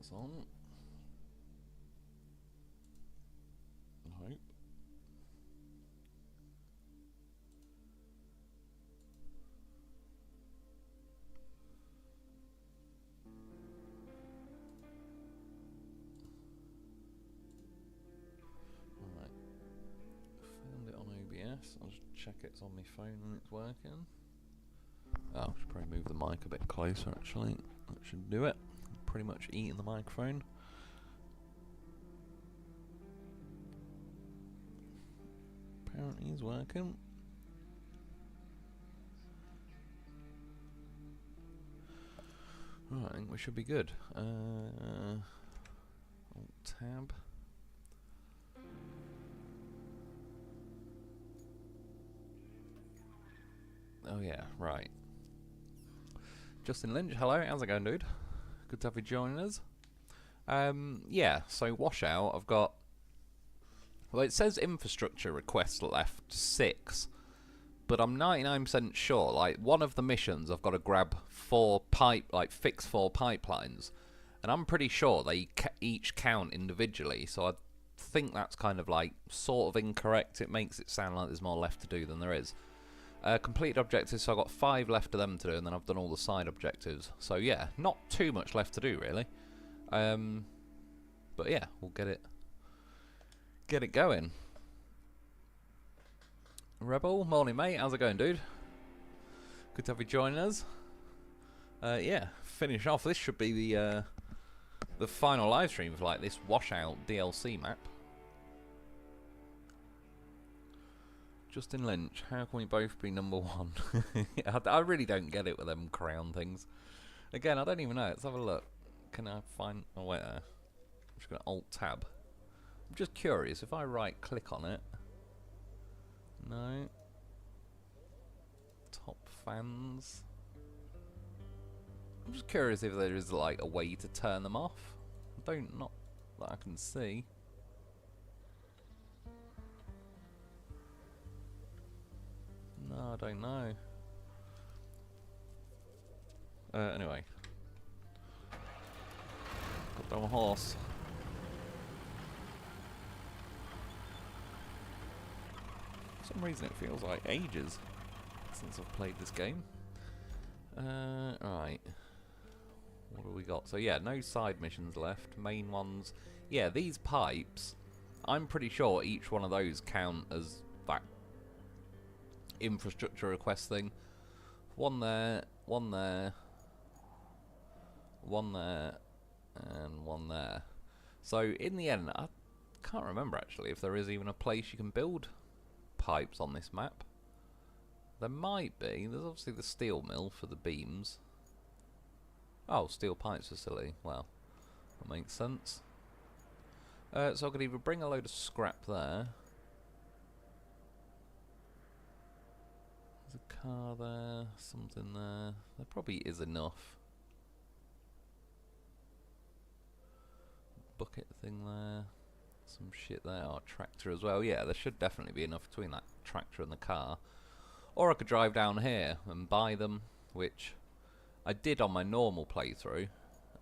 That's on. I hope. Right. Found it on OBS. I'll just check it's on my phone and it's working. Oh, I should probably move the mic a bit closer actually. That should do it. Pretty much eating the microphone. Apparently it's working. Right, I think we should be good. Alt-tab. Oh yeah, right. Justin Lynch, hello, how's it going, dude? Good to have you joining us. Yeah, so Washout, I've got... Well, it says infrastructure requests left 6, but I'm 99% sure, like, one of the missions I've got to grab 4 fix 4 pipelines, and I'm pretty sure they each count individually, so I think that's kind of, like, sort of incorrect. It makes it sound like there's more left to do than there is. Completed objectives, so I've got 5 left of them to do, and then I've done all the side objectives. So yeah, not too much left to do really. But yeah, we'll get it going. Rebel, morning mate, how's it going, dude? Good to have you joining us. Yeah, finish off. This should be the final live stream for like this Washout DLC map. Justin Lynch, how can we both be #1? I really don't get it with them crown things. Again, I don't even know. Let's have a look. Can I find... Oh, wait there. I'm just going to Alt-tab. I'm just curious, if I right-click on it... No. Top fans. I'm just curious if there is, like, a way to turn them off. Not that I can see. No, I don't know. Anyway. Got down a horse. For some reason it feels like ages since I've played this game. Right. What have we got? So yeah, no side missions left. Main ones. Yeah, these pipes, I'm pretty sure each one of those count as that infrastructure request thing. One there, one there, one there, and one there. So in the end, I can't remember actually if there is even a place you can build pipes on this map. There might be. There's obviously the steel mill for the beams. Oh, steel pipes facility. Well, that makes sense. So I could either bring a load of scrap there. There's a car there, something there. There probably is enough. Bucket thing there. Some shit there. Oh, tractor as well. Yeah, there should definitely be enough between that tractor and the car. Or I could drive down here and buy them, which I did on my normal playthrough.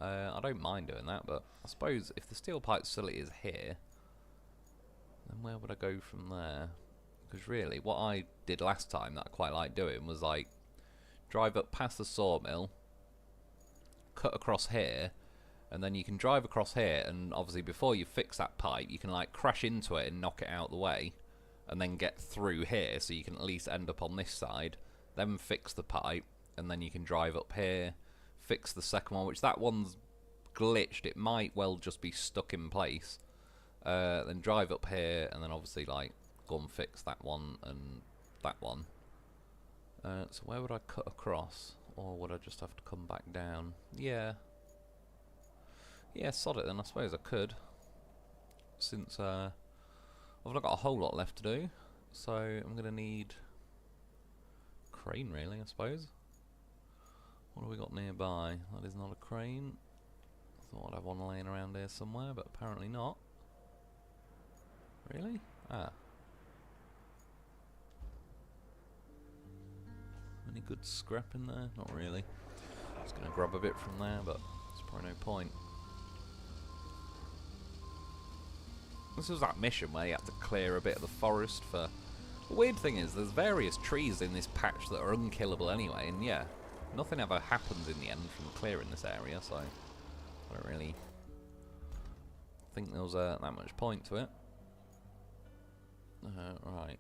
I don't mind doing that, but I suppose if the steel pipe facility is here, then where would I go from there? Because really, what I did last time that I quite like doing was like drive up past the sawmill, cut across here, and then you can drive across here, and obviously before you fix that pipe, you can like crash into it and knock it out of the way, and then get through here, so you can at least end up on this side, then fix the pipe, and then you can drive up here, fix the second one, which that one's glitched. It might well just be stuck in place. Then drive up here, and then obviously like go and fix that one and that one. So where would I cut across, or would I just have to come back down? Yeah, sod it then. I suppose I could, since I've not got a whole lot left to do. So I'm gonna need a crane, really, I suppose. What have we got nearby? That is not a crane. I thought I'd have one laying around here somewhere, but apparently not. Really? Ah. Any good scrap in there? Not really. Just gonna grab a bit from there, but there's probably no point. This was that mission where you had to clear a bit of the forest for... The weird thing is, there's various trees in this patch that are unkillable anyway, and yeah, nothing ever happens in the end from clearing this area, so I don't really think there was that much point to it. Right.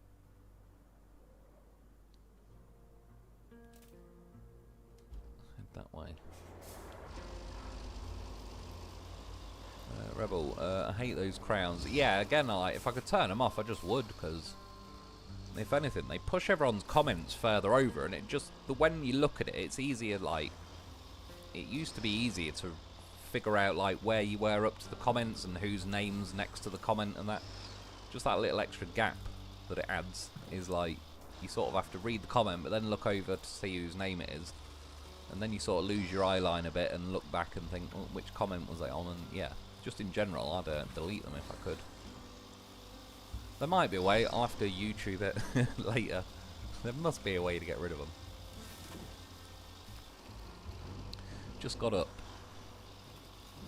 Head that way. Rebel, I hate those crowns. Yeah, again, if I could turn them off, I just would, because if anything, they push everyone's comments further over, and it just, when you look at it, it's easier, like, it used to be easier to figure out, like, where you were up to the comments and whose name's next to the comment and that. Just that little extra gap that it adds is, like, you sort of have to read the comment, but then look over to see whose name it is. And then you sort of lose your eye line a bit and look back and think, oh, which comment was I on? And, yeah, just in general, I'd delete them if I could. There might be a way. I'll have to YouTube it later. There must be a way to get rid of them. Just got up.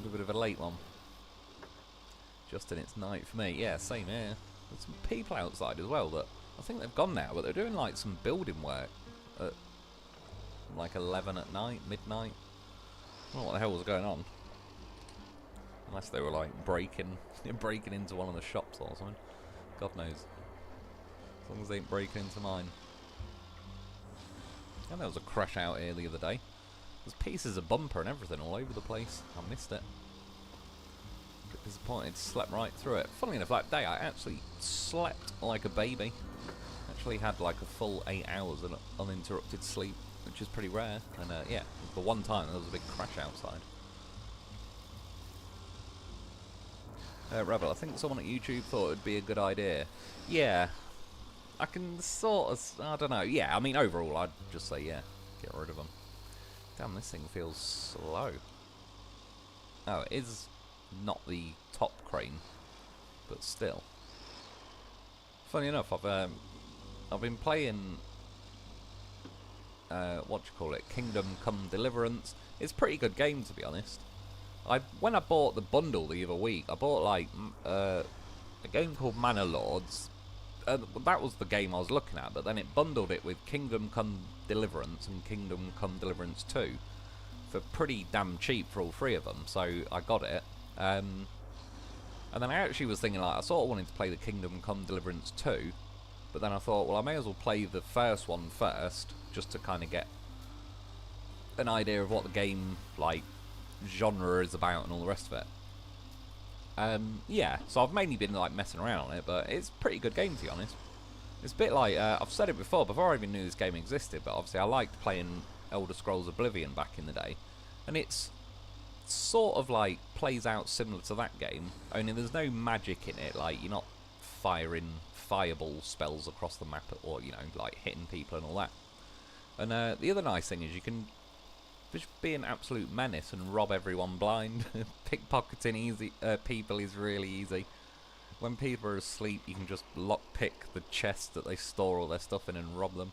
A bit of a late one. Just in its night for me. Yeah, same here. There's some people outside as well that I think they've gone now, but they're doing like some building work at like 11 at night, midnight. I don't know what the hell was going on. Unless they were like breaking into one of the shops or something. God knows. As long as they ain't breaking into mine. And there was a crash out here the other day. There's pieces of bumper and everything all over the place. I missed it. Bit disappointed. Slept right through it. Funnily enough, that day I actually slept like a baby. Actually had like a full 8 hours of uninterrupted sleep, which is pretty rare. And yeah, the one time there was a big crash outside. Rebel, I think someone at YouTube thought it would be a good idea. Yeah, I can sort of, I don't know. Yeah, I mean, overall, I'd just say, yeah, get rid of them. Damn, this thing feels slow. Oh, it is not the top crane, but still. Funny enough, I've been playing, Kingdom Come Deliverance. It's a pretty good game, to be honest. When I bought the bundle the other week, I bought like a game called Manor Lords. That was the game I was looking at, but then it bundled it with Kingdom Come Deliverance and Kingdom Come Deliverance 2 for pretty damn cheap for all three of them. So I got it, and then I actually was thinking, like, I sort of wanted to play the Kingdom Come Deliverance 2, but then I thought, well, I may as well play the first one first, just to kind of get an idea of what the game like genre is about and all the rest of it. Yeah, so I've mainly been like messing around on it, but it's a pretty good game, to be honest. It's a bit like, I've said it before I even knew this game existed, but obviously I liked playing Elder Scrolls Oblivion back in the day, and it's sort of like plays out similar to that game, only there's no magic in it. Like, you're not firing fireball spells across the map, or, you know, like hitting people and all that. And the other nice thing is you can just be an absolute menace and rob everyone blind. Pickpocketing people is really easy. When people are asleep, you can just lockpick the chest that they store all their stuff in and rob them.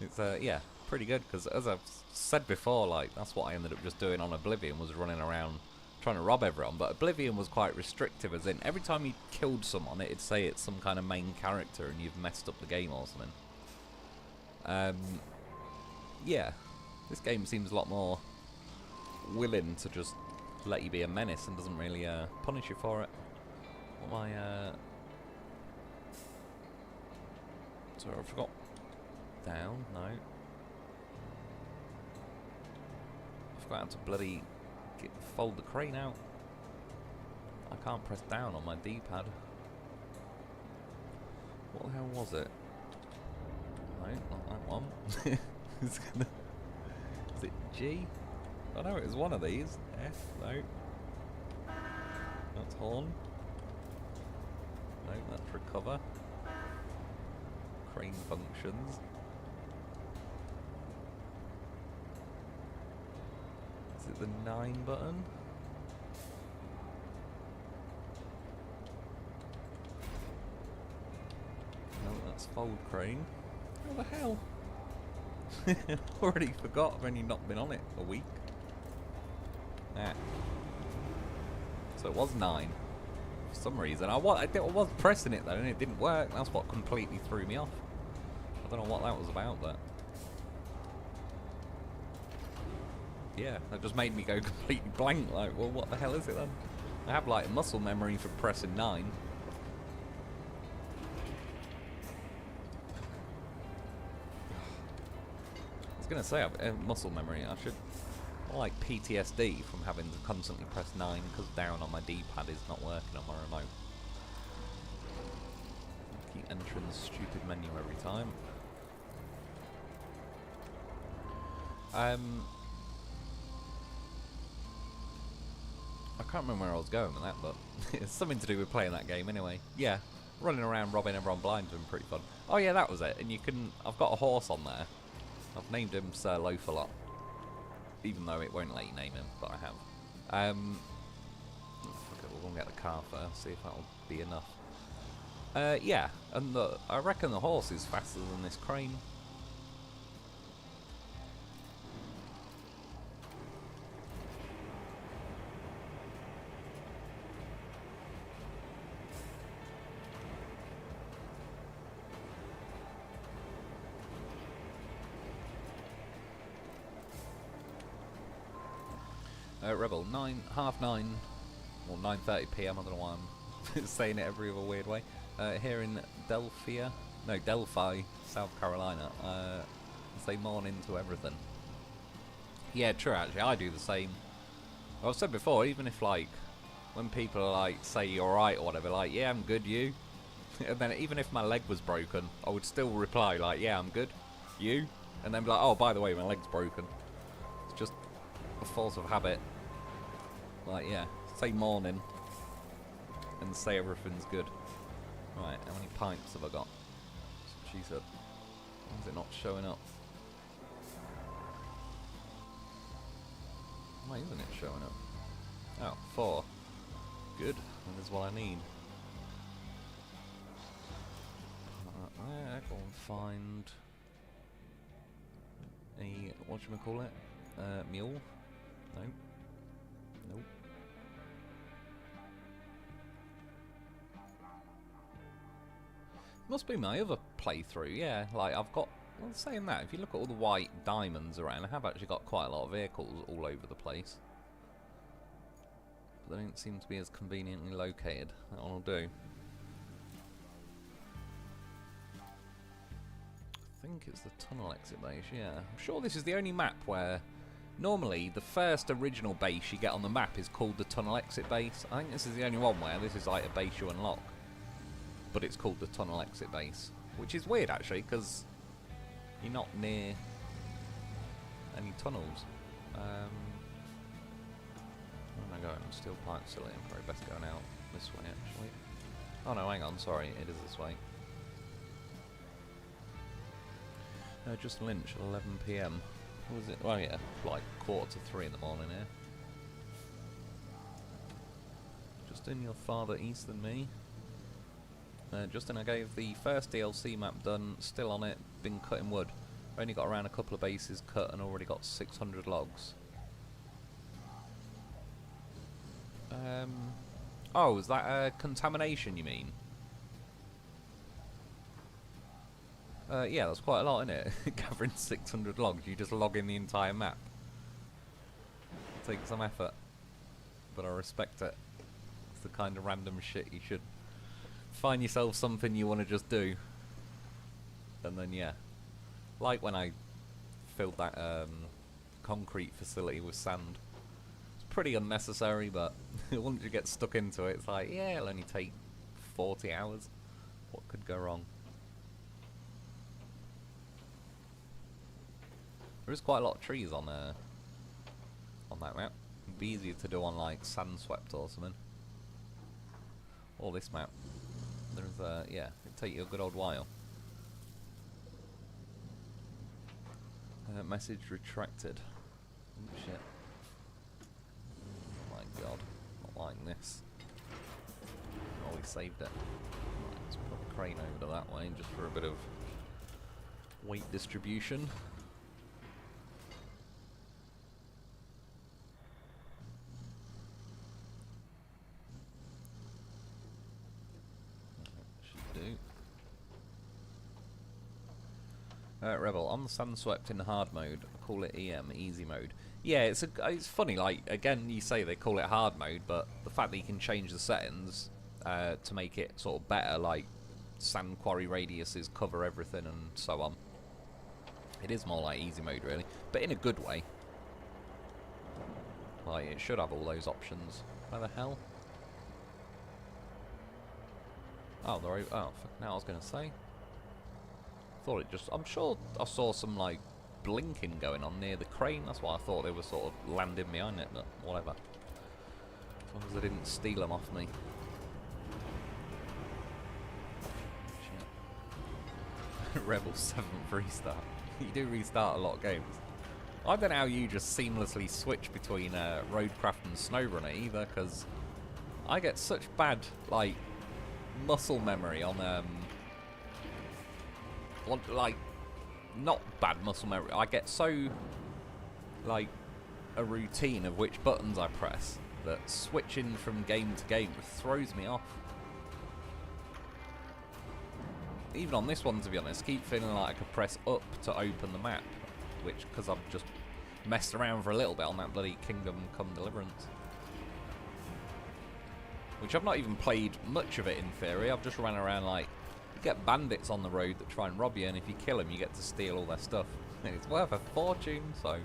It's yeah, pretty good, because as I've said before, like, that's what I ended up just doing on Oblivion, was running around trying to rob everyone. But Oblivion was quite restrictive, as in every time you killed someone, it'd say it's some kind of main character and you've messed up the game or something. Yeah. This game seems a lot more willing to just let you be a menace and doesn't really punish you for it. What am I... Sorry, I forgot. Down? No. I forgot how to bloody fold the crane out. I can't press down on my D-pad. What the hell was it? No, not that one. It's gonna... Is it G? I know it was one of these. F, no. That's horn. No, that's recover. Crane functions. Is it the 9 button? No, that's fold crane. What the hell? Already forgot, I've only not been on it a week. Ah. So it was 9. For some reason. I was pressing it though and it didn't work. That's what completely threw me off. I don't know what that was about, but... yeah, that just made me go completely blank. Like, well, what the hell is it then? I have like muscle memory for pressing 9. I was gonna say, muscle memory. I should, like PTSD from having to constantly press 9 because down on my D-pad is not working on my remote. Keep entering the stupid menu every time. I can't remember where I was going with that, but it's something to do with playing that game anyway. Yeah, running around robbing everyone blind has been pretty fun. Oh yeah, that was it. And you can, I've got a horse on there. I've named him Sir Loaf a lot, even though it won't let you name him, but I have. Fuck it, we're gonna get the car first, see if that'll be enough. Yeah, and I reckon the horse is faster than this crane. Rebel, 9:30 or 9:30 PM. I don't know why I'm saying it every other weird way. Here in Delphi, South Carolina. Say morning to everything. Yeah, true. Actually, I do the same. Well, I've said before, even if like when people are like say you're right or whatever, like yeah, I'm good, you. And then even if my leg was broken, I would still reply like yeah, I'm good, you. And then be like, oh, by the way, my leg's broken. It's just a force of habit. Like, yeah, say morning and say everything's good. Right, how many pints have I got? She said. Why is it not showing up? Why isn't it showing up? Oh, 4. Good, that is what I need. There, go and find a, whatchamacallit? Mule? No. Nope. Must be my other playthrough, yeah. Like, I've got... well, saying that, if you look at all the white diamonds around, I have actually got quite a lot of vehicles all over the place. But they don't seem to be as conveniently located. That one will do. I think it's the tunnel exit base, yeah. I'm sure this is the only map where... normally, the first original base you get on the map is called the tunnel exit base. I think this is the only one where this is like a base you unlock. But it's called the tunnel exit base. Which is weird, actually, because you're not near any tunnels. Where am I going? I'm still quite silly. I'm probably best going out this way, actually. Oh no, hang on, sorry. It is this way. Just Lynch at 11 PM. What was it? Well, yeah, like 2:45 in the morning here. Justin, you're farther east than me. Justin, I gave the first DLC map done, still on it, been cutting wood. Only got around a couple of bases cut and already got 600 logs. Oh, is that contamination you mean? Yeah, that's quite a lot, isn't it? Gathering 600 logs, you just log in the entire map. Take some effort, but I respect it. It's the kind of random shit you should find yourself something you want to just do. And then, yeah. Like when I filled that concrete facility with sand. It's pretty unnecessary, but once you get stuck into it, it's like, yeah, it'll only take 40 hours. What could go wrong? There is quite a lot of trees on that map. It'd be easier to do on like Sandswept or something. Or this map. There's yeah, it'd take you a good old while. Message retracted. Oh shit. Oh my god, not like this. Oh, we saved it. Right, let's put the crane over to that way just for a bit of weight distribution. Rebel, on the Sunswept in hard mode, I call it EM, easy mode. Yeah, it's funny, like, again, you say they call it hard mode, but the fact that you can change the settings to make it sort of better, like sand quarry radiuses cover everything and so on. It is more like easy mode, really, but in a good way. Like, it should have all those options. Where the hell? Oh, oh, fuck, now I was going to say. Thought it just... I'm sure I saw some, like, blinking going on near the crane. That's why I thought they were sort of landing behind it, but whatever. As long as they didn't steal them off me. Shit. Rebel 7th restart. You do restart a lot of games. I don't know how you just seamlessly switch between Roadcraft and SnowRunner either, because I get such bad, like, muscle memory on, like, not bad muscle memory. I get so, like, a routine of which buttons I press that switching from game to game throws me off. Even on this one, to be honest, I keep feeling like I could press up to open the map, which, because I've just messed around for a little bit on that bloody Kingdom Come Deliverance. Which I've not even played much of it in theory. I've just ran around like, you get bandits on the road that try and rob you, and if you kill them, you get to steal all their stuff. And it's worth a fortune, so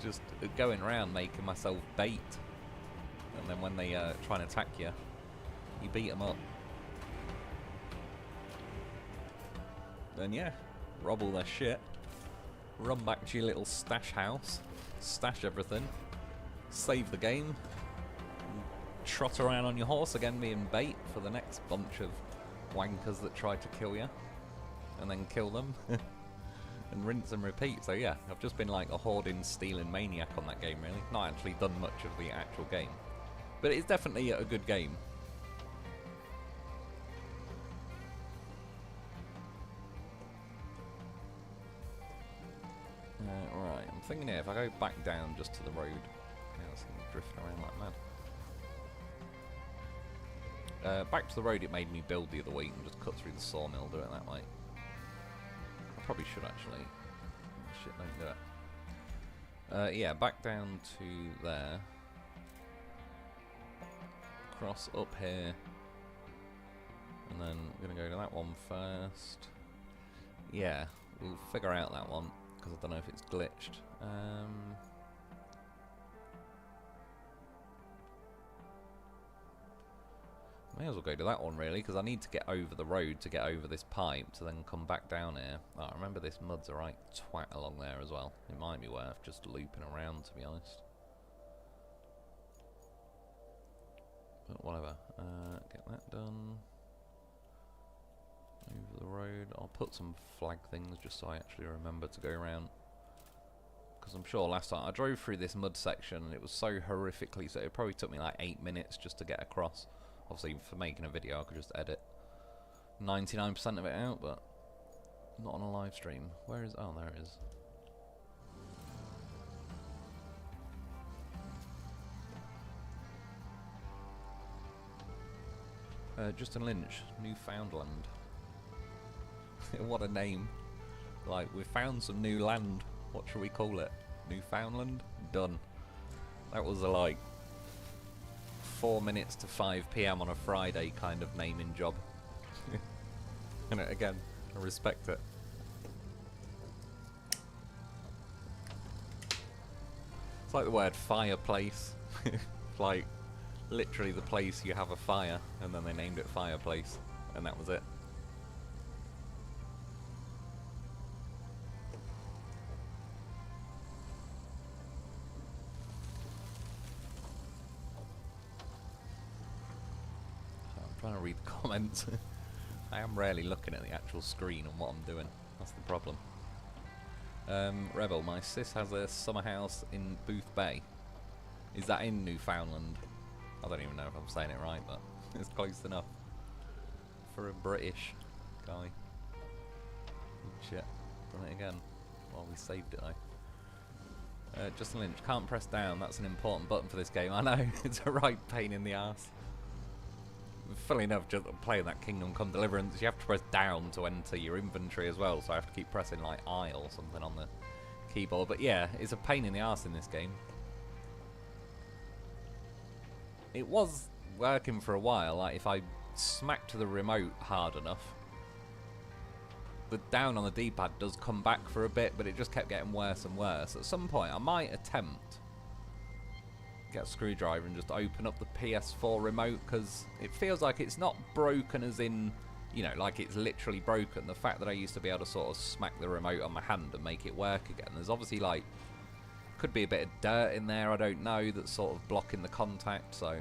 just going around making myself bait. And then when they try and attack you, you beat them up. Then yeah, rob all their shit. Run back to your little stash house, stash everything, save the game, trot around on your horse again being bait for the next bunch of wankers that try to kill you, and then kill them, and rinse and repeat. So yeah, I've just been like a hoarding, stealing maniac on that game really. Not actually done much of the actual game, but it's definitely a good game. Right, I'm thinking here, if I go back down just to the road, yeah, this thing's drifting around like mad. Back to the road it made me build the other week and just cut through the sawmill, do it that way. I probably should actually. Shit, don't do it. Yeah, back down to there. Cross up here. And then I'm going to go to that one first. Yeah, we'll figure out that one, because I don't know if it's glitched. May as well go to that one really, because I need to get over the road to get over this pipe to then come back down here. Oh, remember this mud's a right twat along there as well. It might be worth just looping around, to be honest. But whatever. Get that done. Over the road. I'll put some flag things just so I actually remember to go around. Because I'm sure last time I drove through this mud section and it was so horrifically, so it probably took me like 8 minutes just to get across. Obviously, for making a video, I could just edit 99% of it out, but not on a live stream. Where is... oh, there it is. Justin Lynch, Newfoundland. What a name. Like, we found some new land. What should we call it? Newfoundland? Done. That was a, like, 4 minutes to 5 PM on a Friday kind of naming job. And again, I respect it. It's like the word fireplace. Like, literally the place you have a fire, and then they named it Fireplace, and that was it. Trying to read the comments. I am rarely looking at the actual screen and what I'm doing. That's the problem. Rebel, my sis has a summer house in Booth Bay. Is that in Newfoundland? I don't even know if I'm saying it right, but it's close enough for a British guy. Shit, done it again. Well, we saved it though. Justin Lynch, can't press down. That's an important button for this game. I know, it's a right pain in the ass. Funnily enough, just playing that Kingdom Come Deliverance, you have to press down to enter your inventory as well, so I have to keep pressing like I or something on the keyboard. But yeah, it's a pain in the arse in this game. It was working for a while, like if I smacked the remote hard enough, the down on the D-pad does come back for a bit, but it just kept getting worse and worse. At some point, I might attempt get a screwdriver and just open up the PS4 remote, because it feels like it's not broken as in, you know, like it's literally broken. The fact that I used to be able to sort of smack the remote on my hand and make it work again, there's obviously like, could be a bit of dirt in there, I don't know, that's sort of blocking the contact, so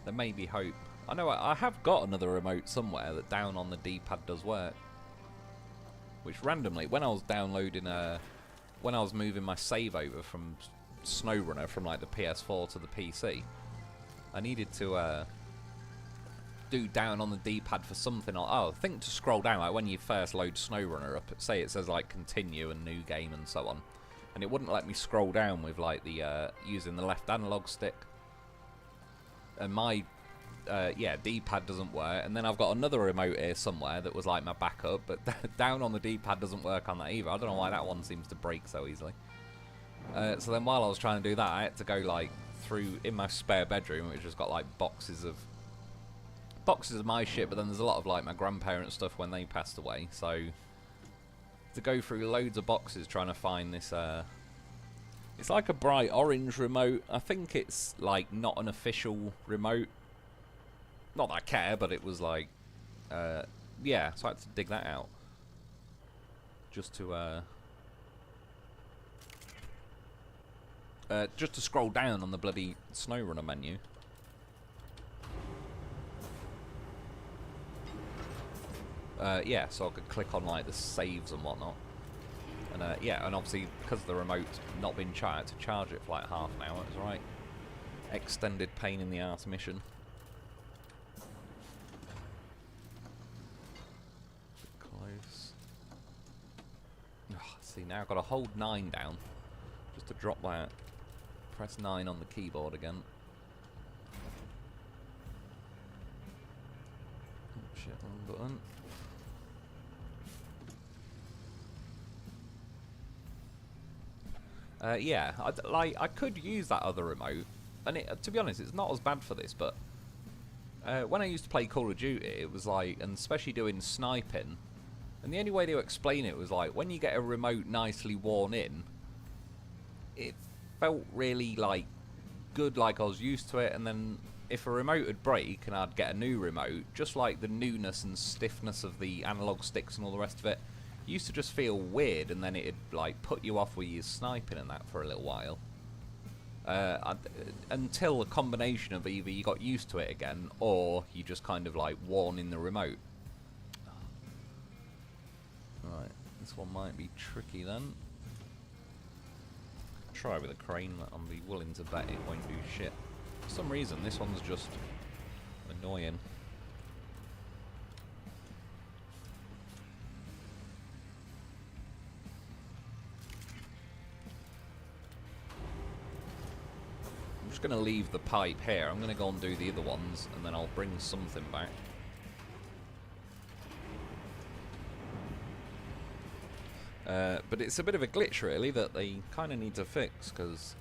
there may be hope. I know I have got another remote somewhere that down on the D-pad does work. Which randomly, when I was downloading, when I was moving my save over from SnowRunner from like the PS4 to the PC, I needed to do down on the D-pad for something. I think to scroll down, like when you first load SnowRunner up, say it says like continue and new game and so on, and it wouldn't let me scroll down with like the using the left analog stick. And my yeah, D-pad doesn't work, and then I've got another remote here somewhere that was like my backup, but down on the D-pad doesn't work on that either. I don't know why that one seems to break so easily. So then while I was trying to do that, I had to go like through in my spare bedroom, which has got like boxes of my shit, but then there's a lot of like my grandparents' stuff when they passed away, so to go through loads of boxes trying to find this it's like a bright orange remote. I think it's like not an official remote. Not that I care, but it was like, yeah, so I had to dig that out. Just to scroll down on the bloody SnowRunner menu. Yeah, so I could click on like the saves and whatnot. And yeah, and obviously because the remote's not been charged, to charge it for like half an hour, it's right. Extended pain in the arse mission. Close. See, now I've got to hold 9 down just to drop that. Press 9 on the keyboard again. Oh shit, wrong button. Yeah, I could use that other remote, and to be honest, it's not as bad for this, but when I used to play Call of Duty, it was like, and especially doing sniping, and the only way to explain it was like, when you get a remote nicely worn in, it felt really like good, like I was used to it, and then if a remote would break and I'd get a new remote, just like the newness and stiffness of the analog sticks and all the rest of it used to just feel weird, and then it'd like put you off with your sniping and that for a little while. Until a combination of either you got used to it again, or you just kind of like worn in the remote. Right, this one might be tricky then. Try with a crane, I'll be willing to bet it won't do shit. For some reason, this one's just annoying. I'm just going to leave the pipe here. I'm going to go and do the other ones, and then I'll bring something back. But it's a bit of a glitch, really, that they kind of need to fix, because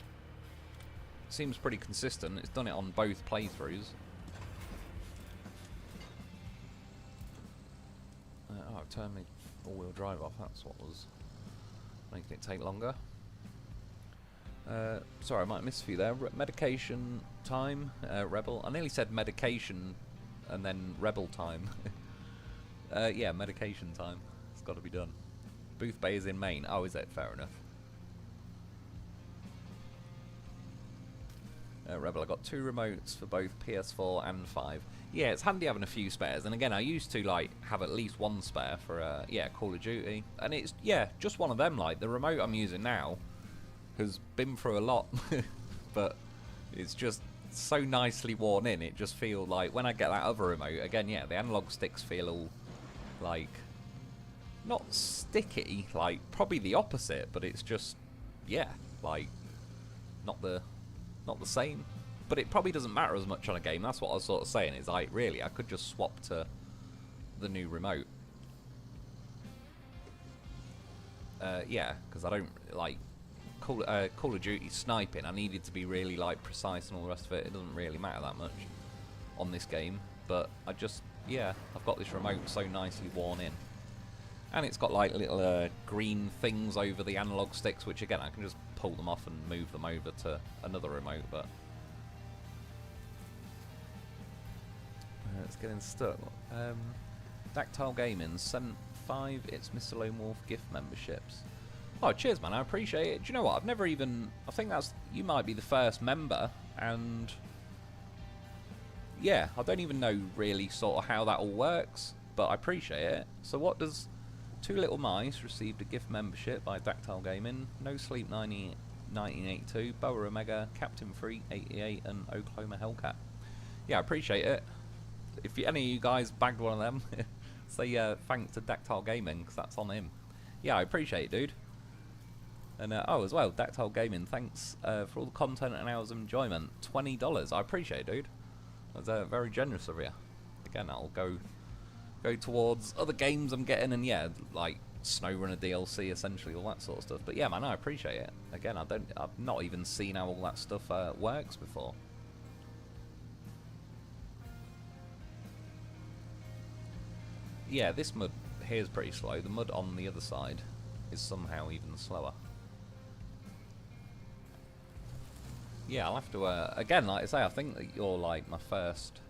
it seems pretty consistent. It's done it on both playthroughs. Oh, I've turned my all-wheel drive off. That's what was making it take longer. Sorry, I might have missed a few there. Medication time, Rebel. I nearly said medication and then Rebel time. Yeah, medication time. It's got to be done. Booth Bay is in Maine. Oh, is it? Fair enough. Rebel, I got 2 remotes for both PS4 and 5. Yeah, it's handy having a few spares. And again, I used to like have at least 1 spare for yeah, Call of Duty. And it's, yeah, just one of them. Like the remote I'm using now has been through a lot, but it's just so nicely worn in. It just feels like when I get that other remote again, yeah, the analog sticks feel all like not sticky, like probably the opposite, but it's just, yeah, like not the same. But it probably doesn't matter as much on a game. That's what I was sort of saying. Is like, really, I could just swap to the new remote. Yeah, because I don't like Call of Duty sniping. I needed to be really like precise and all the rest of it. It doesn't really matter that much on this game. But I just, yeah, I've got this remote so nicely worn in. And it's got like little green things over the analog sticks, which again, I can just pull them off and move them over to another remote, but it's getting stuck. Dactyl Gaming sent 5 ItsMrLoneWolf gift memberships. Oh, cheers, man, I appreciate it. Do you know what? I've never even... I think that's... You might be the first member, and... Yeah, I don't even know really sort of how that all works, but I appreciate it. So what does... Two Little Mice received a gift membership by Dactyl Gaming, No Sleep 1982, Boa Omega, Captain Freak 88, and Oklahoma Hellcat. Yeah, I appreciate it. If any of you guys bagged one of them, say thanks to Dactyl Gaming, because that's on him. Yeah, I appreciate it, dude. And oh, as well, Dactyl Gaming, thanks for all the content and hours of enjoyment. $20, I appreciate it, dude. That's very generous of you. Again, that'll go towards other games I'm getting, and yeah, like SnowRunner DLC, essentially, all that sort of stuff. But yeah, man, I appreciate it. Again, I've not even seen how all that stuff works before. Yeah, this mud here is pretty slow. The mud on the other side is somehow even slower. Yeah, I'll have to, again, like I say, I think that you're like my first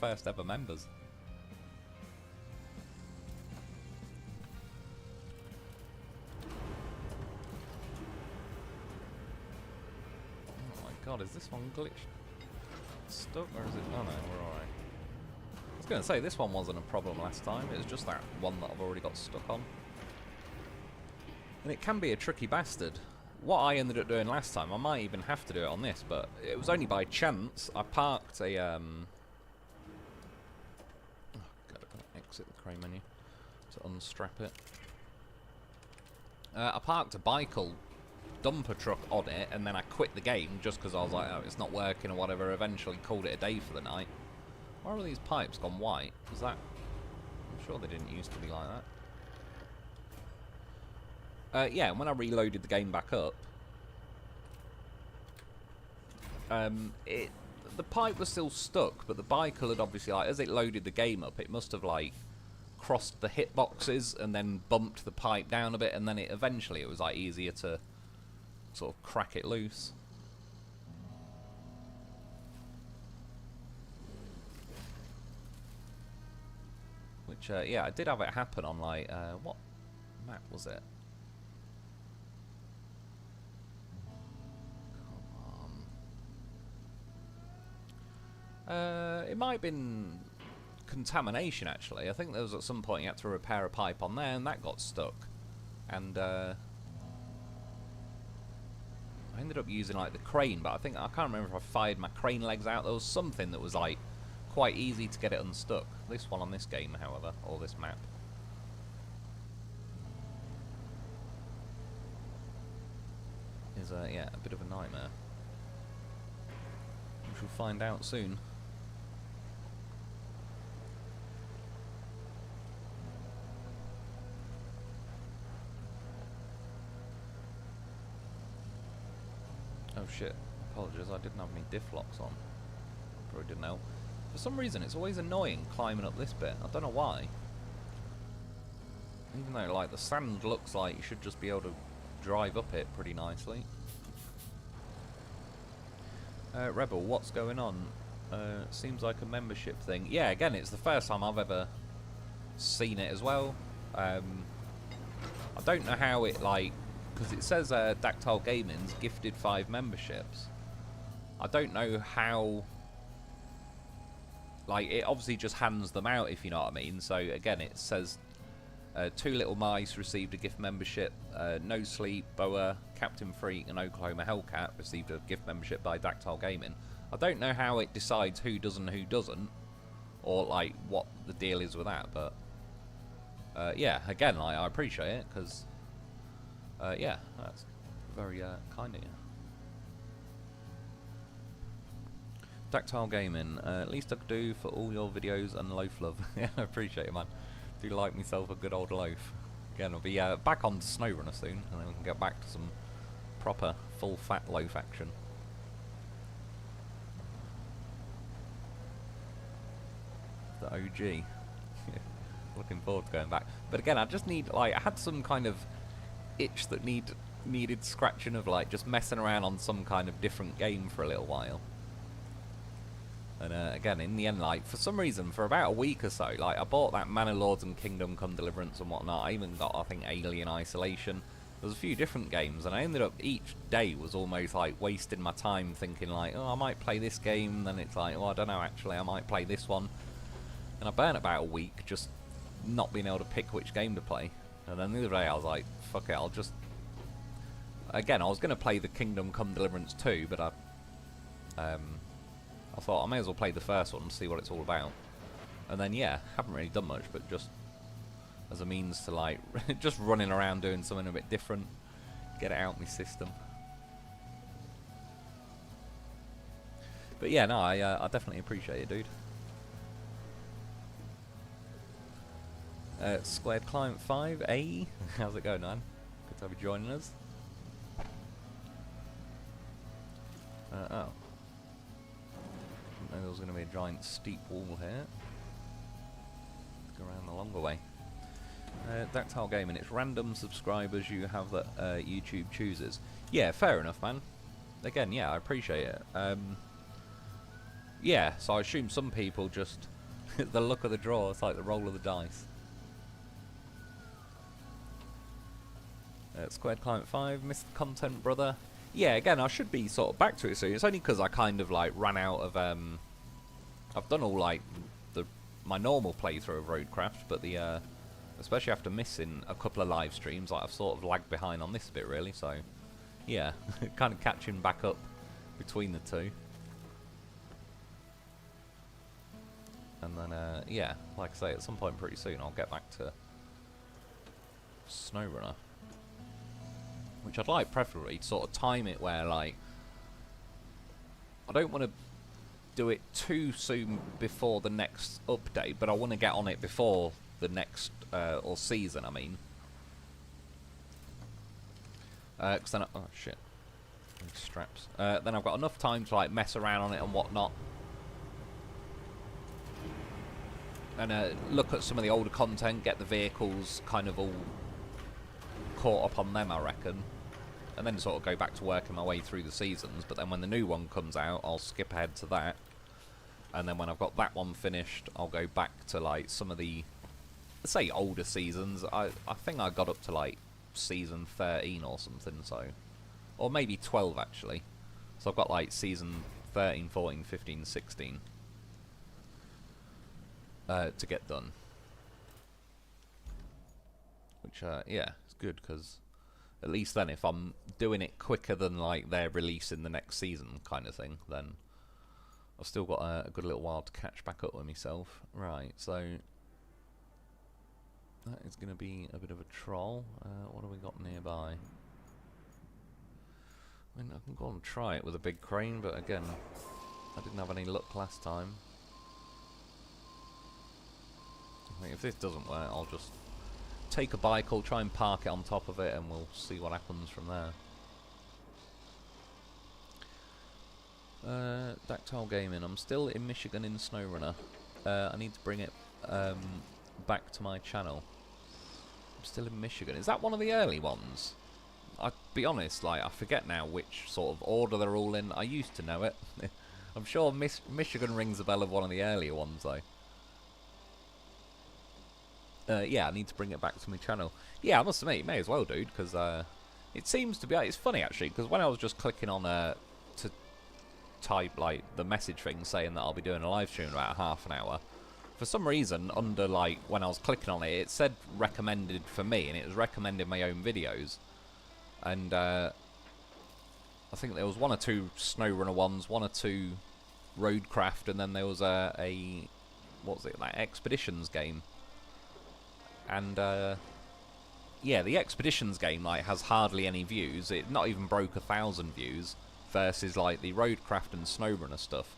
ever members. Oh my god, is this one glitched? Stuck, or is it? Oh no, we're alright. I was going to say, this one wasn't a problem last time, it was just that one that I've already got stuck on. And it can be a tricky bastard. What I ended up doing last time, I might even have to do it on this, but it was only by chance. I parked a, oh, gotta exit the crane menu to unstrap it. I parked a bicycle dumper truck on it, and then I quit the game just because I was like, oh, it's not working or whatever. Eventually called it a day for the night. Why are these pipes gone white? Was that... I'm sure they didn't used to be like that. Yeah, when I reloaded the game back up, the pipe was still stuck, but the bicycle had obviously, like, as it loaded the game up, it must have, like, crossed the hitboxes and then bumped the pipe down a bit, and then eventually it was, like, easier to sort of crack it loose. Which, yeah, I did have it happen on, like, what map was it? It might have been contamination, actually. I think there was at some point you had to repair a pipe on there, and that got stuck. And I ended up using like the crane, but I can't remember if I fired my crane legs out. There was something that was like quite easy to get it unstuck. This one on this game, however, or this map, is yeah, a bit of a nightmare. We shall find out soon. Oh shit, apologies, I didn't have any diff locks on. Probably didn't help. For some reason it's always annoying climbing up this bit, I don't know why. Even though like the sand looks like you should just be able to drive up it pretty nicely. Rebel, what's going on? Seems like a membership thing. Yeah, again, it's the first time I've ever seen it as well. I don't know how it, like, because it says Dactyl Gaming's gifted 5 memberships. I don't know how, like, it obviously just hands them out, if you know what I mean. So again, it says Two Little Mice received a gift membership, No Sleep, Boa, Captain Freak, and Oklahoma Hellcat received a gift membership by Dactyl Gaming. I don't know how it decides who does and who doesn't, or like what the deal is with that, but yeah, again, I appreciate it, because yeah, that's very kind of you. Dactyle Gaming, least I could do for all your videos and loaf love. Yeah, I appreciate it, man. Do like myself a good old loaf. Again, I'll be back on to SnowRunner soon, and then we can get back to some proper full fat loaf action. The OG. Looking forward to going back. But again, I just need, like, I had some kind of itch that needed scratching of, like, just messing around on some kind of different game for a little while. And again, in the end, like, for some reason, for about a week or so, like, I bought that Manor Lords and Kingdom Come Deliverance and whatnot. I even got, I think, Alien Isolation. There was a few different games, and I ended up, each day was almost, like, wasting my time thinking, like, oh, I might play this game, then it's like, oh, I don't know, actually, I might play this one. And I burnt about a week just not being able to pick which game to play. And then the other day, I was like, fuck it, I'll just... Again, I was going to play the Kingdom Come Deliverance 2, but I thought I may as well play the first one and see what it's all about. And then, yeah, haven't really done much, but just as a means to, like, just running around doing something a bit different, get it out of my system. But yeah, no, I definitely appreciate it, dude. Squared Client 5, how's it going, man? Good to have you joining us. Oh. There was going to be a giant steep wall here. Go around the longer way. Dactyle Gaming, it's random subscribers you have that YouTube chooses. Yeah, fair enough, man. Again, yeah, I appreciate it. Yeah, so I assume some people just... the luck of the draw, it's like the roll of the dice. Squared Client 5, missed the content, brother. Yeah, again, I should be sort of back to it soon. It's only because I kind of, like, ran out of, I've done all, like, my normal playthrough of Roadcraft, but the, especially after missing a couple of live streams, like, I've sort of lagged behind on this bit, really, so, yeah, kind of catching back up between the two. And then, yeah, like I say, at some point pretty soon, I'll get back to SnowRunner. Which I'd like preferably to sort of time it where, like, I don't want to do it too soon before the next update, but I want to get on it before the next, or season, I mean. Because then, oh shit, straps. Then I've got enough time to, like, mess around on it and whatnot. And look at some of the older content, get the vehicles kind of all caught up on them, I reckon. And then sort of go back to working my way through the seasons. But then when the new one comes out, I'll skip ahead to that. And then when I've got that one finished, I'll go back to, like, some of the, let's say, older seasons. I think I got up to, like, season 13 or something, so... Or maybe 12, actually. So I've got, like, season 13, 14, 15, 16 to get done. Which, yeah, it's good, because at least then if I'm doing it quicker than, like, they're releasing the next season kind of thing, then I've still got a good little while to catch back up with myself. Right, so that is going to be a bit of a troll. What have we got nearby? I mean, I can go and try it with a big crane, but again, I didn't have any luck last time. I think if this doesn't work, I'll just take a bike, I'll try and park it on top of it, and we'll see what happens from there. Dactyle Gaming, I'm still in Michigan in SnowRunner. I need to bring it back to my channel. I'm still in Michigan. Is that one of the early ones? I'll be honest, like, I forget now which sort of order they're all in. I used to know it. I'm sure Michigan rings a bell of one of the earlier ones, though. Yeah, I need to bring it back to my channel. Yeah, I must admit, you may as well, dude, because it seems to be... It's funny, actually, because when I was just clicking on to type, like, the message thing saying that I'll be doing a live stream in about half an hour, for some reason, under, like, when I was clicking on it, it said recommended for me, and it was recommending my own videos. And I think there was one or two SnowRunner ones, one or two Roadcraft, and then there was a what was it, like, Expeditions game. And yeah, the Expeditions game, like, has hardly any views. It not even broke 1,000 views versus, like, the Roadcraft and SnowRunner stuff.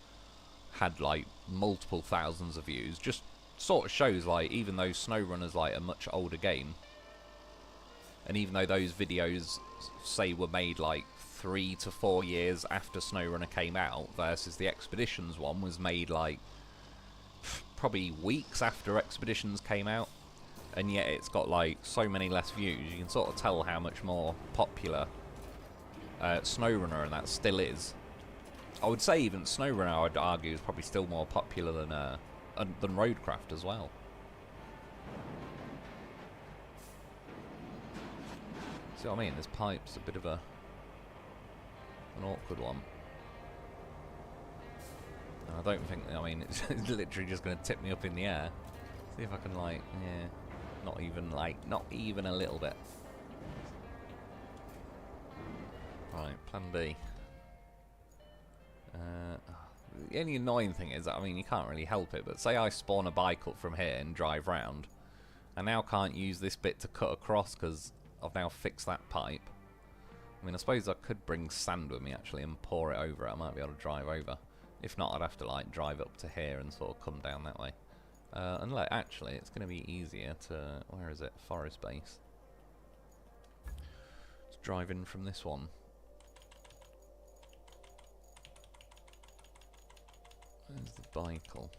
had like multiple thousands of views. Just sort of shows like even though SnowRunner's like a much older game, and even though those videos say were made like 3 to 4 years after SnowRunner came out, versus the Expeditions one was made like probably weeks after Expeditions came out, and yet it's got like so many less views. You can sort of tell how much more popular SnowRunner and that still is. I would say even SnowRunner, I would argue, is probably still more popular than Roadcraft as well. See what I mean? This pipe's a bit of an awkward one. And I don't think, I mean, it's literally just going to tip me up in the air. See if I can, like, yeah, not even a little bit. Right, plan B. The only annoying thing is that, I mean, you can't really help it, but say I spawn a bike up from here and drive round, I now can't use this bit to cut across because I've now fixed that pipe. I mean, I suppose I could bring sand with me actually and pour it over it. I might be able to drive over. If not, I'd have to like drive up to here and sort of come down that way. And like, actually, it's going to be easier to, where is it? Forest base. Let's drive in from this one. Where's the bicycle?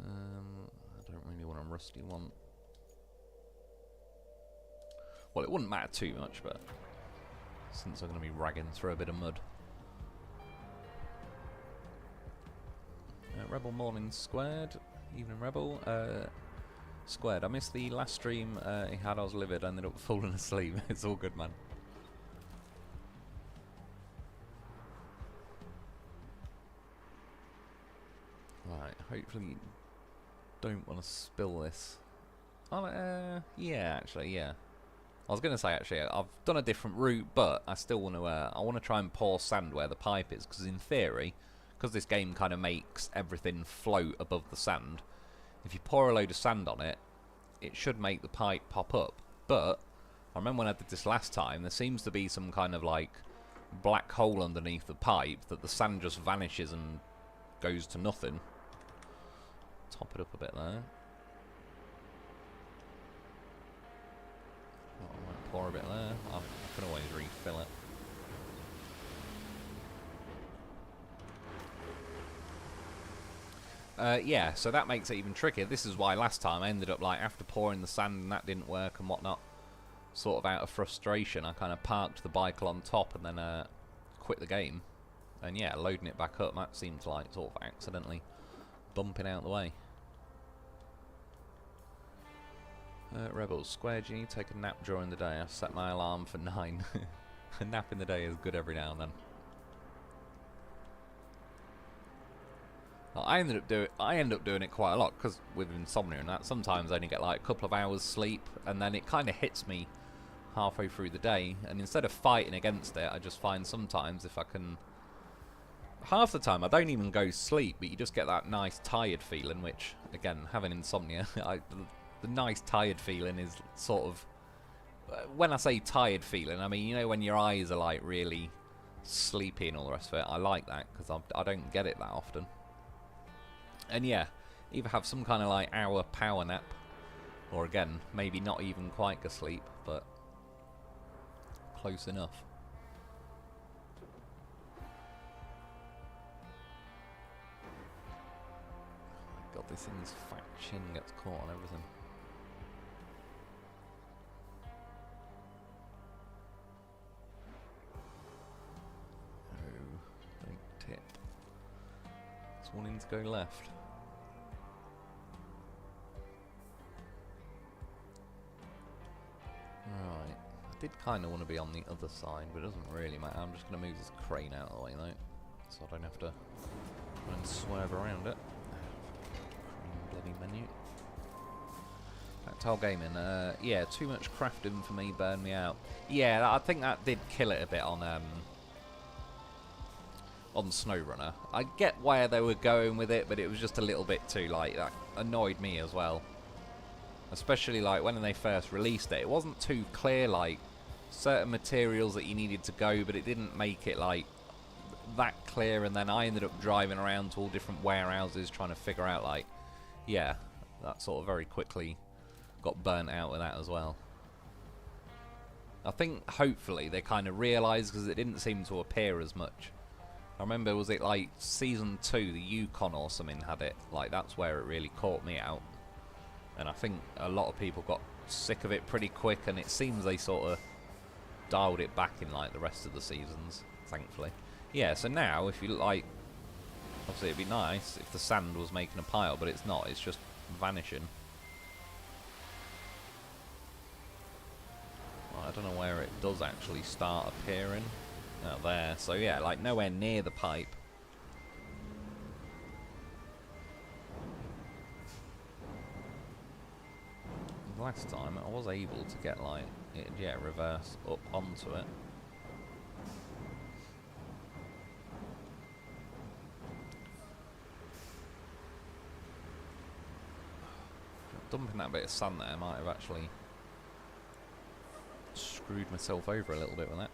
I don't really want a rusty one. Well, it wouldn't matter too much, but since I'm going to be ragging through a bit of mud. Rebel morning squared, evening Rebel. Squared. I missed the last stream he had. I was livid. I ended up falling asleep. It's all good, man. Right. Hopefully, you don't want to spill this. Oh, yeah. Actually, yeah. I was going to say, actually, I've done a different route, but I still want to, I want to try and pour sand where the pipe is, because in theory, because this game kind of makes everything float above the sand, if you pour a load of sand on it, it should make the pipe pop up. But, I remember when I did this last time, there seems to be some kind of, like, black hole underneath the pipe that the sand just vanishes and goes to nothing. Top it up a bit there. Oh, I might pour a bit there. I can always refill it. Yeah, so that makes it even trickier. This is why last time I ended up, like, after pouring the sand and that didn't work and whatnot, sort of out of frustration, I kind of parked the bike on top and then quit the game. And yeah, loading it back up, that seems like sort of accidentally bumping out the way. Rebels, square, do you need to take a nap during the day? I've set my alarm for 9. A nap in the day is good every now and then. Well, I end up doing it quite a lot, because with insomnia and that, sometimes I only get like a couple of hours sleep, and then it kind of hits me halfway through the day, and instead of fighting against it, I just find sometimes if I can... Half the time I don't even go sleep, but you just get that nice tired feeling, which, again, having insomnia, the nice tired feeling is sort of... When I say tired feeling, I mean, you know, when your eyes are like really sleepy and all the rest of it. I like that, because I don't get it that often. And yeah, either have some kind of like hour power nap, or again, maybe not even quite asleep, but close enough. Oh my god, this thing's fat chin gets caught on everything. Oh, don't tip. It's wanting to go left. Right, I did kind of want to be on the other side, but it doesn't really matter. I'm just going to move this crane out of the way though, so I don't have to try and swerve around it. Crane bloody menu. Tactile gaming, yeah, too much crafting for me, burned me out. Yeah, I think that did kill it a bit on SnowRunner. I get where they were going with it, but it was just a little bit too, like, that annoyed me as well. Especially like when they first released it, it wasn't too clear like certain materials that you needed to go, but it didn't make it like that clear, and then I ended up driving around to all different warehouses trying to figure out, like, yeah, that sort of very quickly got burnt out with that as well. I think hopefully they kind of realised, because it didn't seem to appear as much. I remember, was it like season 2, the Yukon or something had it, like that's where it really caught me out. And I think a lot of people got sick of it pretty quick, and it seems they sort of dialed it back in like the rest of the seasons, thankfully. Yeah, so now if you like, obviously it'd be nice if the sand was making a pile, but it's not, it's just vanishing. Well, I don't know where it does actually start appearing. Out there, so yeah, like nowhere near the pipe. Last time I was able to get like it, yeah, reverse up onto it. Dumping that bit of sand there might have actually screwed myself over a little bit with that.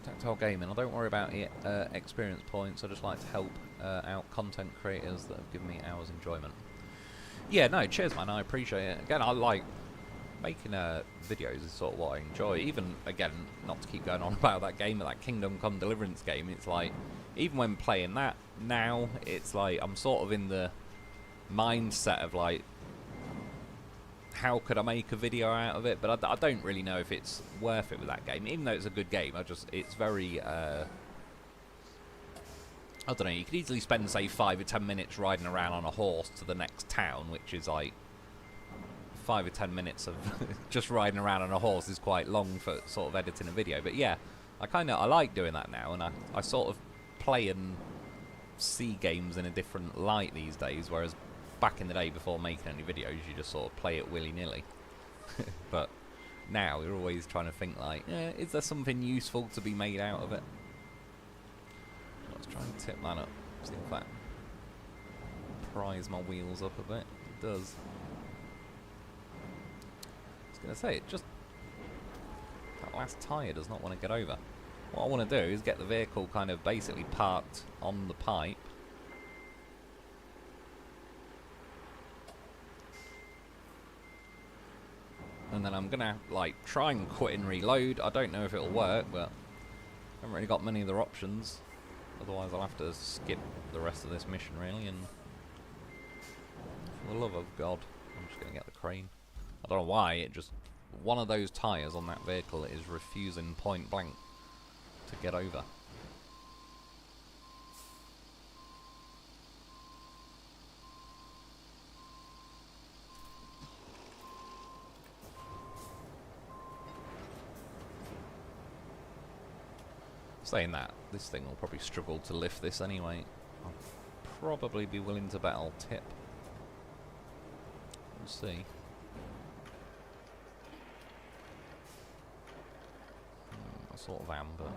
Tactile gaming, I don't worry about it, experience points. I just like to help out content creators that have given me hours enjoyment. Yeah, no, cheers man, I appreciate it. Again, I like making videos is sort of what I enjoy. Even, again, not to keep going on about that game, but that Kingdom Come Deliverance game, it's like, even when playing that now, it's like, I'm sort of in the mindset of like, how could I make a video out of it? But I don't really know if it's worth it with that game. Even though it's a good game, it's very, I don't know, you could easily spend, say, 5 or 10 minutes riding around on a horse to the next town, which is like, 5 or 10 minutes of just riding around on a horse is quite long for sort of editing a video. But yeah, I like doing that now, and I sort of play and see games in a different light these days, whereas back in the day, before making any videos, you just sort of play it willy-nilly. But now you're always trying to think like, is there something useful to be made out of it? Let's try and tip that up, see if that pries my wheels up a bit. It does. I was going to say, that last tyre does not want to get over. What I want to do is get the vehicle kind of basically parked on the pipe. And then I'm going to like try and quit and reload. I don't know if it'll work, but I haven't really got many other options. Otherwise I'll have to skip the rest of this mission really, and for the love of God, I'm just going to get the crane. I don't know why, one of those tyres on that vehicle is refusing point blank to get over. Saying that, this thing will probably struggle to lift this anyway. I'll probably be willing to bet I'll tip. We'll see. I sort of am, but...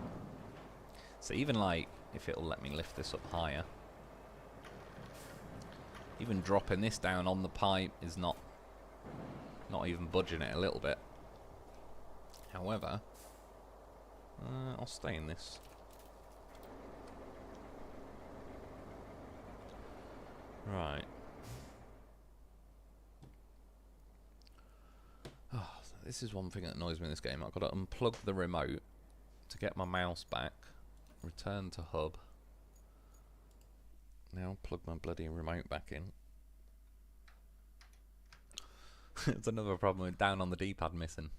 So even like, if it'll let me lift this up higher, even dropping this down on the pipe is not even budging it a little bit. However, I'll stay in this. Right. Oh, this is one thing that annoys me in this game. I've got to unplug the remote to get my mouse back, return to hub. Now plug my bloody remote back in. It's another problem with down on the D-pad missing.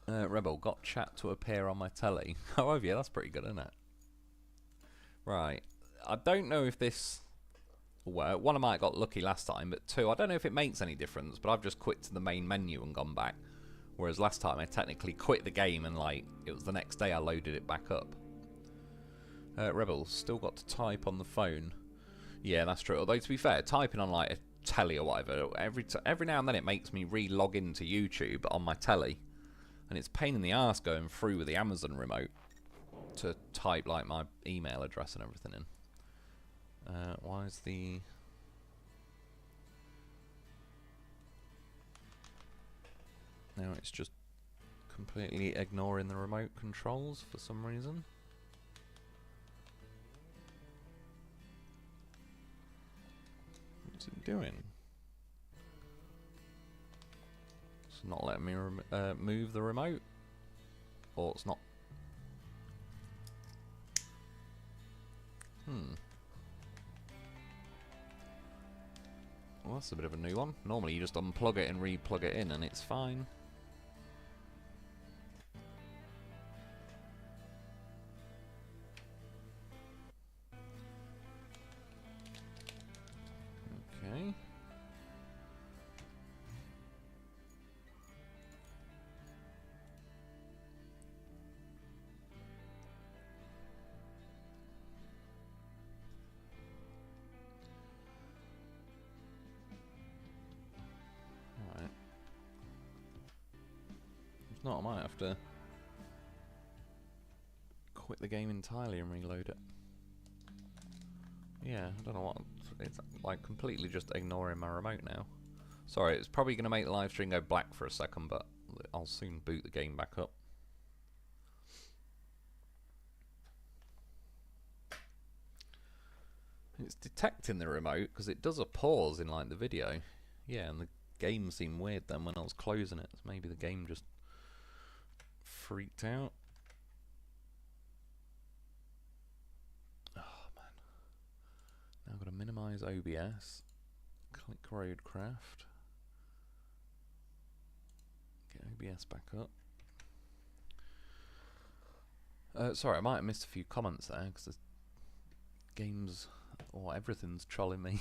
Rebel, got chat to appear on my telly. Oh, yeah, that's pretty good, isn't it? Right. I don't know if this will work. One, I might have got lucky last time, but two, I don't know if it makes any difference, but I've just quit to the main menu and gone back. Whereas last time I technically quit the game and, like, it was the next day I loaded it back up. Rebel, still got to type on the phone. Yeah, that's true. Although, to be fair, typing on, like, a telly or whatever, every now and then it makes me re-log into YouTube on my telly. And it's a pain in the arse going through with the Amazon remote to type like my email address and everything in. Why is the... Now it's just completely ignoring the remote controls for some reason. What's it doing? It's not letting me move the remote. Or it's not. Well, that's a bit of a new one. Normally you just unplug it and re-plug it in and it's fine. Okay. Alright. If not, I might have to quit the game entirely and reload it. Yeah, I don't know what. It's like completely just ignoring my remote now. Sorry, it's probably going to make the live stream go black for a second, but I'll soon boot the game back up. It's detecting the remote because it does a pause in like the video. Yeah, and the game seemed weird then when I was closing it. So maybe the game just freaked out. Oh man. Now I've got to minimize OBS. Click Roadcraft. Get OBS back up. Sorry, I might have missed a few comments there because the game's or everything's trolling me.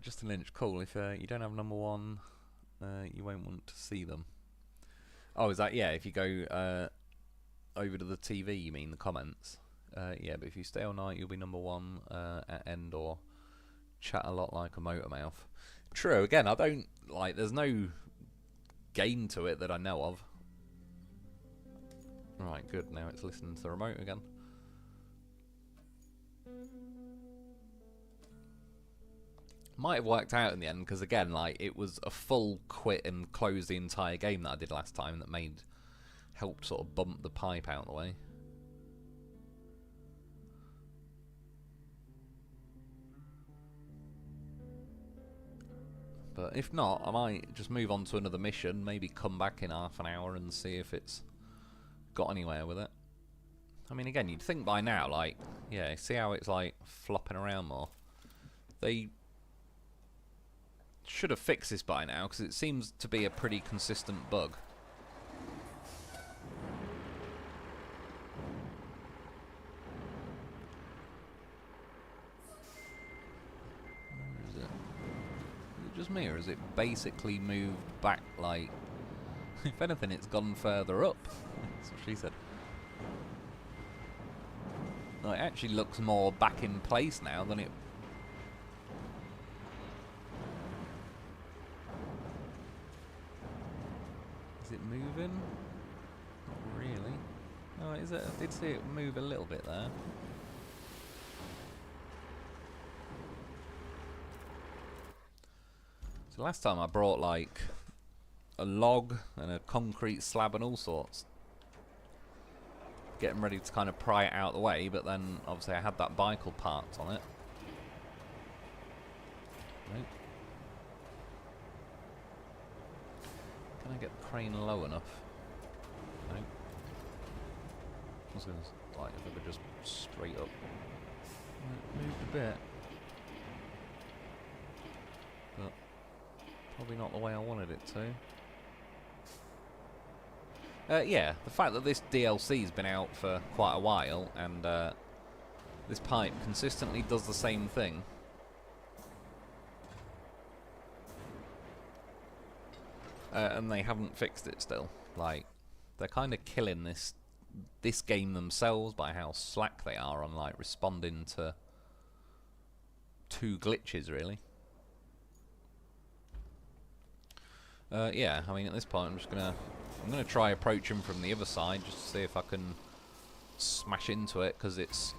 Justin Lynch, cool. If you don't have number one, you won't want to see them. Oh, is that, yeah, if you go over to the TV, you mean the comments? Yeah, but if you stay all night, you'll be number one at end or chat a lot like a motor mouth. True, again, I don't, like, there's no gain to it that I know of. Right, good, now it's listening to the remote again. Might have worked out in the end, because again, like, it was a full quit and close the entire game that I did last time that helped sort of bump the pipe out of the way. But if not, I might just move on to another mission, maybe come back in half an hour and see if it's got anywhere with it. I mean, again, you'd think by now, like, yeah, see how it's, like, flopping around more? They should have fixed this by now, because it seems to be a pretty consistent bug. Where is it? Is it just me, or has it basically moved back, like... if anything, it's gone further up. That's what she said. No, it actually looks more back in place now than it... Is it moving? Not really. No, is it? I did see it move a little bit there. So last time I brought like a log and a concrete slab and all sorts. Getting ready to kind of pry it out of the way, but then obviously I had that bicycle parked on it. Right. Can I get the crane low enough? No. I was going to, like, if it were just straight up. It moved a bit. But probably not the way I wanted it to. Yeah, the fact that this DLC's been out for quite a while, and this pipe consistently does the same thing. And they haven't fixed it still. Like, they're kind of killing this game themselves by how slack they are on, like, responding to glitches, really. Yeah, I mean, at this point, I'm gonna try approach him from the other side just to see if I can smash into it, because it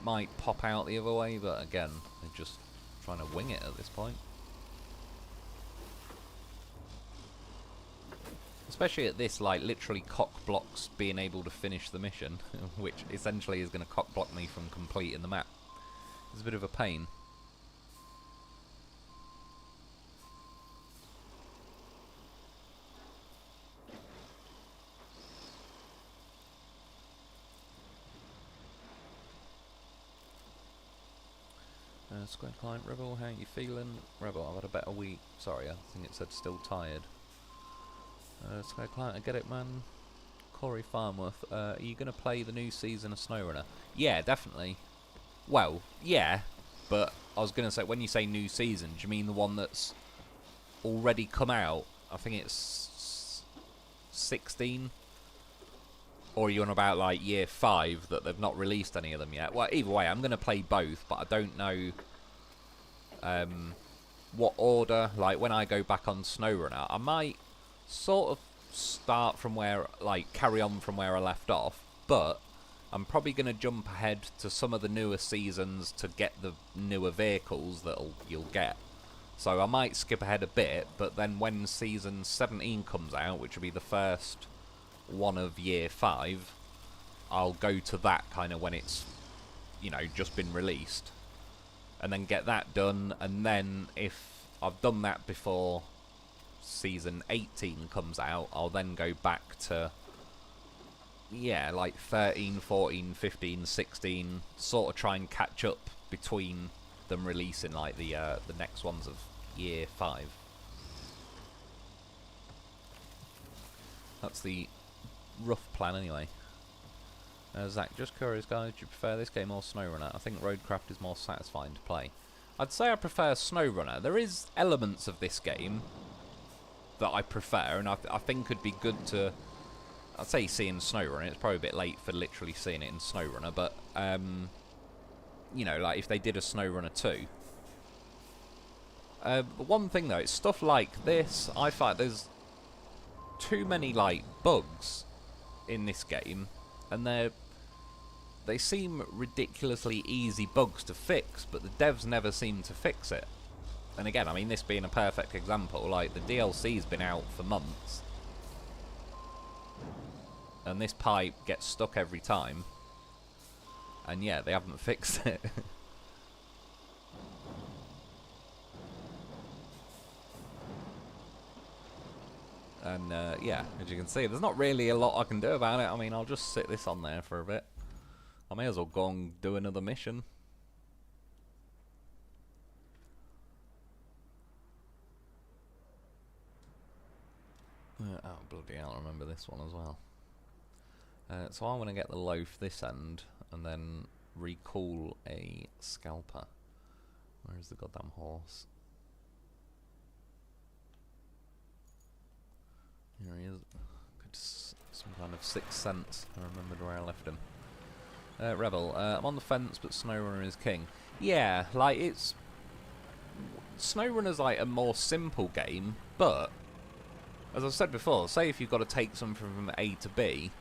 might pop out the other way, but again, they're just trying to wing it at this point. Especially at this, like, literally cock blocks being able to finish the mission, which essentially is going to cock block me from completing the map. It's a bit of a pain. Square Client Rebel, how you feeling? Rebel, I've had a better week. Sorry, I think it said still tired. Square Client, I get it, man. Corey Farmworth, are you going to play the new season of SnowRunner? Yeah, definitely. Well, yeah, but I was going to say, when you say new season, do you mean the one that's already come out? I think it's 16? Or are you on about, like, year 5 that they've not released any of them yet? Well, either way, I'm going to play both, but I don't know what order. Like, when I go back on SnowRunner, I might sort of start from where, like, carry on from where I left off, but I'm probably going to jump ahead to some of the newer seasons to get the newer vehicles that you'll get. So I might skip ahead a bit, but then when season 17 comes out, which will be the first one of year 5, I'll go to that kind of when it's, you know, just been released, and then get that done. And then if I've done that before season 18 comes out, I'll then go back to, yeah, like 13, 14, 15, 16, sort of try and catch up between them releasing, like, the next ones of year 5. That's the rough plan anyway. Zach, just curious guys, do you prefer this game or SnowRunner? I think Roadcraft is more satisfying to play. I'd say I prefer SnowRunner. There is elements of this game that I prefer, and I think could be good to, I'd say, see in SnowRunner. It's probably a bit late for literally seeing it in SnowRunner, but you know, like if they did a SnowRunner 2. But one thing though, it's stuff like this, I find there's too many, like, bugs in this game, and they seem ridiculously easy bugs to fix, but the devs never seem to fix it. And again, I mean, this being a perfect example, like, the DLC's been out for months, and this pipe gets stuck every time, and yeah, they haven't fixed it. And yeah, as you can see, there's not really a lot I can do about it. I mean, I'll just sit this on there for a bit. I may as well go and do another mission. Oh, bloody hell, I remember this one as well. So I'm going to get the loaf this end, and then recall a scalper. Where's the goddamn horse? Here he is. Some kind of sixth sense. I remembered where I left him. Rebel, I'm on the fence, but SnowRunner is king. Yeah, like, it's... SnowRunner's like a more simple game, but as I've said before, say if you've got to take something from A to B,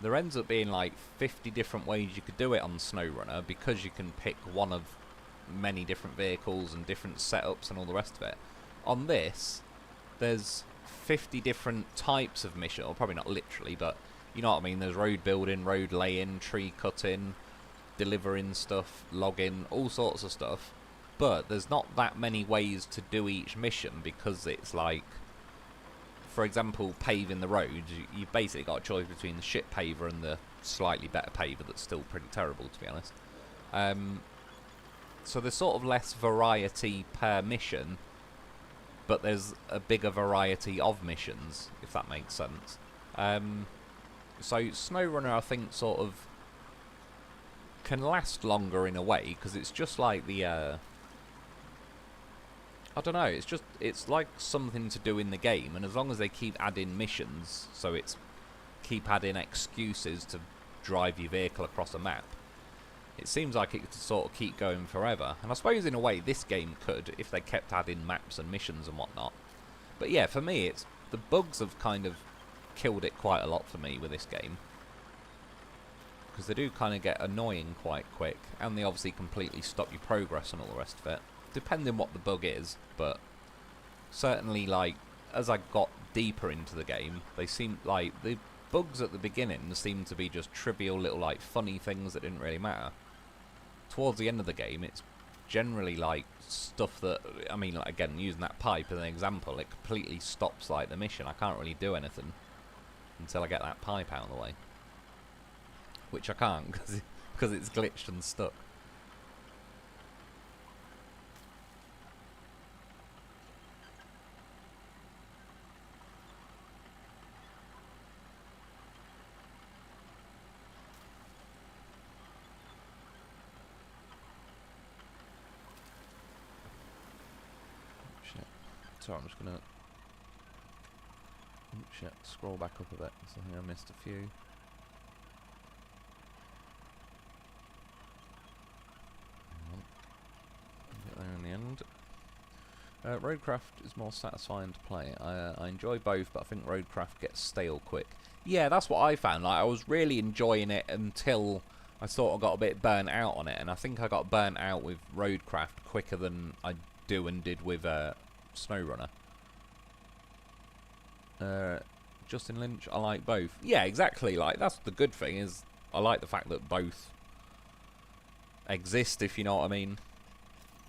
there ends up being like 50 different ways you could do it on SnowRunner, because you can pick one of many different vehicles and different setups and all the rest of it. On this, there's 50 different types of mission, or probably not literally, but you know what I mean. There's road building, road laying, tree cutting, delivering stuff, logging, all sorts of stuff. But there's not that many ways to do each mission, because it's like, for example, paving the road, you've basically got a choice between the shit paver and the slightly better paver that's still pretty terrible, to be honest. So there's sort of less variety per mission, but there's a bigger variety of missions, if that makes sense. So SnowRunner, I think, sort of can last longer in a way, because it's just like the I don't know, it's like something to do in the game, and as long as they keep adding missions, so it's keep adding excuses to drive your vehicle across a map, it seems like it could sort of keep going forever. And I suppose in a way this game could, if they kept adding maps and missions and whatnot. But yeah, for me, it's the bugs have kind of killed it quite a lot for me with this game, because they do kind of get annoying quite quick, and they obviously completely stop your progress and all the rest of it, depending what the bug is. But certainly, like, as I got deeper into the game, they seemed like the bugs at the beginning seemed to be just trivial little like funny things that didn't really matter. Towards the end of the game, it's generally like stuff that, I mean, like, again, using that pipe as an example, it completely stops like the mission. I can't really do anything until I get that pipe out of the way, which I can't because it's glitched and stuck. So I'm just gonna scroll back up a bit, because I think I missed a few. Get there in the end. Roadcraft is more satisfying to play. I enjoy both, but I think Roadcraft gets stale quick. Yeah, that's what I found. Like, I was really enjoying it until I sort of got a bit burnt out on it, and I think I got burnt out with Roadcraft quicker than I did with SnowRunner. Justin Lynch, I like both. Yeah, exactly. Like, that's the good thing, is I like the fact that both exist, if you know what I mean.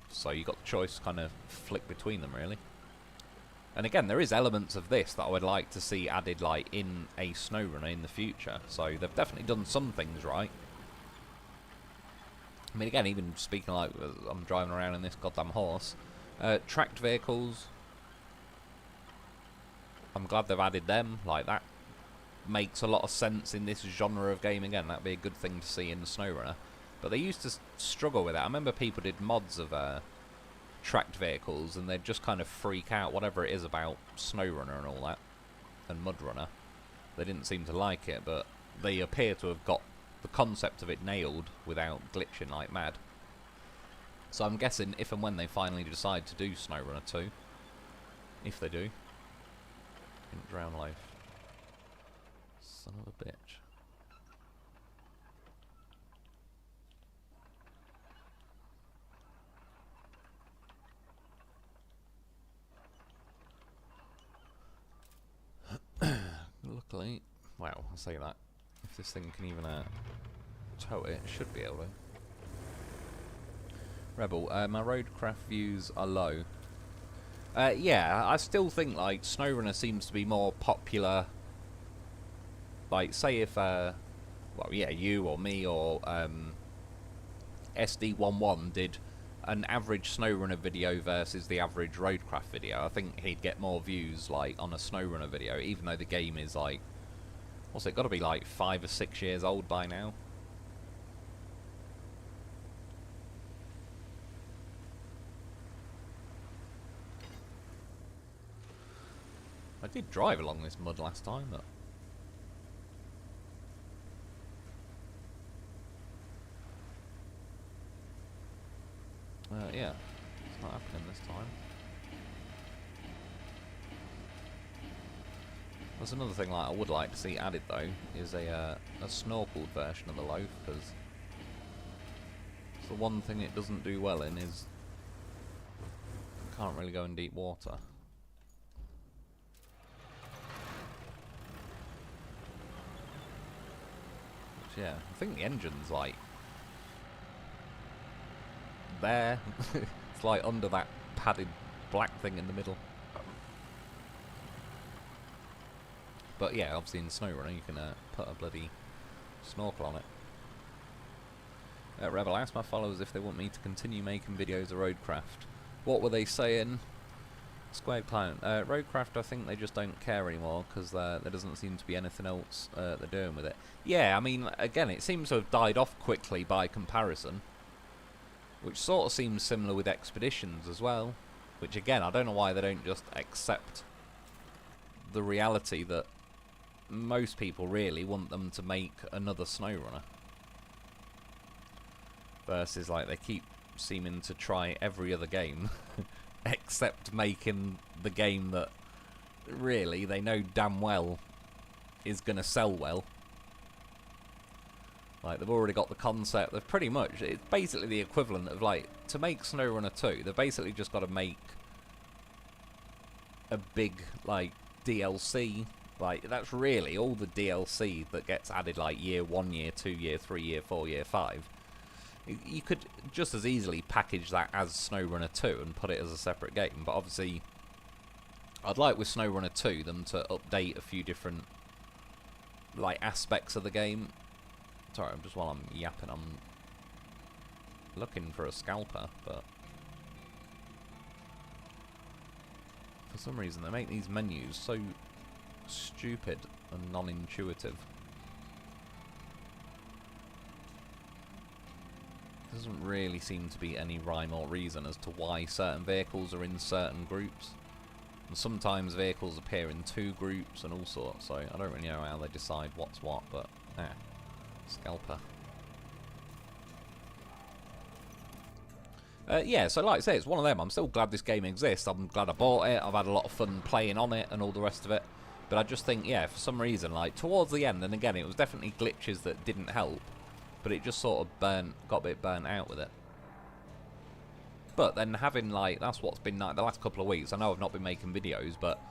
So you got the choice to kind of flick between them, really. And again, there is elements of this that I would like to see added, like, in a SnowRunner in the future. So they've definitely done some things right. I mean, again, even speaking like I'm driving around in this goddamn horse. Tracked vehicles, I'm glad they've added them. Like, that makes a lot of sense in this genre of game. Again, that'd be a good thing to see in the SnowRunner. But they used to struggle with it. I remember people did mods of tracked vehicles, and they'd just kind of freak out, whatever it is about SnowRunner and all that, and MudRunner. They didn't seem to like it, but they appear to have got the concept of it nailed without glitching like mad. So I'm guessing if and when they finally decide to do SnowRunner 2, if they do, didn't drown life. Son of a bitch. Luckily, well, I'll say that. If this thing can even tow it, it should be able to. Rebel, my Roadcraft views are low. Yeah, I still think, like, SnowRunner seems to be more popular. Like, say if, well, yeah, you or me or SD11 did an average SnowRunner video versus the average Roadcraft video, I think he'd get more views, like, on a SnowRunner video, even though the game is, like, what's it got to be, like, 5 or 6 years old by now? I did drive along this mud last time, but... yeah, it's not happening this time. There's another thing like I would like to see added, though, is a snorkeled version of the loaf, because the one thing it doesn't do well in is it can't really go in deep water. Which, yeah, I think the engine's like there. It's like under that padded black thing in the middle. But yeah, obviously in SnowRunner you can put a bloody snorkel on it. Rebel, asked my followers if they want me to continue making videos of Roadcraft. What were they saying? Squared Clown. Roadcraft, I think they just don't care anymore, because there doesn't seem to be anything else they're doing with it. Yeah, I mean, again, it seems to have died off quickly by comparison. Which sort of seems similar with Expeditions as well. Which, again, I don't know why they don't just accept the reality that most people really want them to make another SnowRunner. Versus, like, they keep seeming to try every other game except making the game that really they know damn well is going to sell well. Like, they've already got the concept. They've pretty much, it's basically the equivalent of, like, to make SnowRunner 2, they've basically just got to make a big, like, DLC. Like, that's really all the DLC that gets added, like, year 1, year 2, year 3, year 4, year 5. You could just as easily package that as SnowRunner 2 and put it as a separate game, but obviously I'd like with SnowRunner 2 them to update a few different, like, aspects of the game. Sorry, just while I'm yapping, I'm looking for a scalper, but for some reason they make these menus so stupid and non-intuitive. Doesn't really seem to be any rhyme or reason as to why certain vehicles are in certain groups. And sometimes vehicles appear in 2 groups and all sorts, so I don't really know how they decide what's what, but scalper. Yeah, so like I say, it's one of them. I'm still glad this game exists. I'm glad I bought it. I've had a lot of fun playing on it and all the rest of it. But I just think, yeah, for some reason, like, towards the end, and again, it was definitely glitches that didn't help, but it just sort of got a bit burnt out with it. But then having, like, that's what's been, like, the last couple of weeks. I know I've not been making videos, but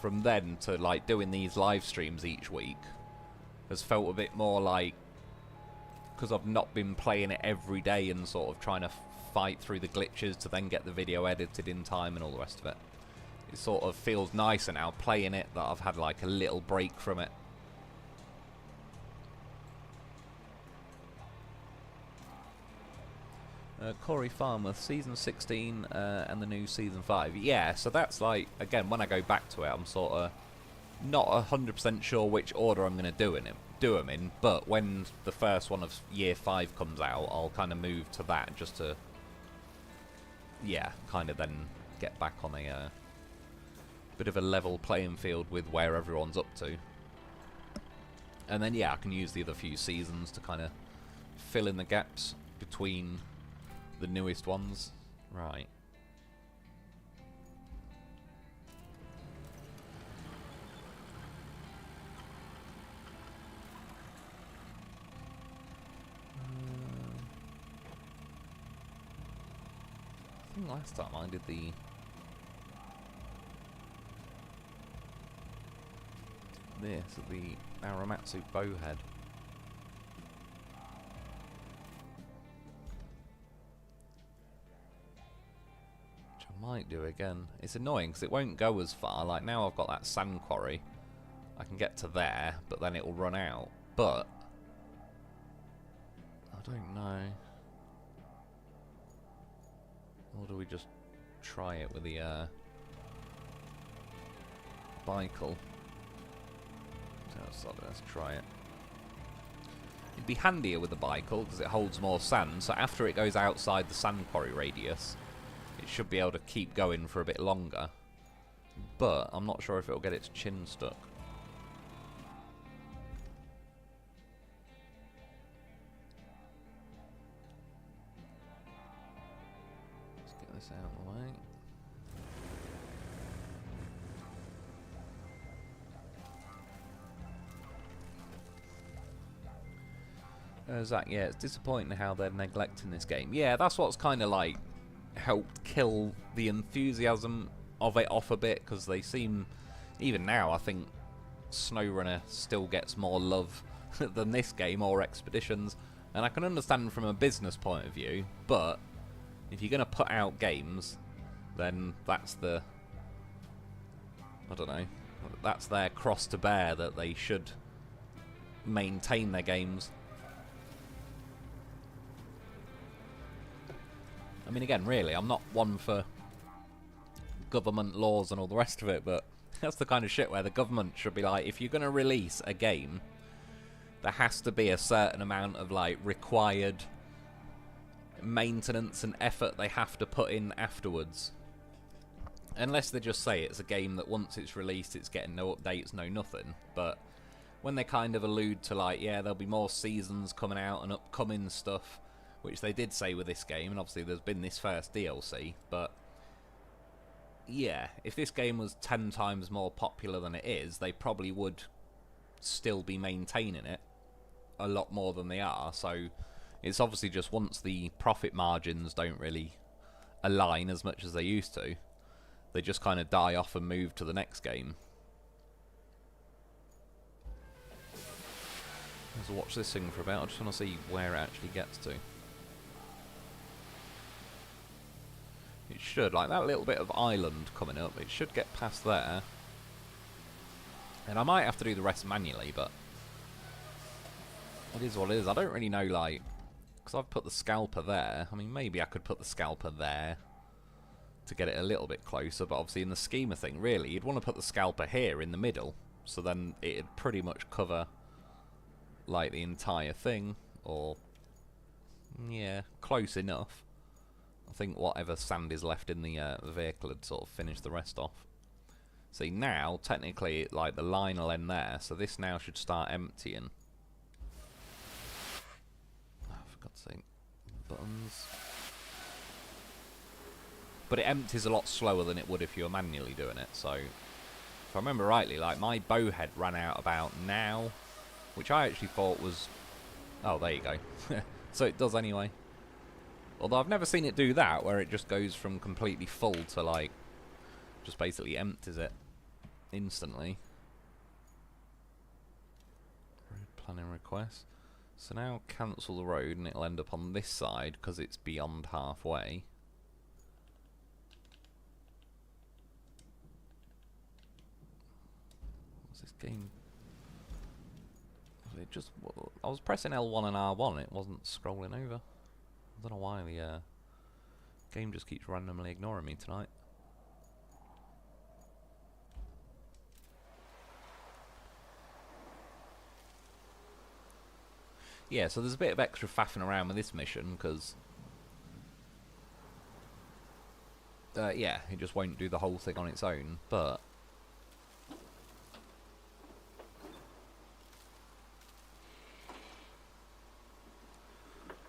from then to, like, doing these live streams each week has felt a bit more like, because I've not been playing it every day and sort of trying to fight through the glitches to then get the video edited in time and all the rest of it. It sort of feels nicer now playing it that I've had, like, a little break from it. Corey Farmer, Season 16 and the new Season 5. Yeah, so that's like, again, when I go back to it, I'm sort of not 100% sure which order I'm going to do them in, but when the first one of Year 5 comes out, I'll kind of move to that just to, yeah, kind of then get back on a bit of a level playing field with where everyone's up to. And then, yeah, I can use the other few seasons to kind of fill in the gaps between the newest ones. Right. I think last time I did the Aramatsu bowhead. Might do again. It's annoying because it won't go as far. Like, now I've got that sand quarry, I can get to there, but then it will run out. But I don't know. Or do we just try it with the bicycle? Let's try it. It'd be handier with the bicycle because it holds more sand, so after it goes outside the sand quarry radius, it should be able to keep going for a bit longer. But I'm not sure if it'll get its chin stuck. Let's get this out of the way. Zach, yeah, it's disappointing how they're neglecting this game. Yeah, that's what's kind of like helped kill the enthusiasm of it off a bit, because they seem, even now, I think SnowRunner still gets more love than this game or Expeditions, and I can understand from a business point of view, but if you're going to put out games, then that's the, I don't know, that's their cross to bear, that they should maintain their games. I mean, again, really, I'm not one for government laws and all the rest of it, but that's the kind of shit where the government should be like, if you're going to release a game, there has to be a certain amount of, like, required maintenance and effort they have to put in afterwards. Unless they just say it's a game that once it's released, it's getting no updates, no nothing. But when they kind of allude to, like, yeah, there'll be more seasons coming out and upcoming stuff, which they did say with this game, and obviously there's been this first DLC, but yeah, if this game was 10 times more popular than it is, they probably would still be maintaining it a lot more than they are. So it's obviously just once the profit margins don't really align as much as they used to, they just kind of die off and move to the next game. Let's watch this thing for a bit. I just want to see where it actually gets to. It should, like that little bit of island coming up, it should get past there. And I might have to do the rest manually, but it is what it is. I don't really know, like, because I've put the scalper there. I mean, maybe I could put the scalper there to get it a little bit closer, but obviously in the scheme of thing, really, you'd want to put the scalper here in the middle, so then it'd pretty much cover, like, the entire thing, or, yeah, close enough. I think whatever sand is left in the vehicle would sort of finish the rest off. See, now, technically, like, the line will end there, so this now should start emptying. Oh, for God's sake. Buttons. But it empties a lot slower than it would if you were manually doing it, so if I remember rightly, like, my bowhead ran out about now, which I actually thought was... Oh, there you go. So it does anyway. Although I've never seen it do that, where it just goes from completely full to, like, just basically empties it instantly. Road planning request. So now cancel the road and it'll end up on this side because it's beyond halfway. What's this game? It just... I was pressing L1 and R1 it wasn't scrolling over. I don't know why the game just keeps randomly ignoring me tonight. Yeah, so there's a bit of extra faffing around with this mission, because... yeah, it just won't do the whole thing on its own, but...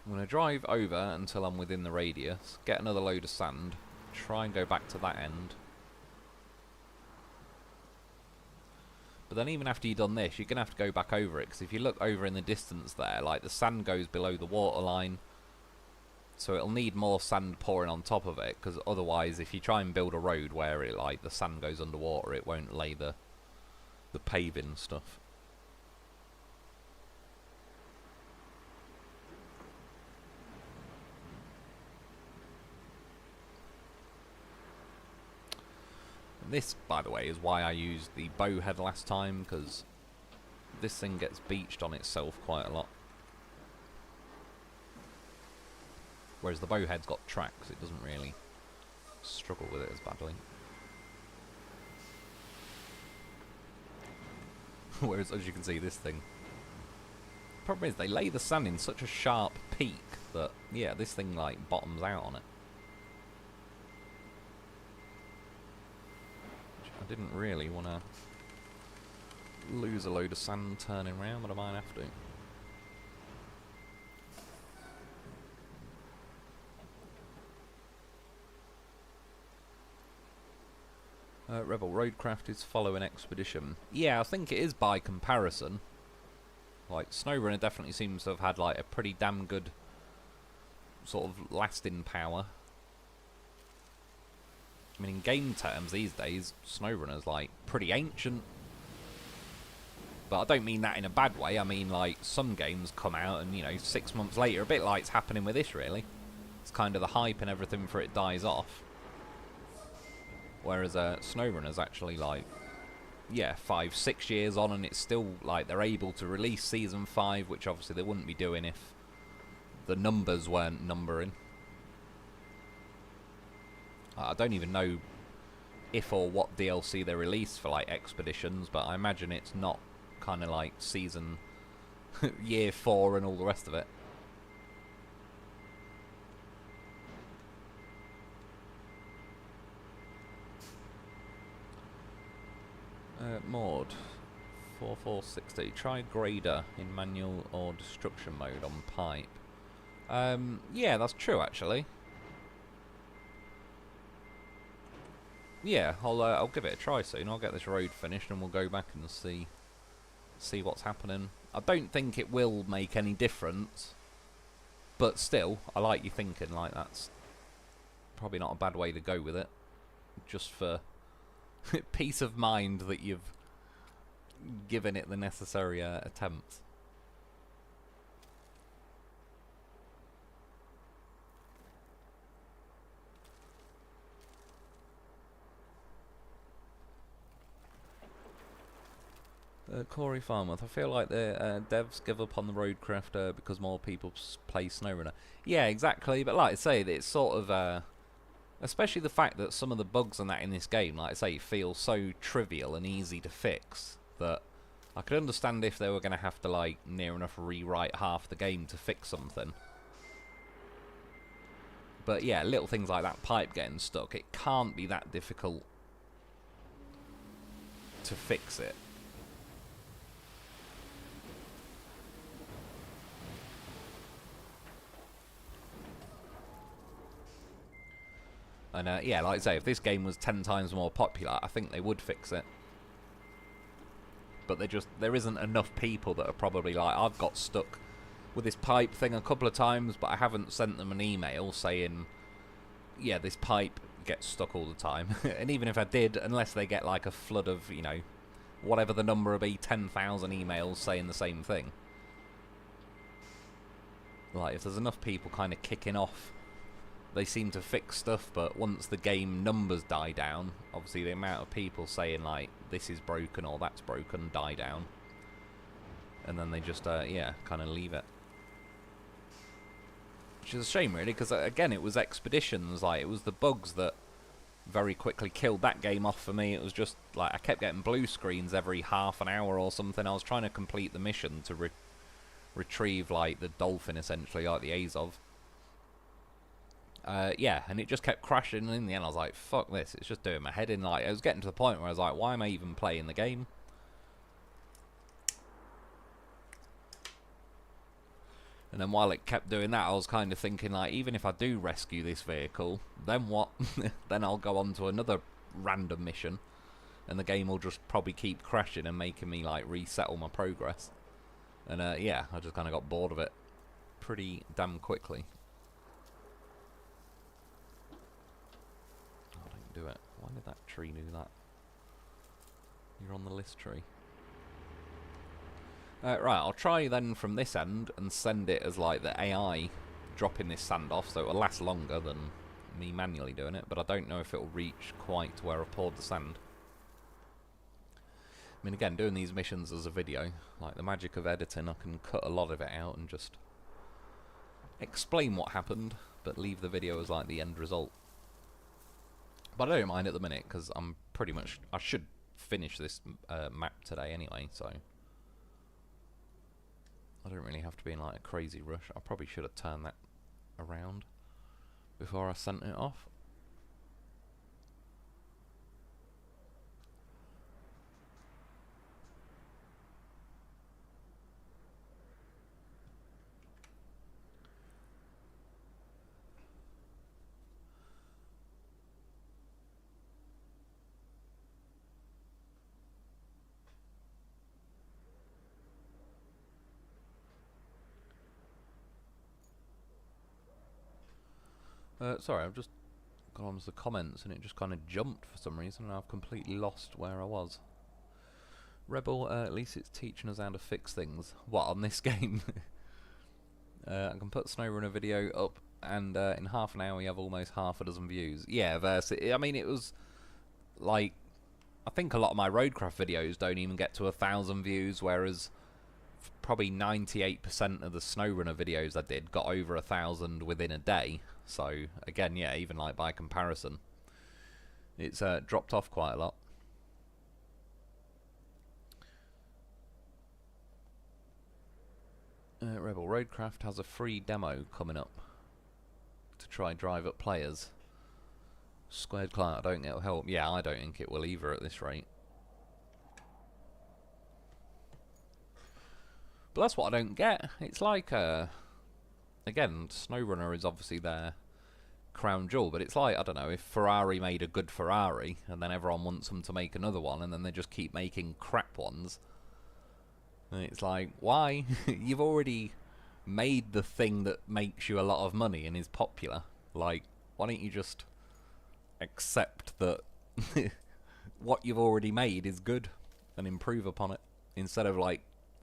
I'm going to drive over until I'm within the radius, get another load of sand, try and go back to that end. But then even after you've done this, you're going to have to go back over it, because if you look over in the distance there, like, the sand goes below the waterline, so it'll need more sand pouring on top of it, because otherwise if you try and build a road where it, like, the sand goes underwater, it won't lay the paving stuff. This, by the way, is why I used the bowhead last time, because this thing gets beached on itself quite a lot. Whereas the bowhead's got tracks, it doesn't really struggle with it as badly. Whereas, as you can see, this thing... The problem is, they lay the sand in such a sharp peak that, yeah, this thing, like, bottoms out on it. I didn't really want to lose a load of sand turning around, but I might have to. Rebel Roadcraft is following Expedition. Yeah, I think it is by comparison. Like, SnowRunner definitely seems to have had, like, a pretty damn good sort of lasting power. I mean, in game terms these days, SnowRunner's, like, pretty ancient. But I don't mean that in a bad way. I mean, like, some games come out and, you know, 6 months later, a bit like it's happening with this, really. It's kind of the hype and everything for it dies off. Whereas SnowRunner's actually, like, yeah, 5-6 years on, and it's still, like, they're able to release Season 5, which obviously they wouldn't be doing if the numbers weren't numbering. I don't even know if or what DLC they released for, like, Expeditions, but I imagine it's not kind of like season year 4 and all the rest of it. Mod 4460. Try grader in manual or destruction mode on pipe. Yeah, that's true actually. Yeah, I'll give it a try soon. I'll get this road finished and we'll go back and see what's happening. I don't think it will make any difference, but still, I like you thinking, like, that's probably not a bad way to go with it. just for peace of mind that you've given it the necessary attempts. Corey Farmworth, I feel like the devs give up on the Roadcraft because more people play SnowRunner. Yeah, exactly, but like I say, it's sort of... especially the fact that some of the bugs and that in this game, like I say, feel so trivial and easy to fix that I could understand if they were going to have to, like, near enough rewrite half the game to fix something. But yeah, little things like that pipe getting stuck, it can't be that difficult to fix it. And yeah, like I say, if this game was 10 times more popular, I think they would fix it. But there isn't enough people that are probably like, I've got stuck with this pipe thing a couple of times, but I haven't sent them an email saying, yeah, this pipe gets stuck all the time. And even if I did, unless they get like a flood of, you know, whatever the number will be, 10,000 emails saying the same thing. Like, if there's enough people kind of kicking off, they seem to fix stuff, but once the game numbers die down, obviously the amount of people saying, like, this is broken or that's broken, die down. And then they just, yeah, kind of leave it. Which is a shame, really, because, again, it was Expeditions, like, it was the bugs that very quickly killed that game off for me. It was just, like, I kept getting blue screens every half an hour or something. I was trying to complete the mission to retrieve, like, the dolphin, essentially, like the Azov. Yeah, and it just kept crashing, and in the end I was like, fuck this, it's just doing my head in. Like, I was getting to the point where I was like, why am I even playing the game? And then while it kept doing that, I was kind of thinking, like, even if I do rescue this vehicle, then what? Then I'll go on to another random mission, and the game will just probably keep crashing and making me, like, reset all my progress. And yeah, I just kind of got bored of it pretty damn quickly. Do it. Why did that tree do that? You're on the list tree. Right, I'll try then from this end and send it as like the AI dropping this sand off, so it'll last longer than me manually doing it, but I don't know if it'll reach quite to where I poured the sand. I mean, again, doing these missions as a video, like the magic of editing, I can cut a lot of it out and just explain what happened, but leave the video as like the end result. But I don't mind at the minute, because I'm pretty much... I should finish this map today anyway, so... I don't really have to be in, like, a crazy rush. I probably should have turned that around before I sent it off. Sorry, I've just gone on to the comments and it just kind of jumped for some reason and I've completely lost where I was. Rebel, at least it's teaching us how to fix things. What, on this game? I can put SnowRunner video up and in half an hour you have almost half a dozen views. Yeah, I mean, it was like... I think a lot of my Roadcraft videos don't even get to 1,000 views, whereas probably 98% of the SnowRunner videos I did got over 1,000 within a day. So again, yeah, even like by comparison, it's dropped off quite a lot. Rebel, Roadcraft has a free demo coming up to try drive up players. Squared client, I don't think it'll help. Yeah, I don't think it will either at this rate. But that's what I don't get. It's like, again, SnowRunner is obviously their crown jewel, but it's like, I don't know, if Ferrari made a good Ferrari, and then everyone wants them to make another one, and then they just keep making crap ones. And it's like, why? You've already made the thing that makes you a lot of money and is popular. Like, why don't you just accept that what you've already made is good and improve upon it, instead of like,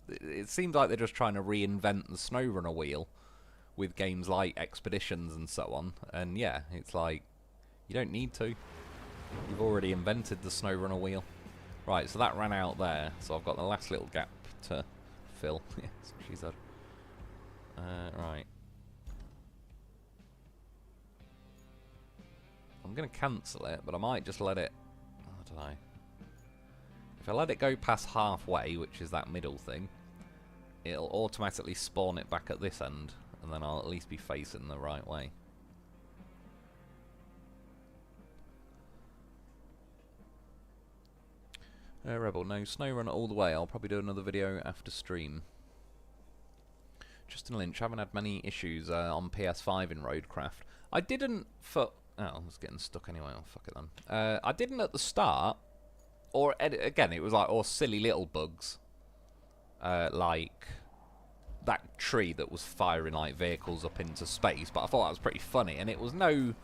it seems like they're just trying to reinvent the SnowRunner wheel with games like Expeditions and so on. And yeah, it's like, you don't need to. You've already invented the SnowRunner wheel. Right, so that ran out there, so I've got the last little gap to fill. Yeah, that's what she said. Right. I'm going to cancel it, but I might just let it... I don't know. If I let it go past halfway, which is that middle thing, it'll automatically spawn it back at this end, and then I'll at least be facing the right way. Rebel, no, SnowRunner all the way. I'll probably do another video after stream. Justin Lynch, haven't had many issues on PS5 in Roadcraft. I didn't for... Oh, I was getting stuck anyway. Oh, fuck it then. I didn't at the start. Or, again, it was like, or silly little bugs. Like that tree that was firing like vehicles up into space. But I thought that was pretty funny. And it was no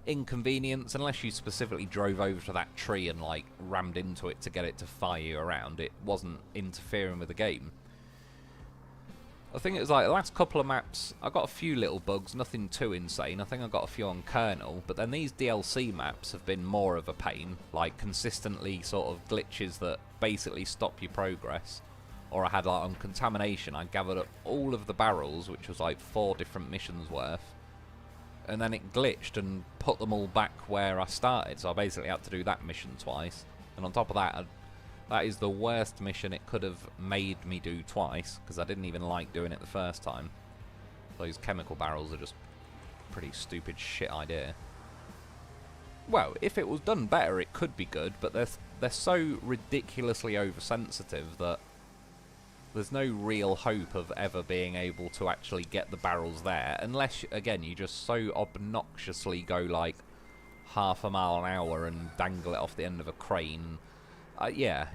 inconvenience unless you specifically drove over to that tree and like rammed into it to get it to fire you around. It wasn't interfering with the game. I think it was like the last couple of maps, I got a few little bugs, nothing too insane. I think I got a few on Kernel, but then these DLC maps have been more of a pain, like consistently sort of glitches that basically stop your progress. Or I had like on Contamination, I gathered up all of the barrels, which was like 4 different missions worth, and then it glitched and put them all back where I started, so I basically had to do that mission twice. And on top of that, that is the worst mission it could have made me do twice, because I didn't even like doing it the first time. Those chemical barrels are just a pretty stupid shit idea. Well, if it was done better, it could be good, but they're so ridiculously oversensitive that there's no real hope of ever being able to actually get the barrels there, unless, again, you just so obnoxiously go like half a mile an hour and dangle it off the end of a crane. Yeah,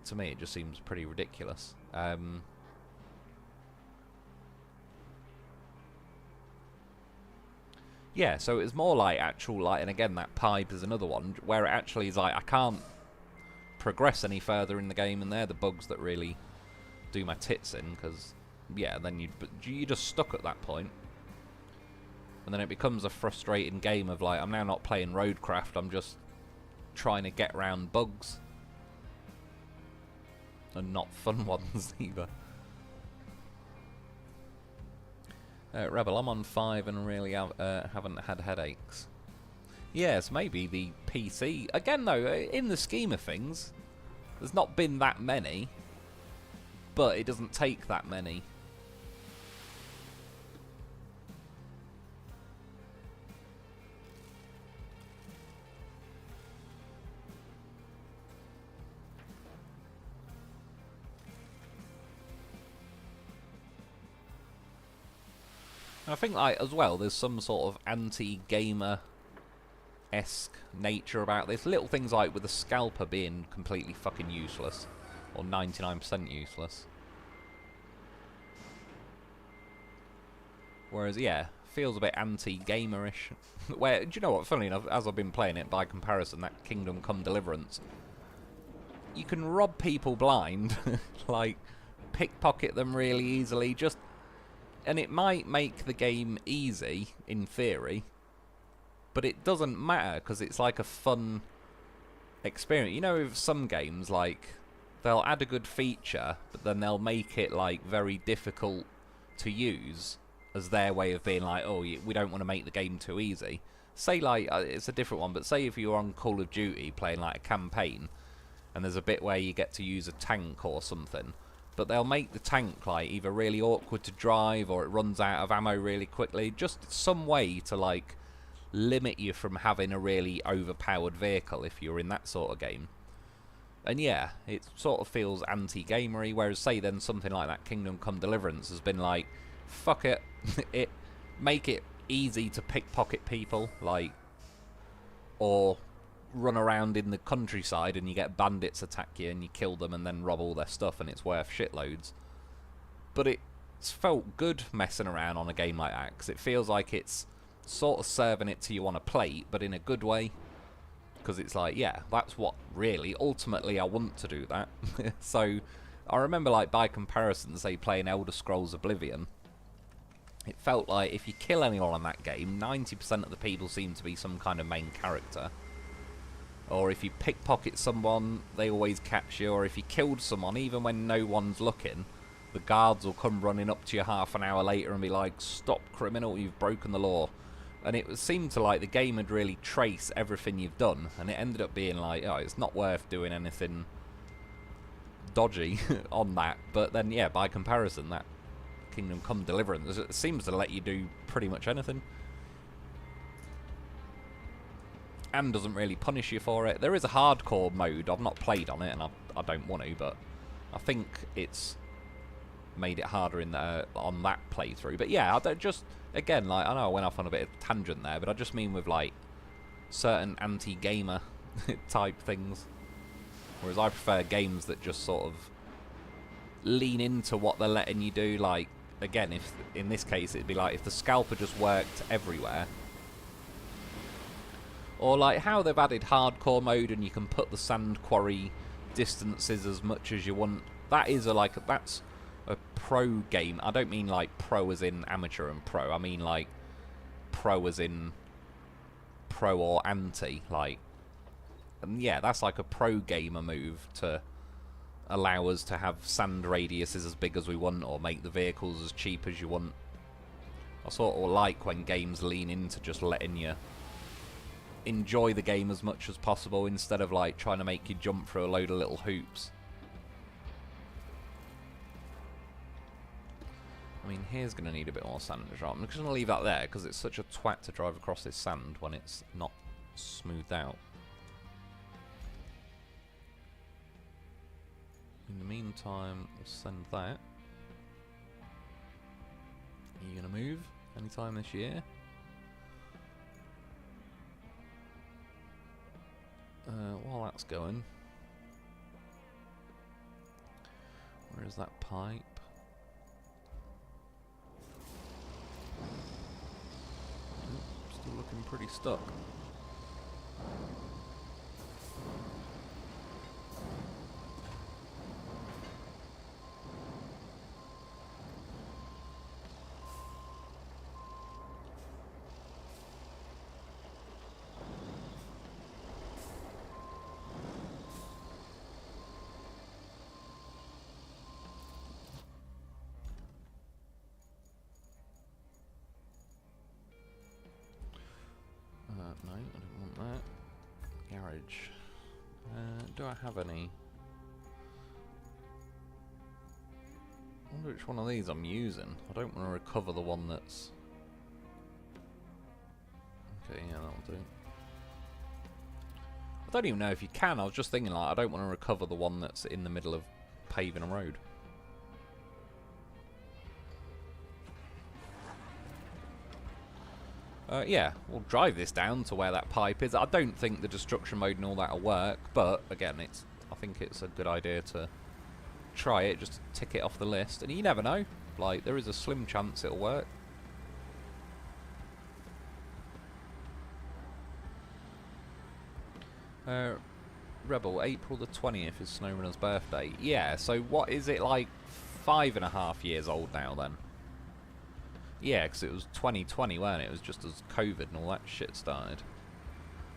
to me it just seems pretty ridiculous. Yeah, so it's more like actual, like, and again, that pipe is another one, where it actually is like, I can't progress any further in the game, and they're the bugs that really do my tits in, because, yeah, then you're just stuck at that point. And then it becomes a frustrating game of, like, I'm now not playing Roadcraft, I'm just trying to get around bugs. And not fun ones, either. Rebel, I'm on 5 and really haven't had headaches. Yes, maybe the PC. Again, though, in the scheme of things, there's not been that many. But it doesn't take that many. I think, like, as well, there's some sort of anti-gamer-esque nature about this. Little things like with the scalper being completely fucking useless. Or 99% useless. Whereas, yeah, feels a bit anti-gamerish. Where, do you know what, funnily enough, as I've been playing it, by comparison, that Kingdom Come Deliverance, you can rob people blind, like, pickpocket them really easily, just... And it might make the game easy, in theory, but it doesn't matter, because it's like a fun experience. You know, with some games, like, they'll add a good feature, but then they'll make it, like, very difficult to use as their way of being like, oh, we don't want to make the game too easy. Say, like, it's a different one, but say if you're on Call of Duty playing, like, a campaign, and there's a bit where you get to use a tank or something, but they'll make the tank, like, either really awkward to drive or it runs out of ammo really quickly. Just some way to, like, limit you from having a really overpowered vehicle if you're in that sort of game. And yeah, it sort of feels anti-gamery, whereas, say, then something like that Kingdom Come Deliverance has been like, fuck it, make it easy to pickpocket people, like, or run around in the countryside and you get bandits attack you and you kill them and then rob all their stuff and it's worth shitloads. But it's felt good messing around on a game like that, because it feels like it's sort of serving it to you on a plate, but in a good way. Because it's like, yeah, that's what really, ultimately I want to do that. So, I remember, like, by comparison, say, playing Elder Scrolls Oblivion, it felt like if you kill anyone in that game, 90% of the people seem to be some kind of main character. Or if you pickpocket someone, they always catch you. Or if you killed someone, even when no one's looking, the guards will come running up to you half an hour later and be like, "Stop, criminal, you've broken the law." And it seemed to like the game had really traced everything you've done, and it ended up being like, oh, it's not worth doing anything dodgy on that. But then, yeah, by comparison, that Kingdom Come Deliverance, it seems to let you do pretty much anything. And doesn't really punish you for it. There is a hardcore mode. I've not played on it, and I don't want to, but I think it's made it harder in on that playthrough. But yeah, I don't just... Again, like, I know I went off on a bit of tangent there, but I just mean with, like, certain anti-gamer type things. Whereas I prefer games that just sort of lean into what they're letting you do. Like, again, if in this case it'd be like if the scalper just worked everywhere. Or like how they've added hardcore mode and you can put the sand quarry distances as much as you want. That is that's a pro game. I don't mean like pro as in amateur and pro. I mean like pro as in pro or anti. Like, and yeah, that's like a pro gamer move to allow us to have sand radiuses as big as we want or make the vehicles as cheap as you want. I sort of like when games lean into just letting you enjoy the game as much as possible instead of like trying to make you jump through a load of little hoops. I mean, here's going to need a bit more sand. I'm just going to leave that there because it's such a twat to drive across this sand when it's not smoothed out. In the meantime, we'll send that. Are you going to move anytime this year? While that's going, where is that pipe? Still looking pretty stuck. No, I don't want that. Garage. Do I have any? I wonder which one of these I'm using. I don't want to recover the one that's... Okay, yeah, that'll do. I don't even know if you can. I was just thinking, like, I don't want to recover the one that's in the middle of paving a road. Yeah, we'll drive this down to where that pipe is. I don't think the destruction mode and all that will work, but again, I think it's a good idea to try it, just to tick it off the list. And you never know, like, there is a slim chance it'll work. Rebel, April the 20th is Snowrunner's birthday. Yeah, so what is it, like 5.5 years old now then? Yeah, because it was 2020, weren't it? It was just as COVID and all that shit started.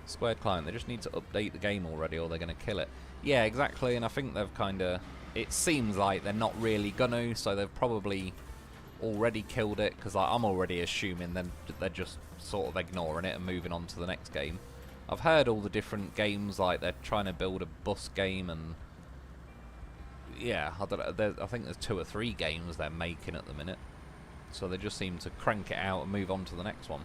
Squared Client, they just need to update the game already or they're going to kill it. Yeah, exactly, and I think they've kind of... It seems like they're not really gonna, so they've probably already killed it, because I'm already assuming then they're just sort of ignoring it and moving on to the next game. I've heard all the different games, like they're trying to build a bus game and... Yeah, I don't know, I think there's 2 or 3 games they're making at the minute. So they just seem to crank it out and move on to the next one.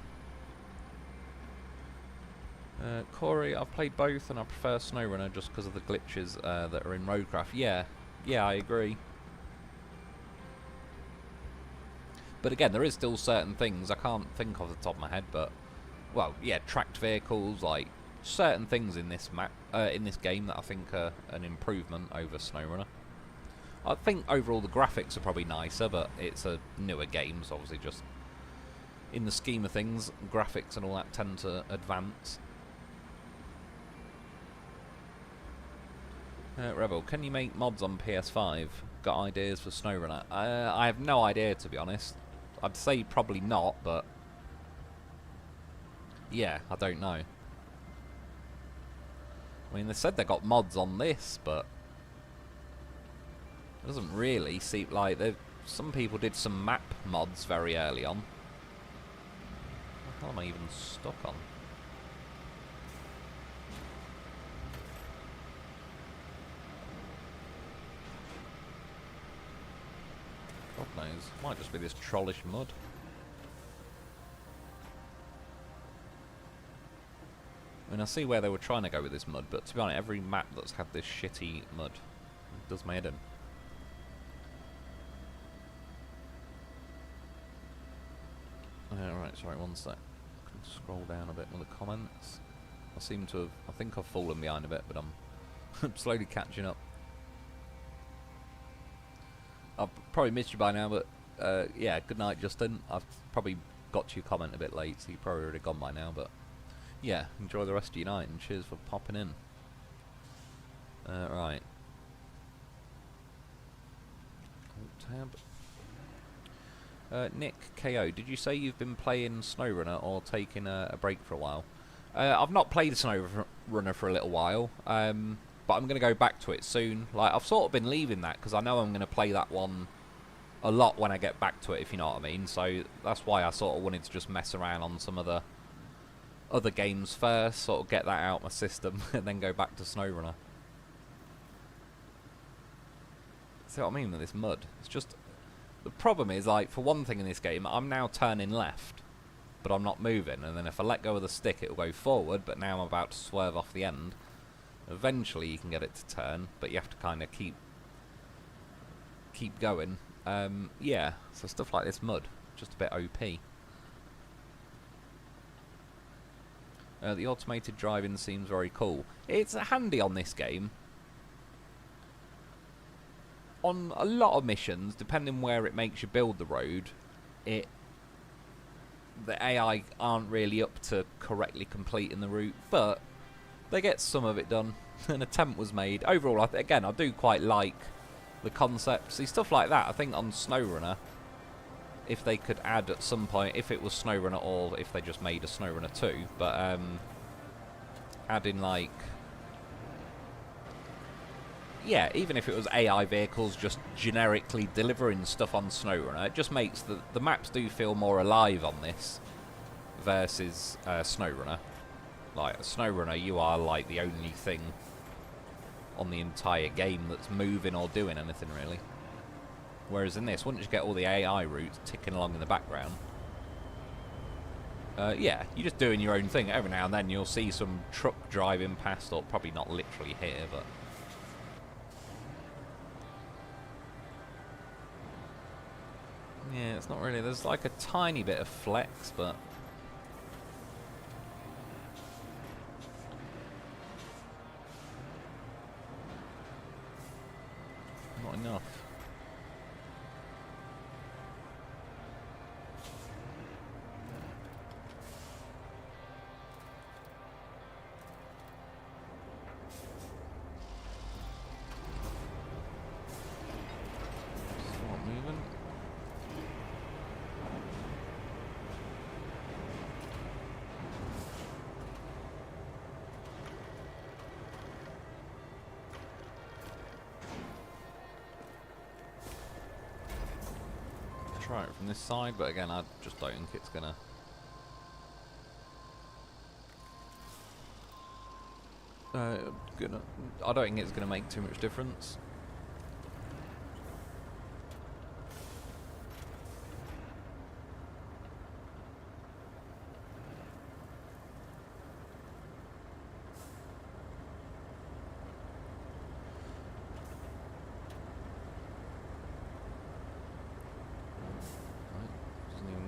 Corey, I've played both and I prefer SnowRunner just because of the glitches that are in Roadcraft. Yeah, I agree. But again, there is still certain things I can't think off the top of my head, but... Well, yeah, tracked vehicles, like certain things in this map, in this game that I think are an improvement over SnowRunner. I think overall the graphics are probably nicer, but it's a newer game, so obviously just in the scheme of things, graphics and all that tend to advance. Rebel, can you make mods on PS5? Got ideas for SnowRunner? I have no idea, to be honest. I'd say probably not, but yeah, I don't know. I mean, they said they got mods on this, but it doesn't really seem like some people did some map mods very early on. What the hell am I even stuck on? God knows. Might just be this trollish mud. I mean, I see where they were trying to go with this mud, but to be honest, every map that's had this shitty mud does my head in. Right, sorry, one sec. I can scroll down a bit with the comments. I think I've fallen behind a bit, but I'm slowly catching up. I've probably missed you by now, but yeah, good night, Justin. I've probably got to your comment a bit late, so you've probably already gone by now, but yeah, enjoy the rest of your night, and cheers for popping in. Right. Tab. Nick KO, did you say you've been playing SnowRunner or taking a break for a while? I've not played SnowRunner for a little while, but I'm going to go back to it soon. Like, I've sort of been leaving that because I know I'm going to play that one a lot when I get back to it, if you know what I mean. So that's why I sort of wanted to just mess around on some of the other games first, sort of get that out my system, and then go back to SnowRunner. See what I mean with this mud? It's just... The problem is, like, for one thing in this game, I'm now turning left, but I'm not moving, and then if I let go of the stick, it'll go forward, but now I'm about to swerve off the end. Eventually you can get it to turn, but you have to kind of keep going. Yeah, so stuff like this mud, just a bit OP. The automated driving seems very cool. It's handy on this game. On a lot of missions, depending where it makes you build the road, the AI aren't really up to correctly completing the route, but they get some of it done. An attempt was made. Overall, again, I do quite like the concept. See, stuff like that, I think on SnowRunner, if they could add at some point, if it was SnowRunner or if they just made a SnowRunner 2, but adding, like... Yeah, even if it was AI vehicles just generically delivering stuff on SnowRunner, it just makes the maps do feel more alive on this versus SnowRunner. Like, SnowRunner, you are like the only thing on the entire game that's moving or doing anything, really. Whereas in this, wouldn't you get all the AI routes ticking along in the background? Yeah, you're just doing your own thing. Every now and then you'll see some truck driving past, or probably not literally here, but... Yeah, it's not really... There's like a tiny bit of flex, but... not enough. Start moving. Try it from this side, but again, I just don't think it's gonna... I don't think it's gonna make too much difference.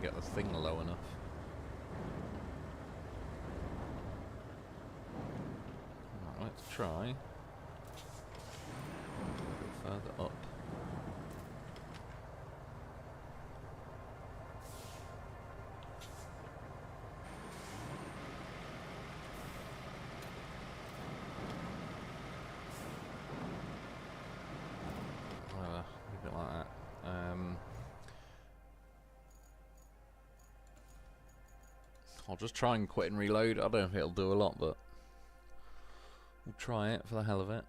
Get the thing low enough. Right, let's try. A bit further up. I'll just try and quit and reload. I don't know if it'll do a lot, but we'll try it for the hell of it.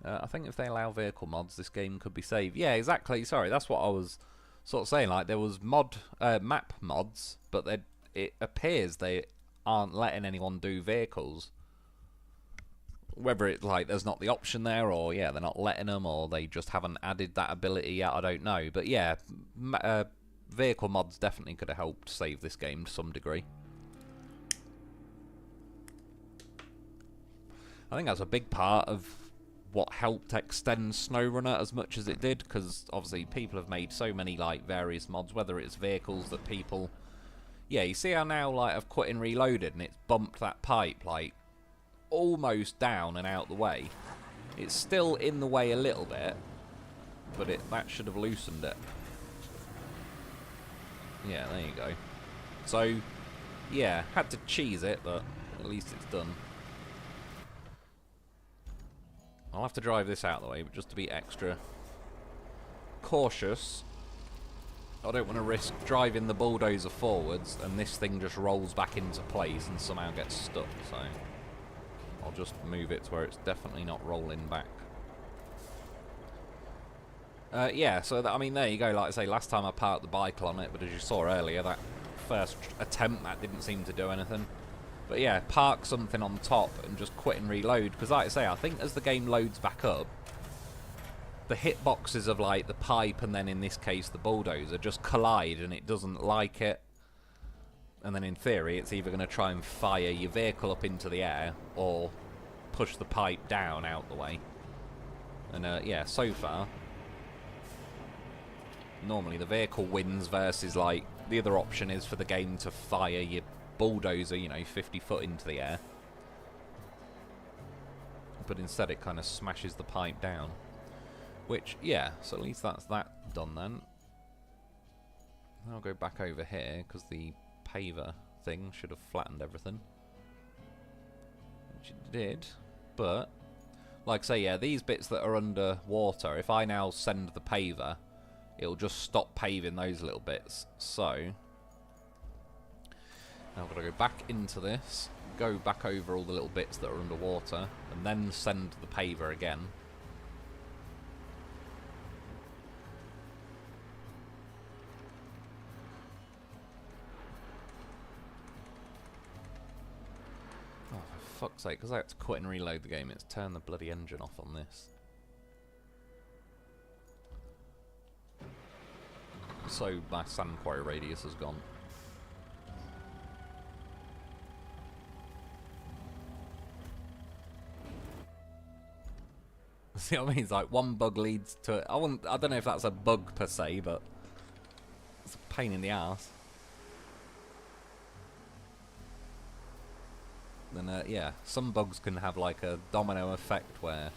I think if they allow vehicle mods, this game could be saved. Yeah, exactly. Sorry, that's what I was sort of saying. Like, there was map mods, but it appears they aren't letting anyone do vehicles. Whether it's like there's not the option there, or yeah, they're not letting them, or they just haven't added that ability yet, I don't know. But yeah, vehicle mods definitely could have helped save this game to some degree. I think that's a big part of what helped extend SnowRunner as much as it did, because obviously people have made so many like various mods, whether it's vehicles that people... Yeah, you see how now like I've quit and reloaded and it's bumped that pipe like almost down and out the way. It's still in the way a little bit, but that should have loosened it. Yeah, there you go. So, yeah, had to cheese it, but at least it's done. I'll have to drive this out of the way, but just to be extra cautious, I don't want to risk driving the bulldozer forwards and this thing just rolls back into place and somehow gets stuck, so I'll just move it to where it's definitely not rolling back. Yeah, so I mean, there you go. Like I say, last time I parked the bike on it, but as you saw earlier, that first attempt, that didn't seem to do anything. But yeah, park something on top and just quit and reload, because like I say, I think as the game loads back up, the hitboxes of like the pipe and then in this case the bulldozer just collide and it doesn't like it. And then in theory it's either going to try and fire your vehicle up into the air or push the pipe down out the way. And yeah, so far normally the vehicle wins versus like the other option is for the game to fire your bulldozer, you know, 50 foot into the air. But instead it kind of smashes the pipe down. Which, yeah, so at least that's that done then. I'll go back over here, because the paver thing should have flattened everything. Which it did, but, like I say, yeah, these bits that are under water, if I now send the paver, it'll just stop paving those little bits. So, now I've got to go back into this, go back over all the little bits that are underwater, and then send the paver again. Fuck's sake, because I had to quit and reload the game, it's turned the bloody engine off on this. So my sand quarry radius has gone. See what I mean? It's like one bug leads to it. I don't know if that's a bug per se, but it's a pain in the ass. Then yeah, some bugs can have like a domino effect where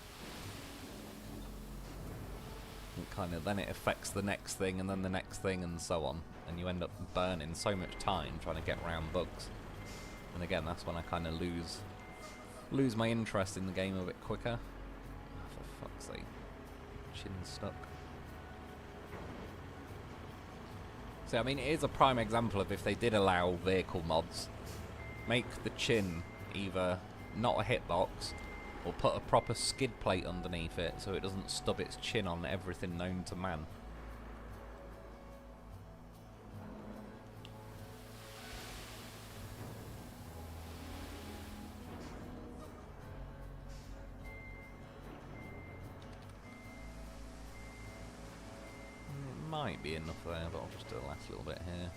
it kind of then it affects the next thing and then the next thing and so on, and you end up burning so much time trying to get around bugs. And again, that's when I kind of lose my interest in the game a bit quicker. Oh, for fuck's sake, chin's stuck. See, I mean, it is a prime example of if they did allow vehicle mods, make the chin either not a hitbox or put a proper skid plate underneath it so it doesn't stub its chin on everything known to man. It might be enough there, but I'll just do the last little bit here.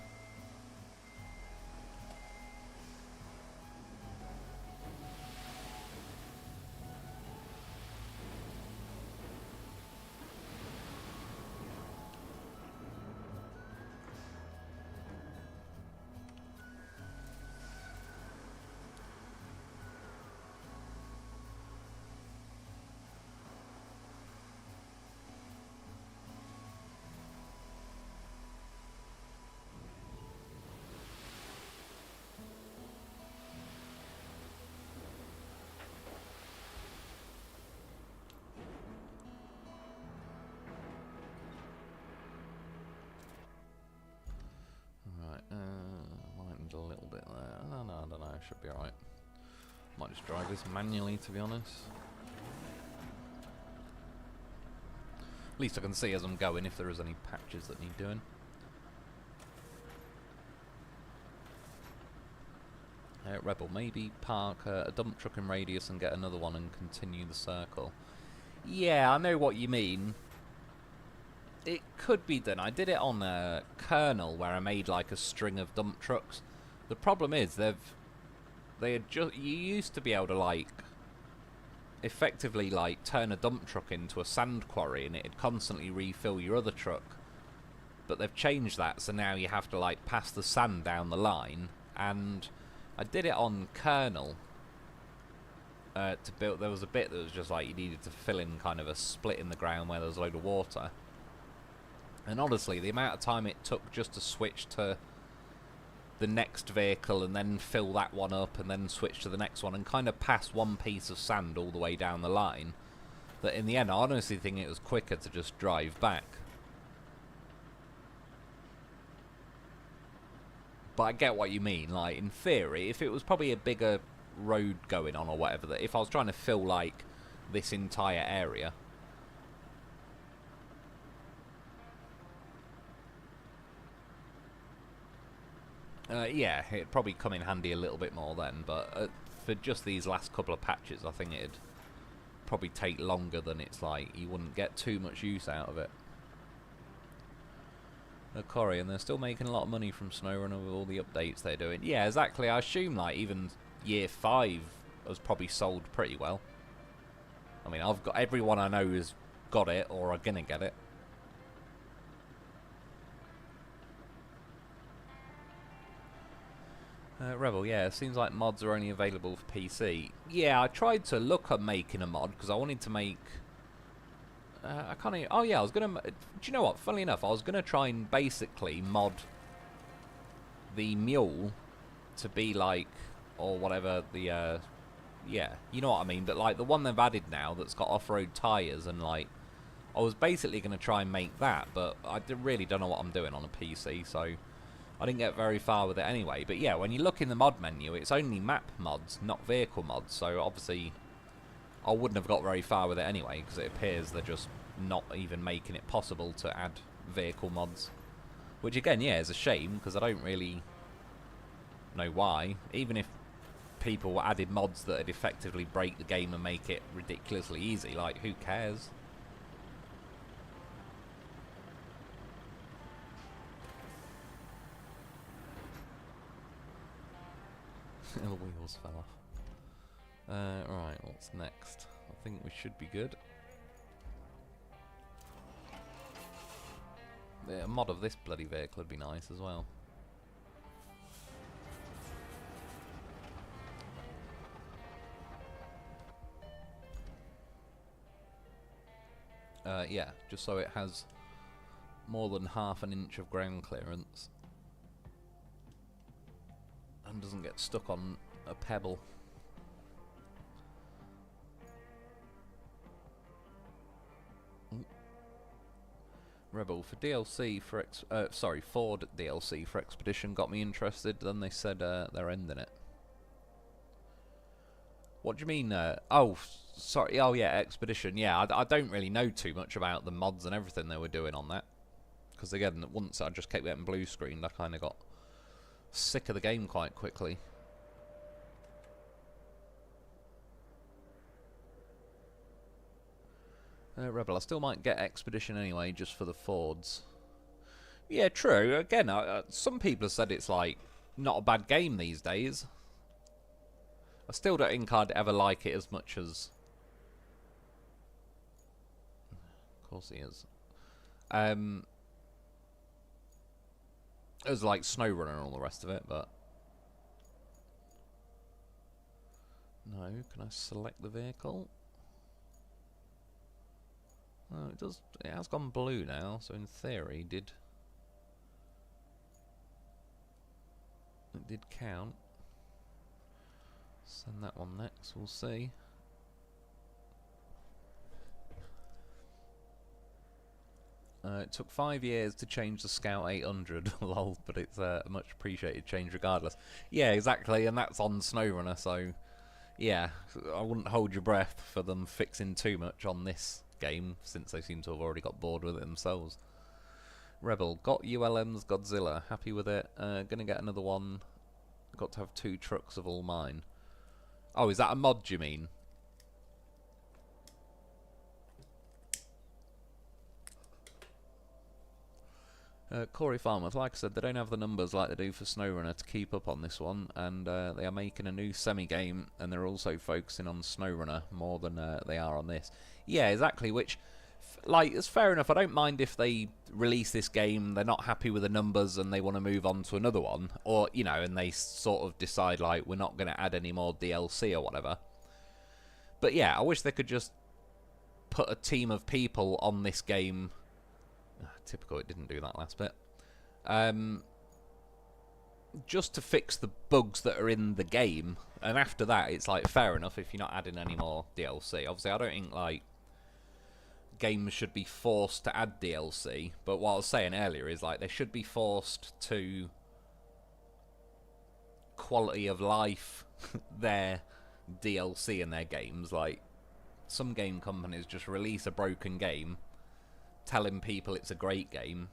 should be alright. Might just drive this manually, to be honest. At least I can see as I'm going if there is any patches that need doing. Rebel, maybe park a dump truck in radius and get another one and continue the circle. Yeah, I know what you mean. It could be done. I did it on Kernel where I made like a string of dump trucks. The problem is you used to be able to like effectively like turn a dump truck into a sand quarry and it'd constantly refill your other truck. But they've changed that, so now you have to like pass the sand down the line. And I did it on Kernel to build. There was a bit that was just like you needed to fill in kind of a split in the ground where there was a load of water. And honestly, the amount of time it took just to switch to the next vehicle and then fill that one up and then switch to the next one and kind of pass one piece of sand all the way down the line, that in the end I honestly think it was quicker to just drive back. But I get what you mean. Like, in theory, if it was probably a bigger road going on or whatever, that if I was trying to fill like this entire area, yeah, it'd probably come in handy a little bit more then, but for just these last couple of patches, I think it'd probably take longer than it's like you wouldn't get too much use out of it. Corey, and they're still making a lot of money from SnowRunner with all the updates they're doing. Yeah, exactly. I assume like even year 5 has probably sold pretty well. I mean, I've got everyone I know has got it or are gonna get it. Rebel, yeah, it seems like mods are only available for PC. Yeah, I tried to look at making a mod because I wanted to make. I can't even. Oh yeah, I was gonna. Do you know what? Funnily enough, I was gonna try and basically mod the mule to be like, or whatever the. Yeah, you know what I mean. But like the one they've added now that's got off-road tires and like, I was basically gonna try and make that, but I really don't know what I'm doing on a PC, so. I didn't get very far with it anyway, but yeah, when you look in the mod menu, it's only map mods, not vehicle mods, so obviously I wouldn't have got very far with it anyway, because it appears they're just not even making it possible to add vehicle mods. Which again, yeah, is a shame, because I don't really know why. Even if people added mods that would effectively break the game and make it ridiculously easy, like, who cares? The wheels fell off. Right, what's next? I think we should be good. Yeah, a mod of this bloody vehicle would be nice as well. Yeah, just so it has more than half an inch of ground clearance. And doesn't get stuck on a pebble. Ooh. Rebel for DLC for Ford DLC for Expedition got me interested. Then they said they're ending it. What do you mean? Oh, sorry. Oh yeah, Expedition. Yeah, I don't really know too much about the mods and everything they were doing on that. Because again, once I just kept getting blue screened, I kind of got sick of the game quite quickly. Rebel, I still might get Expedition anyway, just for the Fords. Yeah, true. Again, some people have said it's like not a bad game these days. I still don't think I'd ever like it as much as. Of course he is. It was like SnowRunner and all the rest of it, but no. Can I select the vehicle? Oh, it does. It has gone blue now, so in theory, it did count. Send that one next. We'll see. It took 5 years to change the Scout 800, lol, but it's a much appreciated change regardless. Yeah, exactly, and that's on SnowRunner, so yeah, I wouldn't hold your breath for them fixing too much on this game, since they seem to have already got bored with it themselves. Rebel, got ULM's Godzilla, happy with it. Gonna get another one. Got to have 2 trucks of all mine. Oh, is that a mod, you mean? Corey Farmers, like I said, they don't have the numbers like they do for SnowRunner to keep up on this one, and they are making a new semi-game, and they're also focusing on SnowRunner more than they are on this. Yeah, exactly, which, like, it's fair enough. I don't mind if they release this game, they're not happy with the numbers, and they want to move on to another one, or, you know, and they sort of decide, like, we're not going to add any more DLC or whatever. But yeah, I wish they could just put a team of people on this game. Typical, it didn't do that last bit. Just to fix the bugs that are in the game, and after that, it's like fair enough if you're not adding any more DLC. Obviously, I don't think like games should be forced to add DLC, but what I was saying earlier is like they should be forced to quality of life their DLC in their games. Like some game companies just release a broken game, telling people it's a great game,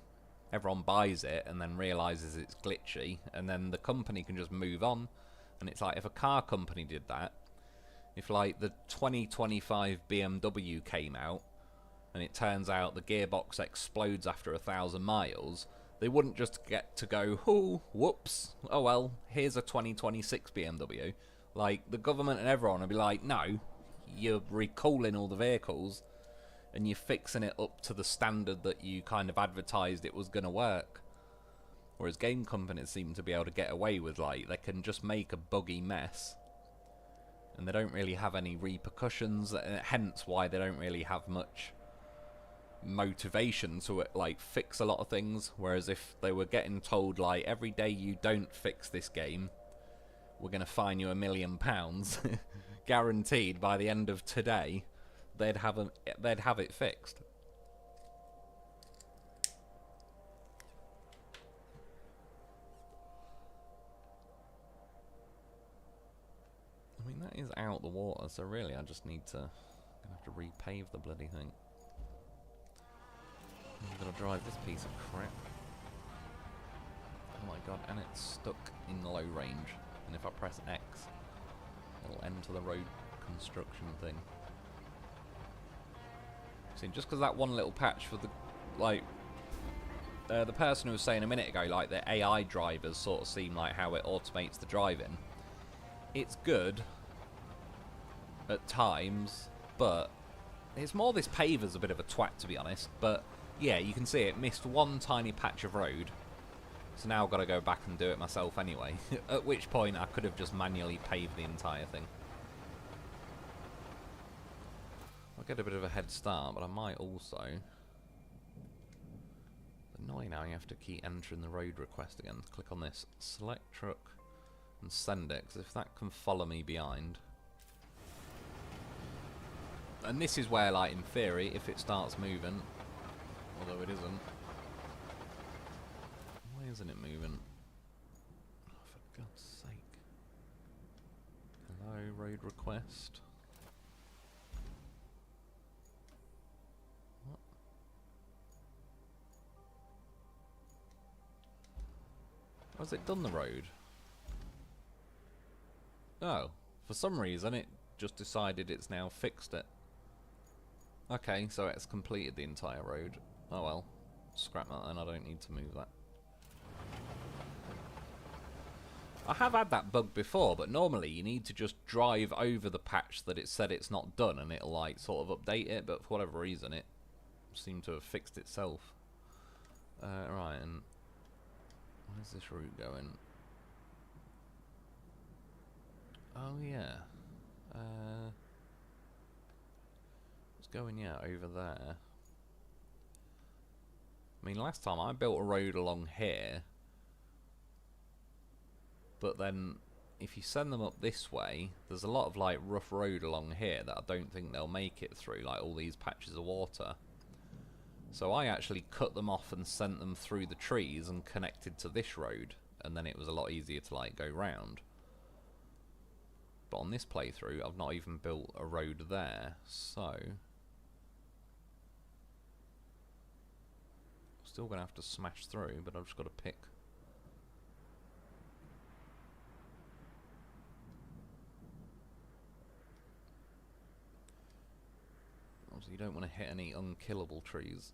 everyone buys it and then realises it's glitchy, and then the company can just move on. And it's like if a car company did that, if like the 2025 BMW came out and it turns out the gearbox explodes after 1,000 miles, they wouldn't just get to go, oh, whoops, oh well, here's a 2026 BMW. Like, the government and everyone would be like, no, you're recalling all the vehicles and you're fixing it up to the standard that you kind of advertised it was going to work. Whereas game companies seem to be able to get away with, like, they can just make a buggy mess and they don't really have any repercussions, hence why they don't really have much motivation to, like, fix a lot of things. Whereas if they were getting told, like, every day you don't fix this game, we're going to fine you £1 million, guaranteed by the end of today, they'd have it fixed. I mean, that is out the water, so really I just need to have to repave the bloody thing. I'm gonna drive this piece of crap. Oh my god, and it's stuck in low range. And if I press X, it'll enter the road construction thing. See, just because that one little patch for the, like, the person who was saying a minute ago, like, the AI drivers sort of seem like how it automates the driving. It's good at times, but it's more this paver's a bit of a twat, to be honest. But yeah, you can see it missed one tiny patch of road, so now I've got to go back and do it myself anyway. At which point I could have just manually paved the entire thing. I'll get a bit of a head start, but I might also... Annoying now you have to keep entering the road request again. Click on this, select truck, and send it, because if that can follow me behind... And this is where, like, in theory, if it starts moving, although it isn't... Why isn't it moving? Oh, for God's sake. Hello, road request. What? Has it done the road? Oh, for some reason it just decided it's now fixed it. Okay, so it's completed the entire road. Oh well, scrap that then, I don't need to move that. I have had that bug before, but normally you need to just drive over the patch that it said it's not done and it'll, like, sort of update it, but for whatever reason it seemed to have fixed itself. Right, and where's this route going? Oh yeah. It's going, yeah, over there. I mean, last time I built a road along here, but then if you send them up this way, there's a lot of, like, rough road along here that I don't think they'll make it through, like all these patches of water. So I actually cut them off and sent them through the trees and connected to this road, and then it was a lot easier to like go round. But on this playthrough, I've not even built a road there, so still gonna have to smash through, but I've just got to pick. Obviously, you don't want to hit any unkillable trees.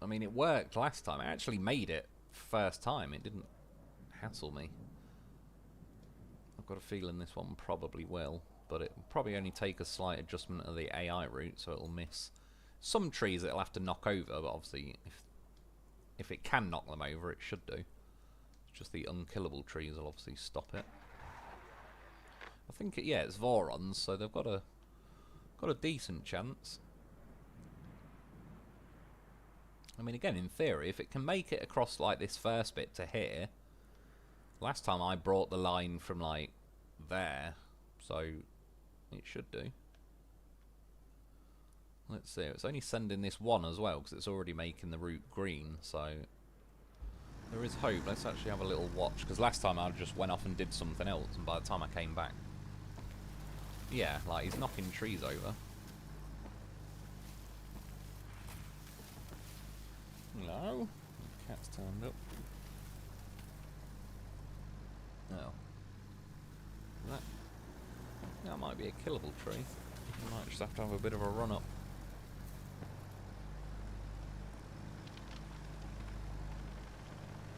I mean, it worked last time. I actually made it first time. It didn't hassle me. I've got a feeling this one probably will, but it will probably only take a slight adjustment of the AI route, so it'll miss some trees. It'll have to knock over, but obviously, if it can knock them over, it should do. It's just the unkillable trees will obviously stop it. I think it's Vorons, so they've got a decent chance. I mean, again, in theory, if it can make it across like this first bit to here, last time I brought the line from like there, so it should do. Let's see, it's only sending this one as well because it's already making the route green, so there is hope. Let's actually have a little watch, because last time I just went off and did something else, and by the time I came back, yeah, like he's knocking trees over. No, the cat's turned up. Oh, that might be a killable tree. You might just have to have a bit of a run up.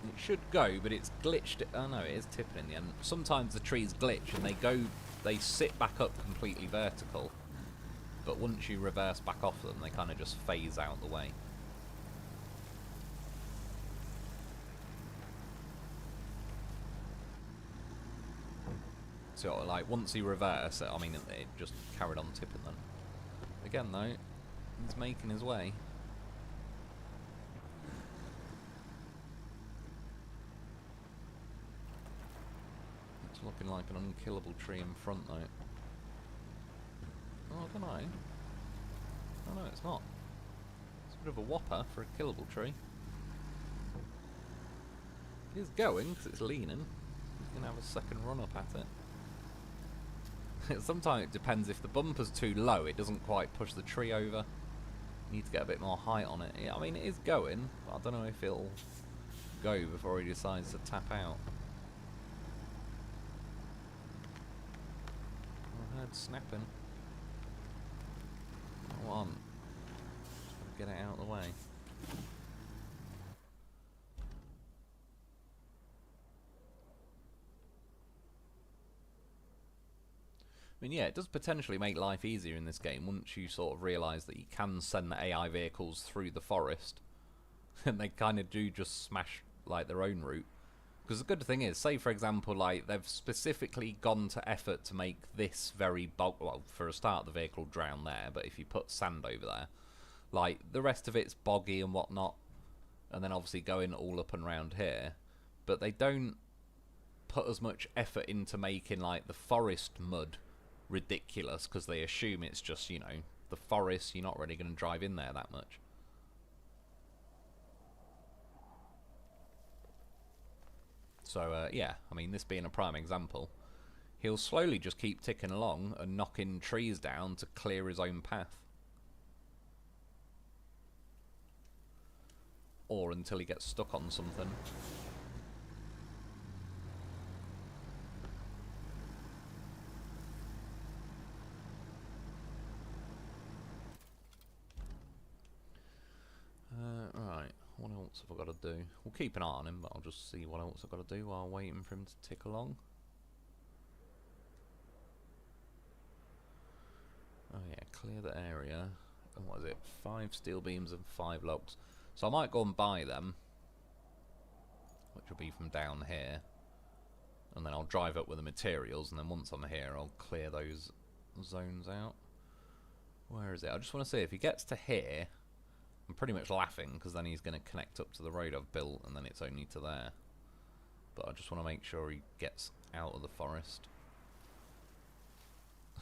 It should go, but it's glitched. Oh no, it is tipping in the end. Sometimes the trees glitch and they sit back up completely vertical. But once you reverse back off them, they kind of just phase out the way. So, like, once you reverse it, I mean, it just carried on tipping then. Again, though, he's making his way. It's looking like an unkillable tree in front, though. Oh, I don't know. Oh, no, it's not. It's a bit of a whopper for a killable tree. It is going, because it's leaning. He's going to have a second run up at it. Sometimes it depends. If the bumper's too low, it doesn't quite push the tree over. You need to get a bit more height on it. Yeah, I mean, it is going, but I don't know if it'll go before he decides to tap out. I heard snapping. Come on. Just gotta get it out of the way. I mean, yeah, it does potentially make life easier in this game once you sort of realise that you can send the AI vehicles through the forest. And they kind of do just smash, like, their own route. Because the good thing is, say, for example, like, they've specifically gone to effort to make this very well, for a start, the vehicle drown there, but if you put sand over there, like, the rest of it's boggy and whatnot, and then obviously going all up and round here, but they don't put as much effort into making, like, the forest mud ridiculous, because they assume it's just, you know, the forest, you're not really going to drive in there that much. So, yeah, I mean, this being a prime example, he'll slowly just keep ticking along and knocking trees down to clear his own path. Or until he gets stuck on something. Right, what else have I got to do? We'll keep an eye on him, but I'll just see what else I've got to do while waiting for him to tick along. Oh yeah, clear the area. And what is it? 5 steel beams and 5 logs. So I might go and buy them, which will be from down here. And then I'll drive up with the materials, and then once I'm here, I'll clear those zones out. Where is it? I just want to see if he gets to here. I'm pretty much laughing, because then he's going to connect up to the road I've built, and then it's only to there. but I just want to make sure he gets out of the forest.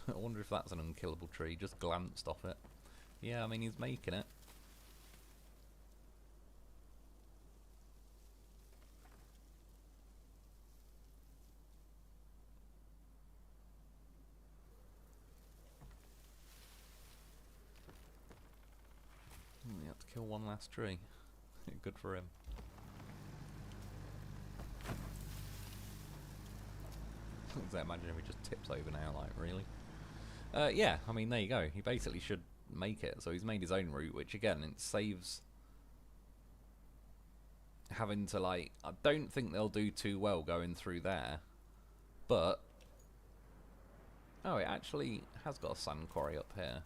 I wonder if that's an unkillable tree. Just glanced off it. Yeah, I mean, he's making it. He had to kill one last tree. Good for him. Imagine if he just tips over now, like, really? Yeah, I mean, there you go. He basically should make it. So he's made his own route, which, again, it saves having to, like... I don't think they'll do too well going through there. But... oh, it actually has got a sand quarry up here.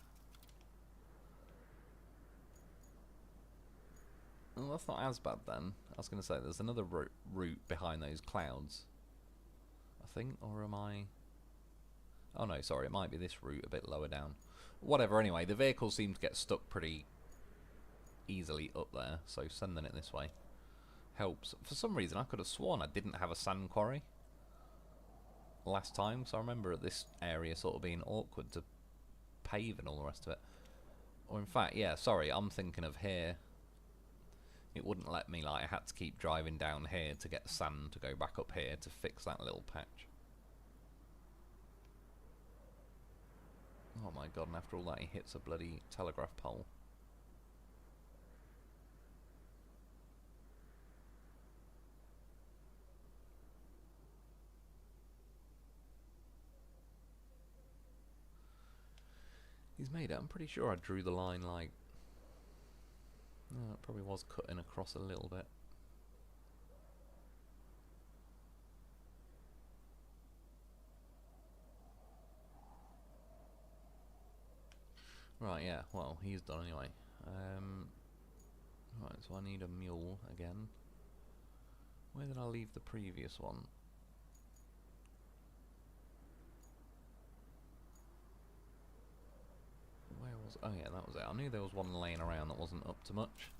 Well, that's not as bad, then. I was going to say, there's another route behind those clouds. I think, or am I... oh no, sorry, it might be this route a bit lower down. Whatever, anyway, the vehicle seems to get stuck pretty easily up there, so sending it this way helps. For some reason, I could have sworn I didn't have a sand quarry last time, so I remember at this area sort of being awkward to pave and all the rest of it. Or in fact, yeah, sorry, I'm thinking of here. It wouldn't let me, like, I had to keep driving down here to get sand to go back up here to fix that little patch. Oh my god, and after all that he hits a bloody telegraph pole. He's made it. I'm pretty sure I drew the line like... no, it probably was cutting across a little bit. Right, yeah, well, he's done anyway. Right, so I need a mule again. Where did I leave the previous one? Where was... oh yeah, that was it. I knew there was one laying around that wasn't up to much.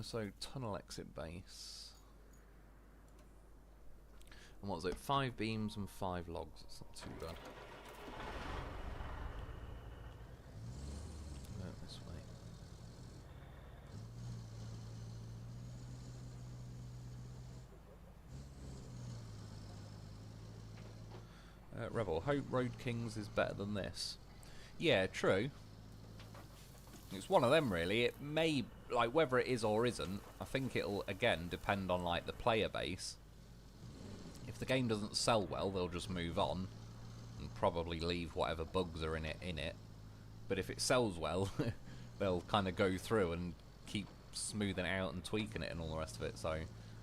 So, tunnel exit base. And what was it? 5 beams and 5 logs. It's not too bad. This way. Rebel, hope Road Kings is better than this. Yeah, true. It's one of them, really. It may, like, whether it is or isn't, I think it'll, again, depend on, like, the player base. If the game doesn't sell well, they'll just move on and probably leave whatever bugs are in it. But if it sells well, they'll kind of go through and keep smoothing it out and tweaking it and all the rest of it. So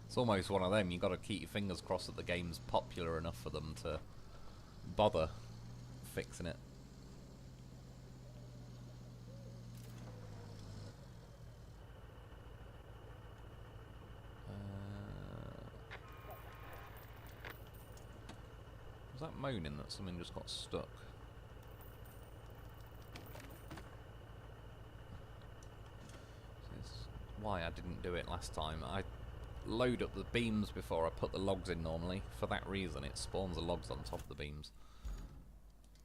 it's almost one of them. You've got to keep your fingers crossed that the game's popular enough for them to bother fixing it. Was that moaning that something just got stuck? This is why I didn't do it last time. I load up the beams before I put the logs in normally. For that reason, it spawns the logs on top of the beams.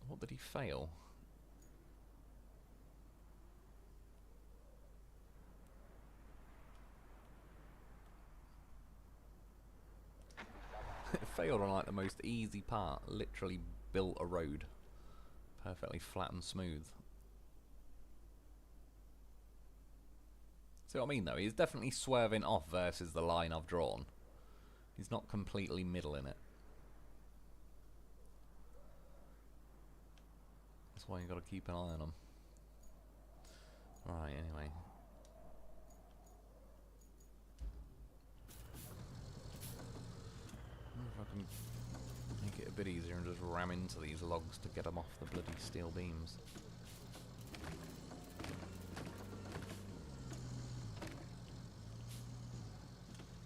What did he fail? It failed on like the most easy part. Literally built a road. Perfectly flat and smooth. See what I mean though? He's definitely swerving off versus the line I've drawn. He's not completely middling it. That's why you got to keep an eye on him. Right, anyway. If I can make it a bit easier and just ram into these logs to get them off the bloody steel beams.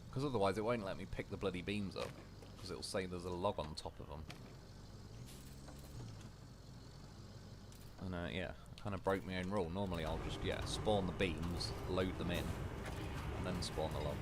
Because otherwise it won't let me pick the bloody beams up, because it'll say there's a log on top of them. And yeah, I kind of broke my own rule. Normally I'll just, yeah, spawn the beams, load them in, and then spawn the logs.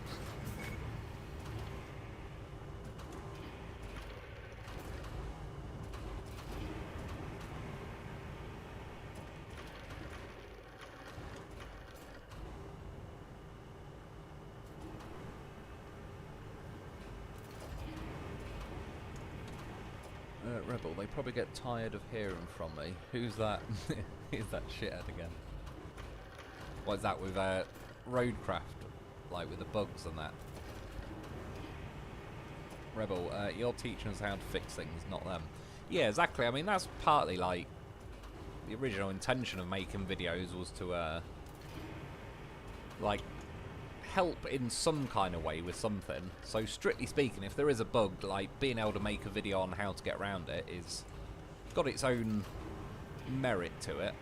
Rebel, they probably get tired of hearing from me. Who's that? Who's that shithead again? What is that with Roadcraft? Like with the bugs and that? Rebel, you're teaching us how to fix things, not them. Yeah, exactly. I mean, that's partly like the original intention of making videos was to like help in some kind of way with something. So strictly speaking, if there is a bug, like being able to make a video on how to get around it is got its own merit to it.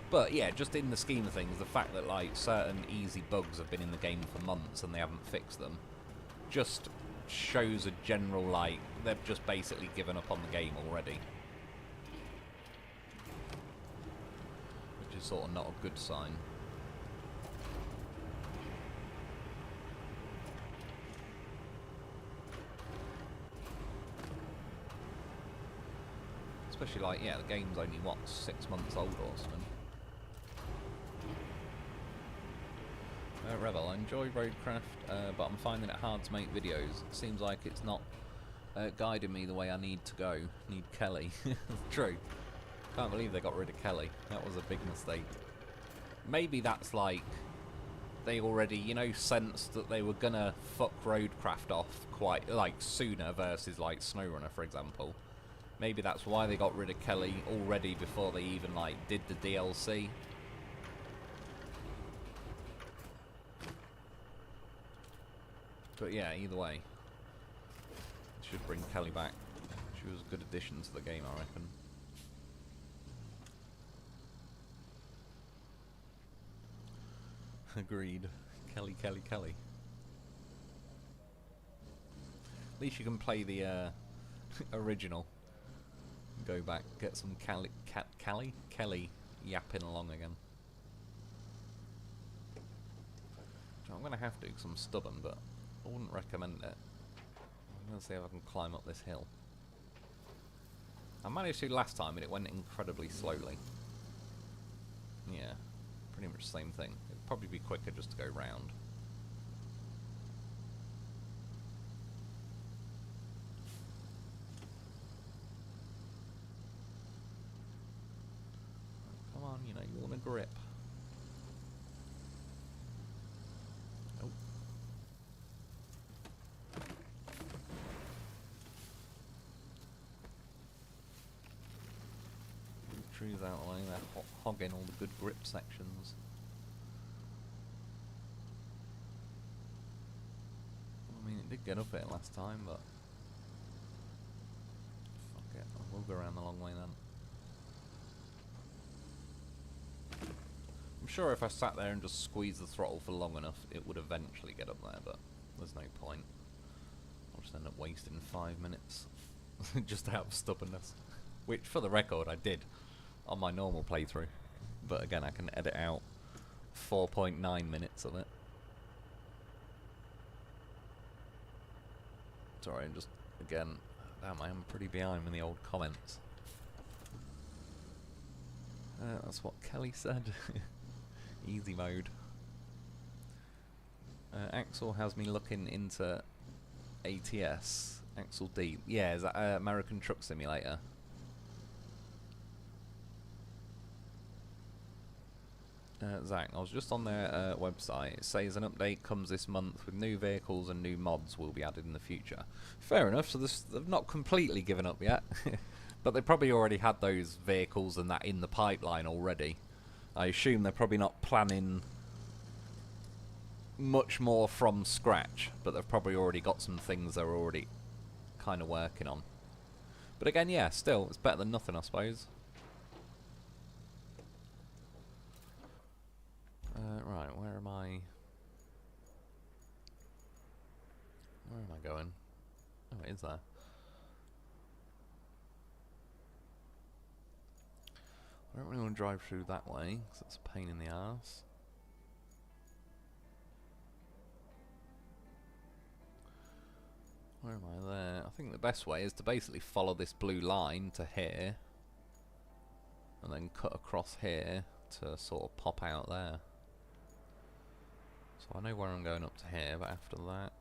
But yeah, just in the scheme of things, the fact that like certain easy bugs have been in the game for months and they haven't fixed them just shows a general like they've just basically given up on the game already, which is sort of not a good sign. Especially like, yeah, the game's only what, 6 months old or something. Rebel, I enjoy Roadcraft, but I'm finding it hard to make videos. It seems like it's not guiding me the way I need to go. Need Kelly. True. Can't believe they got rid of Kelly. That was a big mistake. Maybe that's like they already, you know, sensed that they were gonna fuck Roadcraft off quite like sooner versus like SnowRunner, for example. Maybe that's why they got rid of Kelly already before they even like did the DLC. But yeah, either way, should bring Kelly back. She was a good addition to the game, I reckon. Agreed. Kelly, Kelly, Kelly. At least you can play the original. Go back, get some Kelly yapping along again. I'm going to have to because I'm stubborn, but I wouldn't recommend it. I'm going to see if I can climb up this hill. I managed to last time, but it went incredibly slowly. Yeah, pretty much the same thing. It'd probably be quicker just to go round. Come on, you know, you want a grip. Trees out of the way, they're hogging all the good grip sections. I mean, it did get up here last time, but fuck it, I will go around the long way then. I'm sure if I sat there and just squeezed the throttle for long enough, it would eventually get up there, but there's no point. I'll just end up wasting 5 minutes just out of stubbornness. Which, for the record, I did on my normal playthrough, but again I can edit out 4.9 minutes of it. Sorry, I'm just, again, damn, I am pretty behind in the old comments. That's what Kelly said. Easy mode. Axel has me looking into ATS. Axel D. Yeah, is that American Truck Simulator? Zach, I was just on their website. It says an update comes this month with new vehicles and new mods will be added in the future. Fair enough, so they've not completely given up yet. But they probably already had those vehicles and that in the pipeline already. I assume they're probably not planning much more from scratch, but they've probably already got some things they're already kind of working on. But again, yeah, still, it's better than nothing, I suppose. Right, where am I? Where am I going? Oh, it is there. I don't really want to drive through that way, because it's a pain in the arse. Where am I there? I think the best way is to basically follow this blue line to here, and then cut across here to sort of pop out there. So I know where I'm going up to here, but after that,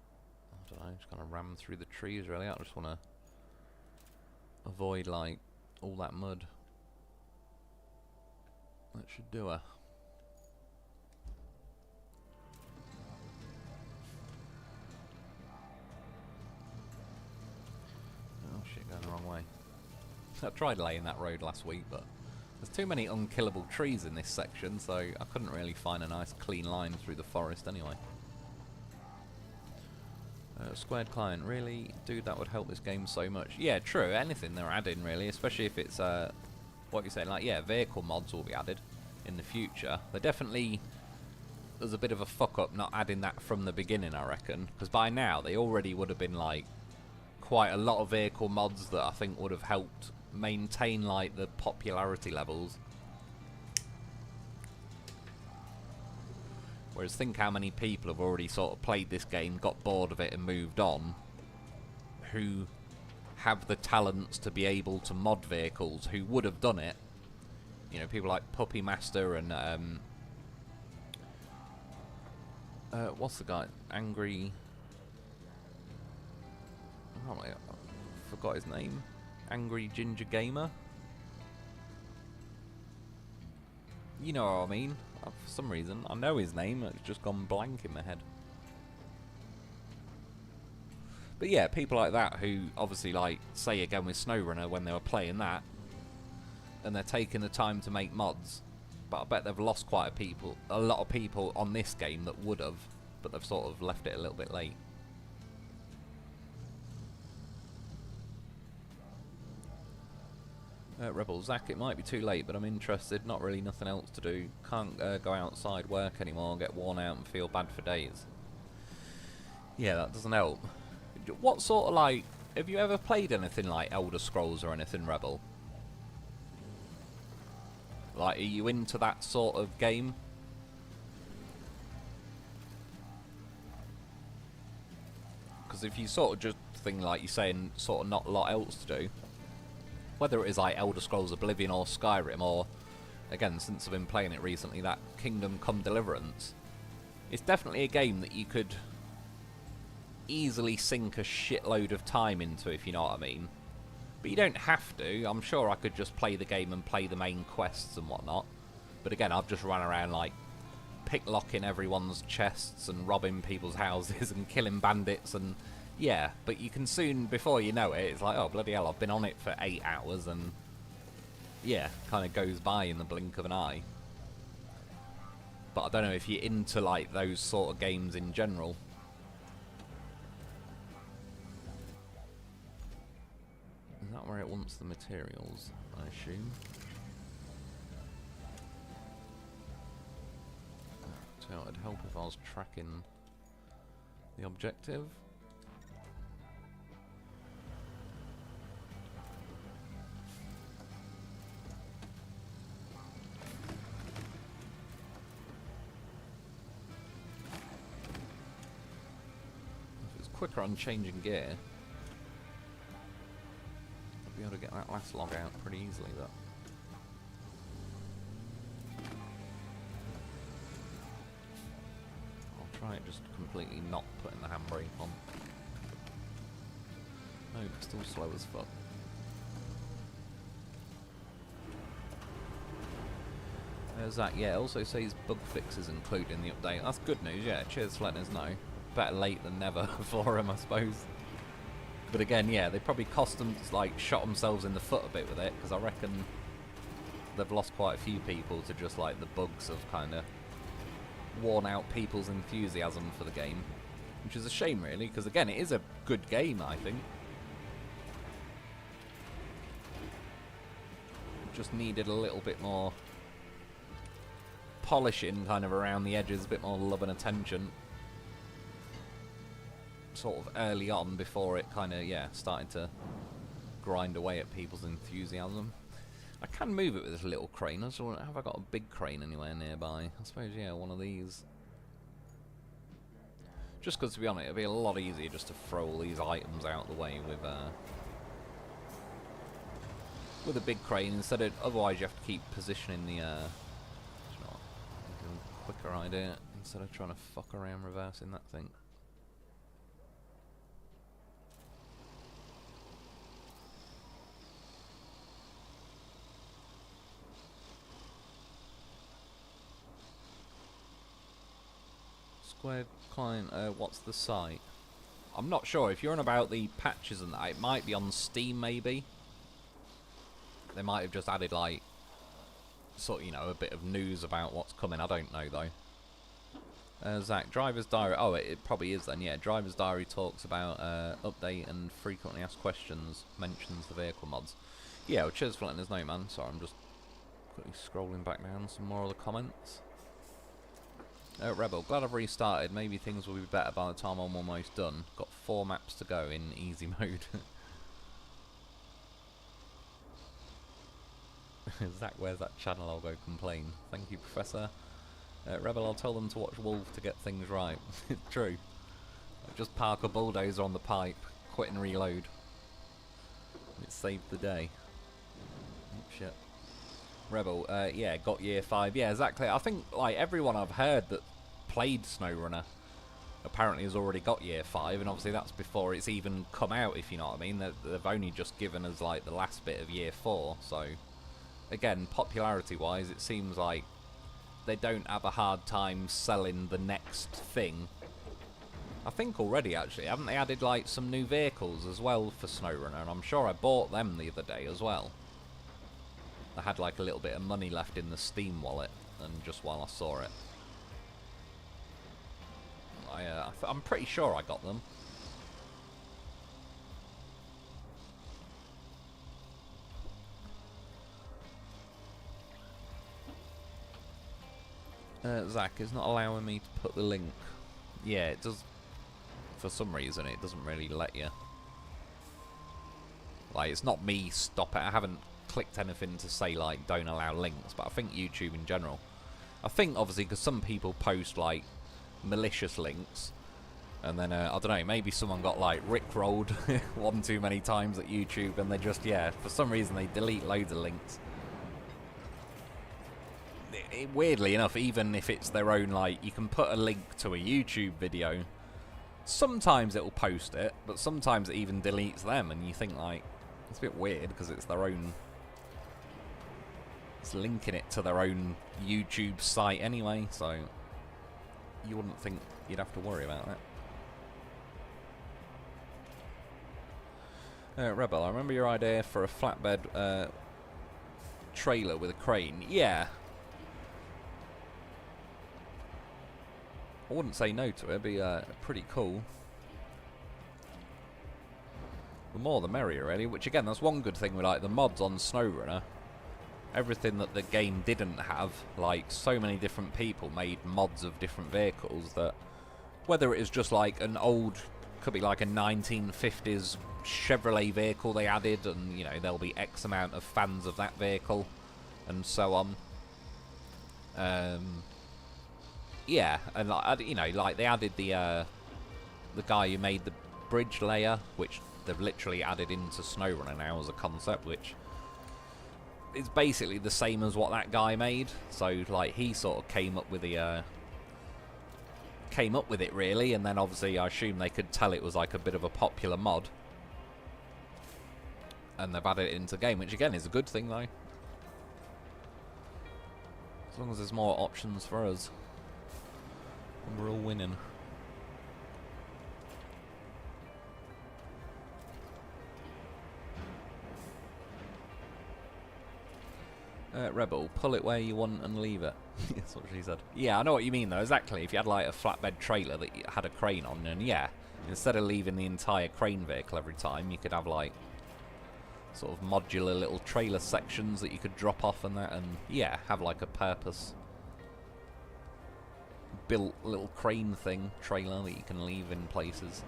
I don't know, just gonna ram through the trees really. I just want to avoid like all that mud. That should do her. Oh shit, going the wrong way. I tried laying that road last week, but there's too many unkillable trees in this section, so I couldn't really find a nice clean line through the forest anyway. Squared client, really? Dude, that would help this game so much. Yeah, true, anything they're adding really, especially if it's, what you're saying, like, yeah, vehicle mods will be added in the future. They're definitely, there's a bit of a fuck up not adding that from the beginning, I reckon, because by now they already would have been, like, quite a lot of vehicle mods that I think would have helped maintain, like, the popularity levels. Whereas think how many people have already sort of played this game, got bored of it and moved on, who have the talents to be able to mod vehicles, who would have done it. You know, people like Puppy Master and, what's the guy? Angry... Oh, I forgot his name. Angry Ginger Gamer. You know what I mean. For some reason, I know his name, it's just gone blank in my head. But yeah, people like that who obviously, like, say again with SnowRunner when they were playing that, and they're taking the time to make mods, but I bet they've lost quite a lot of people on this game that would have, but they've sort of left it a little bit late. Rebel Zach, it might be too late, but I'm interested. Not really nothing else to do. Can't go outside, work anymore, get worn out and feel bad for days. Yeah, that doesn't help. What sort of, like, have you ever played anything like Elder Scrolls or anything, Rebel? Like, are you into that sort of game? Because if you sort of just think, like you're saying, sort of not a lot else to do, whether it is like Elder Scrolls Oblivion or Skyrim, or, again, since I've been playing it recently, that Kingdom Come Deliverance, it's definitely a game that you could easily sink a shitload of time into, if you know what I mean. But you don't have to. I'm sure I could just play the game and play the main quests and whatnot. But again, I've just run around, like, picklocking everyone's chests and robbing people's houses and killing bandits and... Yeah, but you can soon, before you know it, it's like, oh, bloody hell, I've been on it for 8 hours, and, yeah, kind of goes by in the blink of an eye. But I don't know if you're into, like, those sort of games in general. Is that where it wants the materials, I assume? So it'd help if I was tracking the objective. Quicker on changing gear, I'll be able to get that last log out pretty easily, but I'll try it just completely not putting the handbrake on. No, it's still slow as fuck. There's that, yeah, it also says bug fixes included in the update. That's good news, yeah, cheers for letting us know. Better late than never for them, I suppose. But again, yeah, they probably like, shot themselves in the foot a bit with it, because I reckon they've lost quite a few people to just, like, the bugs have kind of worn out people's enthusiasm for the game. Which is a shame, really, because again, it is a good game, I think. It just needed a little bit more polishing kind of around the edges, a bit more love and attention. Sort of early on before it kind of, yeah, started to grind away at people's enthusiasm. I can move it with this little crane. I just wonder, have I got a big crane anywhere nearby? I suppose, yeah, one of these. Just because, to be honest, it'd be a lot easier just to throw all these items out the way with a big crane instead of, otherwise you have to keep positioning the, quicker idea instead of trying to fuck around reversing that thing. Squared client, what's the site? I'm not sure. If you're on about the patches and that, it might be on Steam, maybe. They might have just added, like, sort of, you know, a bit of news about what's coming. I don't know, though. Zach, Driver's Diary. Oh, it probably is then, yeah. Driver's Diary talks about update and frequently asked questions, mentions the vehicle mods. Yeah, well, cheers for letting us know, man. Sorry, I'm just quickly scrolling back down some more of the comments. Rebel, glad I've restarted. Maybe things will be better by the time I'm almost done. Got 4 maps to go in easy mode. Zach, where's that channel? I'll go complain. Thank you, Professor. Rebel, I'll tell them to watch Wolf to get things right. True. Just park a bulldozer on the pipe, quit and reload. It saved the day. Oh, shit. Rebel, yeah, got year 5. Yeah, exactly. I think, like, everyone I've heard that played SnowRunner apparently has already got year 5, and obviously that's before it's even come out, if you know what I mean. They've only just given us, like, the last bit of year 4, so... Again, popularity-wise, it seems like they don't have a hard time selling the next thing. I think already, actually, haven't they added, like, some new vehicles as well for SnowRunner? And I'm sure I bought them the other day as well. I had, like, a little bit of money left in the Steam wallet, and just while I saw it. I'm pretty sure I got them. Zach is not allowing me to put the link. Yeah, it does. For some reason, it doesn't really let you. Like, it's not me stop it. I haven't clicked anything to say, like, don't allow links, but I think YouTube in general. I think, obviously, because some people post, like, malicious links, and then, I don't know, maybe someone got, like, rickrolled one too many times at YouTube, and they just, yeah, for some reason, they delete loads of links. Weirdly enough, even if it's their own, like, you can put a link to a YouTube video, sometimes it'll post it, but sometimes it even deletes them, and you think, like, it's a bit weird because it's their own, it's linking it to their own YouTube site anyway, so you wouldn't think you'd have to worry about that. Rebel, I remember your idea for a flatbed trailer with a crane. Yeah. I wouldn't say no to it. It'd be pretty cool. The more the merrier, really. Which, again, that's one good thing with, like, the mods on SnowRunner. Everything that the game didn't have, like, so many different people made mods of different vehicles that, whether it is just, like, an old, could be like a 1950s Chevrolet vehicle they added, and, you know, there'll be X amount of fans of that vehicle, and so on. Yeah, and, like, you know, like, they added the guy who made the bridge layer, which they've literally added into SnowRunner now as a concept, which is basically the same as what that guy made. So, like, he sort of came up with the really, and then obviously I assume they could tell it was like a bit of a popular mod, and they've added it into the game, which again is a good thing though, as long as there's more options for us. We're all winning. Rebel, pull it where you want and leave it. That's what she said. Yeah, I know what you mean though, exactly. If you had like a flatbed trailer that had a crane on, and yeah, instead of leaving the entire crane vehicle every time, you could have like sort of modular little trailer sections that you could drop off and that, and yeah, have like a purpose built little crane thing, trailer that you can leave in places.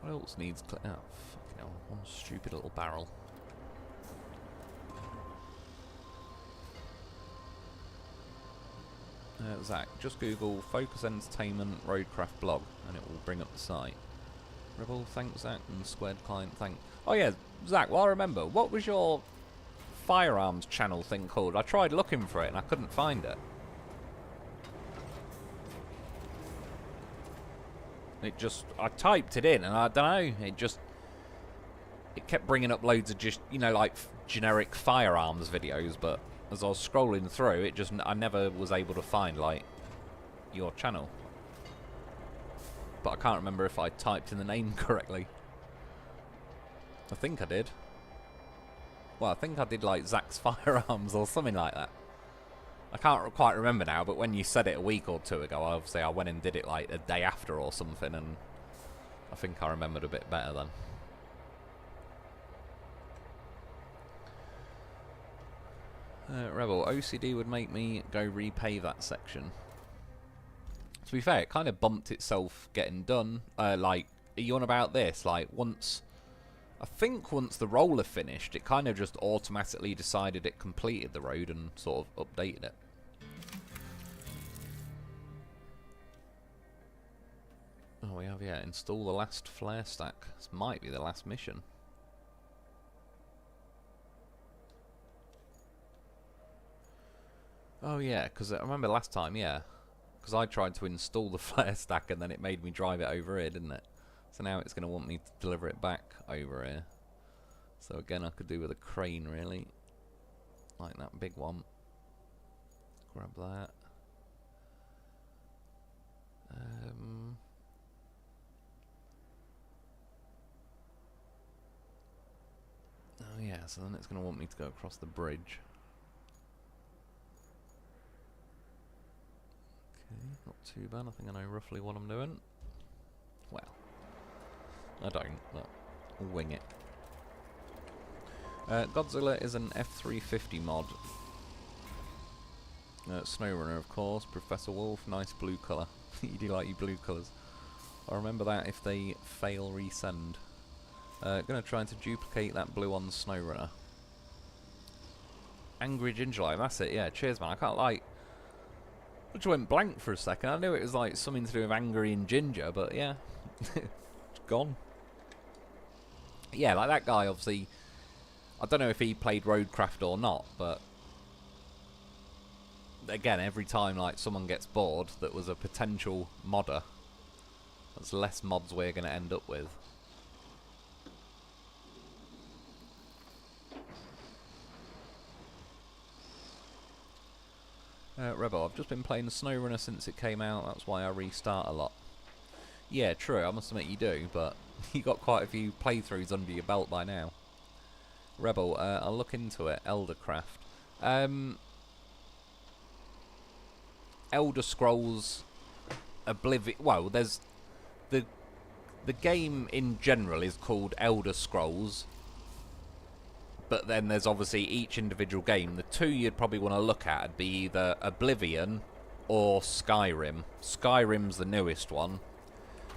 What else needs oh, fucking hell, one stupid little barrel. Zach, just Google Focus Entertainment Roadcraft blog and it will bring up the site. Rebel, thanks Zach, and Squared Client, thanks. Oh yeah, Zach, well I remember, what was your firearms channel thing called? I tried looking for it and I couldn't find it. It just, I typed it in and I don't know, it kept bringing up loads of just, you know, like generic firearms videos, but as I was scrolling through, it just, I never was able to find, like, your channel. But I can't remember if I typed in the name correctly. I think I did. Well, I think I did, like, Zach's Firearms or something like that. I can't quite remember now, but when you said it a week or two ago, obviously I went and did it, like, a day after or something, and I think I remembered a bit better then. Rebel, OCD would make me go repave that section. To be fair, it kind of bumped itself getting done. Like, are you on about this? Like, once... I think once the roller finished, it kind of just automatically decided it completed the road and sort of updated it. Oh, we have, yeah, install the last flare stack. This might be the last mission. Oh, yeah, because I remember last time, yeah. Because I tried to install the flare stack and then it made me drive it over here, didn't it? So now it's going to want me to deliver it back over here. So again, I could do with a crane, really. Like that big one. Grab that. Oh yeah, so then it's going to want me to go across the bridge. Okay, not too bad. I think I know roughly what I'm doing. Well, I don't, but I'll wing it. Godzilla is an F350 mod. SnowRunner, of course. Professor Wolf, nice blue colour. You do like your blue colours. I'll remember that if they fail resend. Gonna try to duplicate that blue on SnowRunner. Angry Ginger Life, that's it, yeah. Cheers, man. I can't, like... I just went blank for a second. I knew it was like something to do with angry and ginger, but yeah. It's gone. Yeah, like that guy, obviously... I don't know if he played Roadcraft or not, but... Again, every time like someone gets bored that was a potential modder, that's less mods we're going to end up with. Rebel, I've just been playing SnowRunner since it came out, that's why I restart a lot. Yeah, true, I must admit you do, but you got quite a few playthroughs under your belt by now. Rebel, I'll look into it. Eldercraft. Elder Scrolls Oblivion. Well, there's the game in general is called Elder Scrolls, but then there's obviously each individual game. The two you'd probably want to look at would be either Oblivion or Skyrim. Skyrim's the newest one.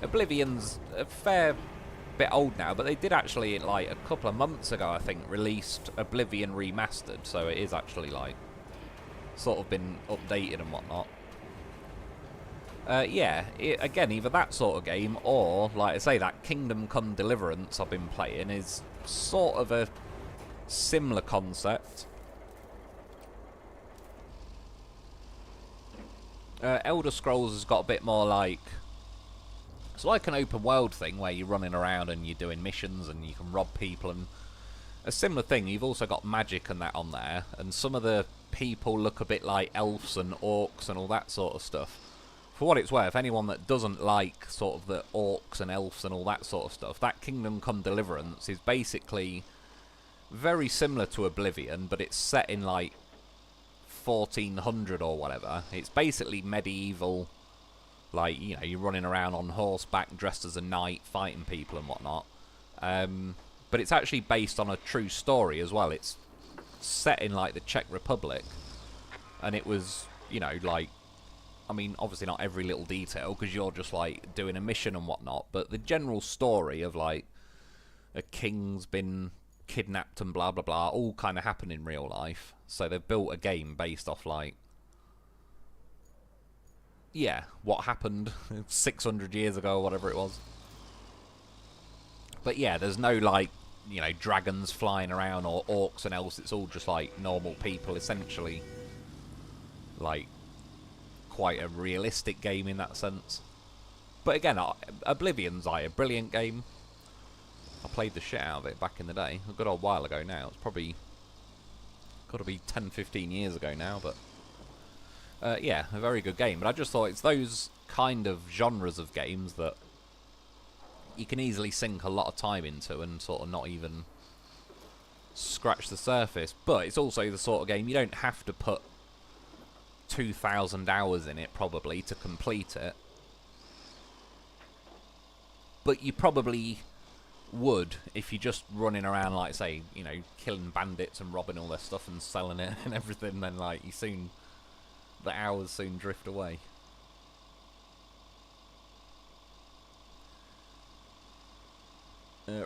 Oblivion's a fair bit old now, but they did actually, like, a couple of months ago, I think, released Oblivion Remastered, so it is actually, like, sort of been updated and whatnot. Yeah, again, either that sort of game, or, like I say, that Kingdom Come Deliverance I've been playing is sort of a similar concept. Elder Scrolls has got a bit more, like... It's like an open world thing where you're running around and you're doing missions and you can rob people, and a similar thing. You've also got magic and that on there, and some of the people look a bit like elves and orcs and all that sort of stuff. For what it's worth, anyone that doesn't like sort of the orcs and elves and all that sort of stuff, that Kingdom Come Deliverance is basically very similar to Oblivion, but it's set in like 1400 or whatever. It's basically medieval. Like, you know, you're running around on horseback dressed as a knight, fighting people and whatnot. But it's actually based on a true story as well. It's set in, like, the Czech Republic. And it was, you know, like... I mean, obviously not every little detail, because you're just, like, doing a mission and whatnot. But the general story of, like, a king's been kidnapped and blah, blah, blah, all kind of happen in real life. So they've built a game based off, like... Yeah, what happened 600 years ago or whatever it was. But yeah, there's no, like, you know, dragons flying around or orcs and elves. It's all just, like, normal people, essentially. Like, quite a realistic game in that sense. But again, Oblivion's, like, a brilliant game. I played the shit out of it back in the day. A good old while ago now. It's probably Got to be 10, 15 years ago now, but yeah, a very good game. But I just thought it's those kind of genres of games that you can easily sink a lot of time into and sort of not even scratch the surface. But it's also the sort of game you don't have to put 2,000 hours in it, probably, to complete it. But you probably would if you're just running around, like, say, you know, killing bandits and robbing all their stuff and selling it and everything. Then, like, the hours soon drift away.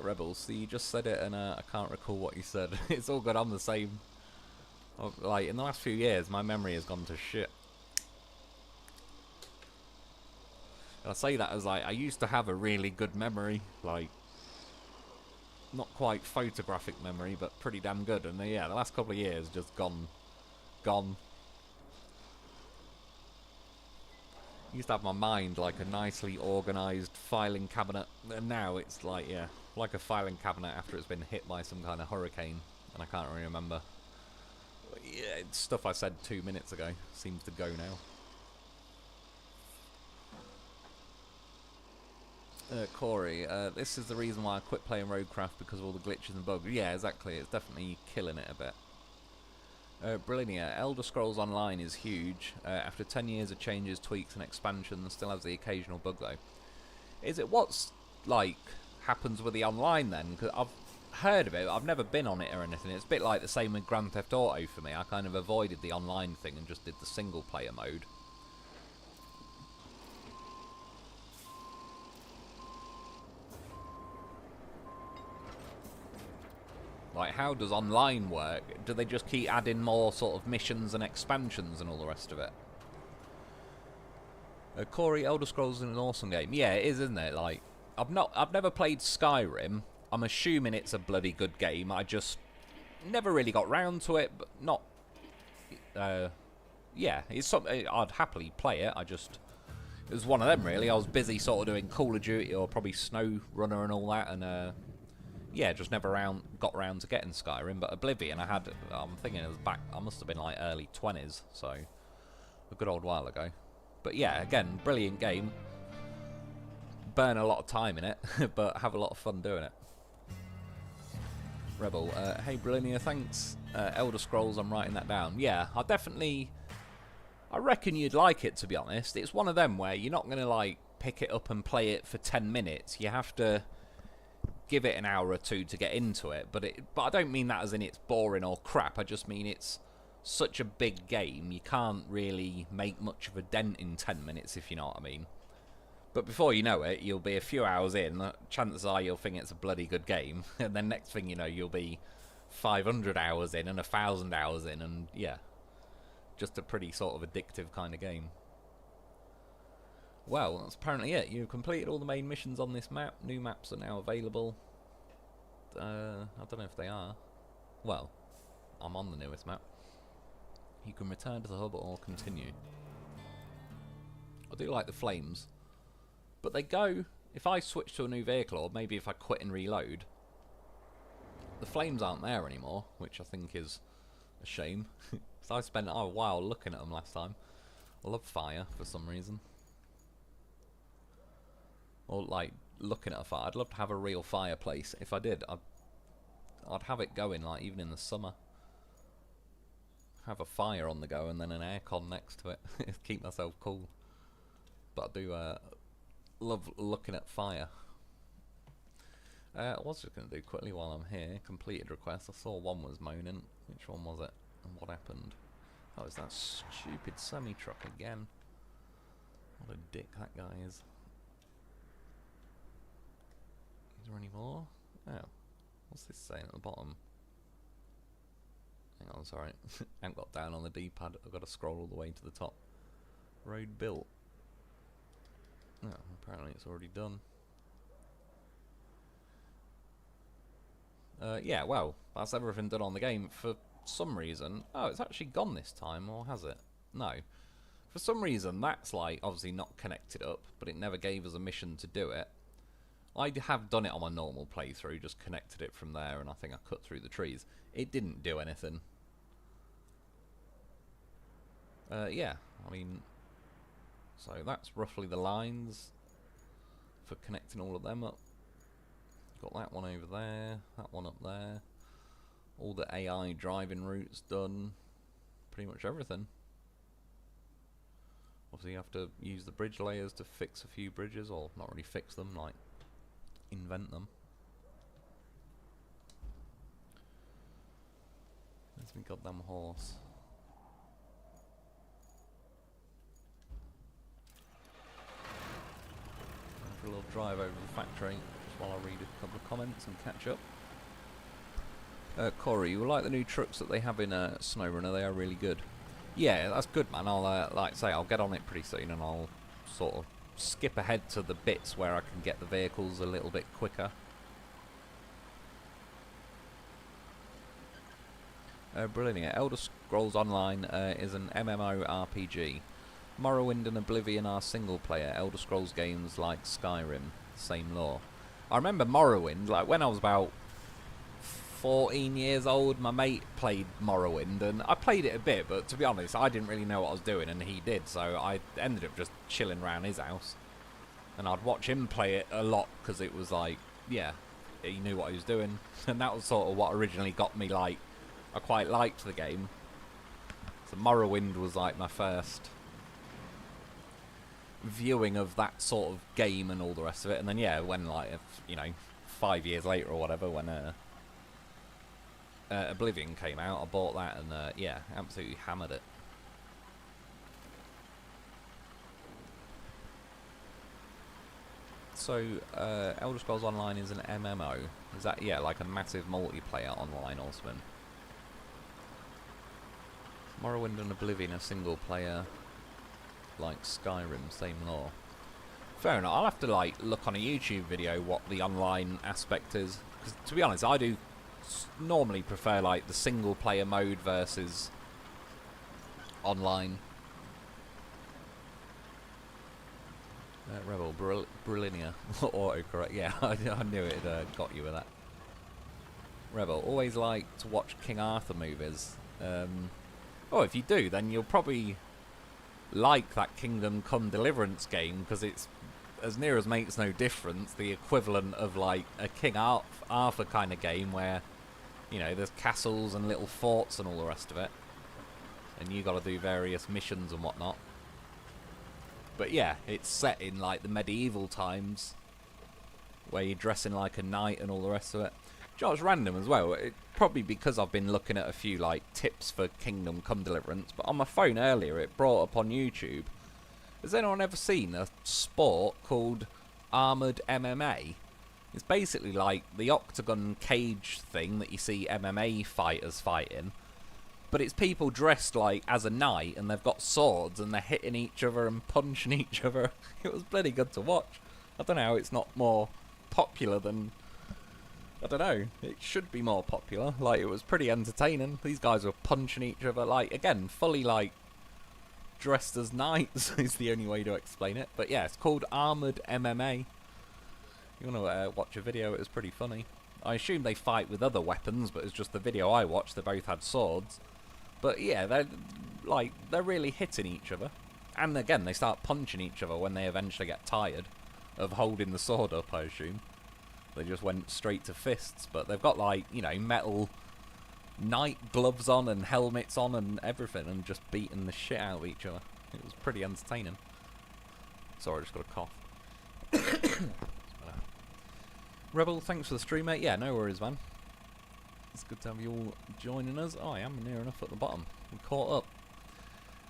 Rebels, so you just said it and I can't recall what you said. It's all good, I'm the same. Like, in the last few years, my memory has gone to shit. And I say that as, like, I used to have a really good memory, like, not quite photographic memory, but pretty damn good. And yeah, the last couple of years just gone. Used to have my mind like a nicely organised filing cabinet, and now it's like, yeah, like a filing cabinet after it's been hit by some kind of hurricane, and I can't really remember. Yeah, it's stuff I said 2 minutes ago seems to go now. Corey, this is the reason why I quit playing Roadcraft, because of all the glitches and bugs. Yeah, exactly, it's definitely killing it a bit. Brillinia, Elder Scrolls Online is huge. After 10 years of changes, tweaks and expansions, still has the occasional bug though. Is it what's, like, happens with the online then? Because I've heard of it, I've never been on it or anything. It's a bit like the same with Grand Theft Auto for me. I kind of avoided the online thing and just did the single player mode. Like, how does online work? Do they just keep adding more sort of missions and expansions and all the rest of it? Corey, Elder Scrolls is an awesome game. Yeah, it is, isn't it? Like, I've never played Skyrim. I'm assuming it's a bloody good game. I just never really got round to it, but not. Yeah, it's something I'd happily play it. It was one of them really. I was busy sort of doing Call of Duty or probably Snow Runner and all that, and yeah, just never got round to getting Skyrim. But Oblivion, I'm thinking it was back, I must have been like early 20s, so a good old while ago. But yeah, again, brilliant game. Burn a lot of time in it, but have a lot of fun doing it. Rebel, hey Brillinia, thanks. Elder Scrolls, I'm writing that down. Yeah, I reckon you'd like it, to be honest. It's one of them where you're not going to, like, pick it up and play it for 10 minutes. You have to give it an hour or two to get into it. But I don't mean that as in it's boring or crap. I just mean it's such a big game, you can't really make much of a dent in 10 minutes, if you know what I mean. But before you know it, you'll be a few hours in. Chances are you'll think it's a bloody good game. And then next thing you know, you'll be 500 hours in and 1,000 hours in. And yeah, just a pretty sort of addictive kind of game. Well, that's apparently it. You've completed all the main missions on this map. New maps are now available. I don't know if they are. Well, I'm on the newest map. You can return to the hub or continue. I do like the flames. But they go, if I switch to a new vehicle, or maybe if I quit and reload, the flames aren't there anymore, which I think is a shame. So I spent a while looking at them last time. I love fire for some reason. Or like looking at a fire. I'd love to have a real fireplace. If I did, I'd have it going, like even in the summer. Have a fire on the go and then an aircon next to it. Keep myself cool. But I do love looking at fire. I was just going to do quickly while I'm here. Completed requests. I saw one was moaning. Which one was it? And what happened? Oh, it's that stupid semi-truck again. What a dick that guy is. Is there any more? Oh. What's this saying at the bottom? Hang on, sorry. I haven't got down on the D-pad. I've got to scroll all the way to the top. Road built. Oh, apparently it's already done. Yeah, well, that's everything done on the game. For some reason... Oh, it's actually gone this time, or has it? No. For some reason, that's, like, obviously not connected up, but it never gave us a mission to do it. I have done it on my normal playthrough, just connected it from there, and I think I cut through the trees. It didn't do anything. yeah, I mean, so that's roughly the lines for connecting all of them up. Got that one over there, that one up there. All the AI driving routes done. Pretty much everything. Obviously you have to use the bridge layers to fix a few bridges, or not really fix them, like invent them. Where's my goddamn horse? For a little drive over the factory, just while I read a couple of comments and catch up. Corey, you like the new trucks that they have in SnowRunner? They are really good. Yeah, that's good, man. I'll, like I say, I'll get on it pretty soon, and I'll sort of skip ahead to the bits where I can get the vehicles a little bit quicker. Brilliant. Elder Scrolls Online is an MMORPG. Morrowind and Oblivion are single-player. Elder Scrolls games like Skyrim, same lore. I remember Morrowind, like when I was about 14 years old, my mate played Morrowind, and I played it a bit, but to be honest, I didn't really know what I was doing, and he did, so I ended up just chilling around his house. And I'd watch him play it a lot, because it was like, yeah, he knew what he was doing, and that was sort of what originally got me, like, I quite liked the game. So Morrowind was like my first viewing of that sort of game and all the rest of it, and then yeah, when like, you know, 5 years later or whatever, when Oblivion came out, I bought that and yeah, absolutely hammered it. So Elder Scrolls Online is an MMO. Is that, yeah, like a massive multiplayer online or something? Morrowind and Oblivion are single player, like Skyrim, same lore. Fair enough. I'll have to like look on a YouTube video what the online aspect is, because to be honest, I do normally prefer like the single player mode versus online. Rebel Brillinia autocorrect. Yeah, I knew it got you with that. Rebel, always like to watch King Arthur movies. Oh, if you do, then you'll probably like that Kingdom Come Deliverance game, because it's, as near as makes no difference, the equivalent of like a King Arthur kind of game where, you know, there's castles and little forts and all the rest of it, and you got to do various missions and whatnot. But yeah, it's set in like the medieval times, where you're dressing like a knight and all the rest of it. Just random as well. Probably because I've been looking at a few like tips for Kingdom Come Deliverance, but on my phone earlier it brought up on YouTube. Has anyone ever seen a sport called Armoured MMA? It's basically like the octagon cage thing that you see MMA fighters fighting, but it's people dressed like as a knight, and they've got swords and they're hitting each other and punching each other. It was bloody good to watch. I don't know how it's not more popular than, I don't know, it should be more popular. Like, it was pretty entertaining. These guys were punching each other, like, again, fully, like, dressed as knights is the only way to explain it. But yeah, it's called Armoured MMA. You want to watch a video, it was pretty funny. I assume they fight with other weapons, but it's just the video I watched, they both had swords. But yeah, they're really hitting each other. And again, they start punching each other when they eventually get tired of holding the sword up, I assume. They just went straight to fists, but they've got, like, you know, metal knight gloves on and helmets on and everything, and just beating the shit out of each other. It was pretty entertaining. Sorry, I just got a cough. Rebel, thanks for the stream, mate. Yeah, no worries, man. It's good to have you all joining us. Oh, I am near enough at the bottom. We caught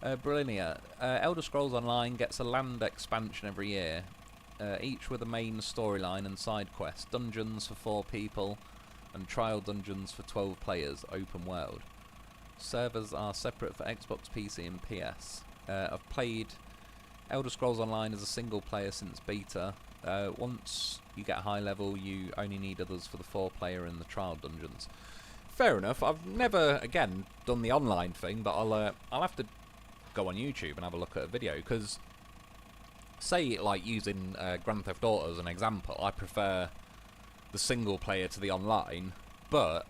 up. Brilliant. Elder Scrolls Online gets a land expansion every year. Each with a main storyline and side quests, dungeons for 4 people, and trial dungeons for 12 players, open world. Servers are separate for Xbox, PC and PS. I've played Elder Scrolls Online as a single player since beta. Once you get high level, you only need others for the 4-player and the trial dungeons. Fair enough. I've never, again, done the online thing, but I'll have to go on YouTube and have a look at a video, because say, like, using Grand Theft Auto as an example, I prefer the single player to the online, but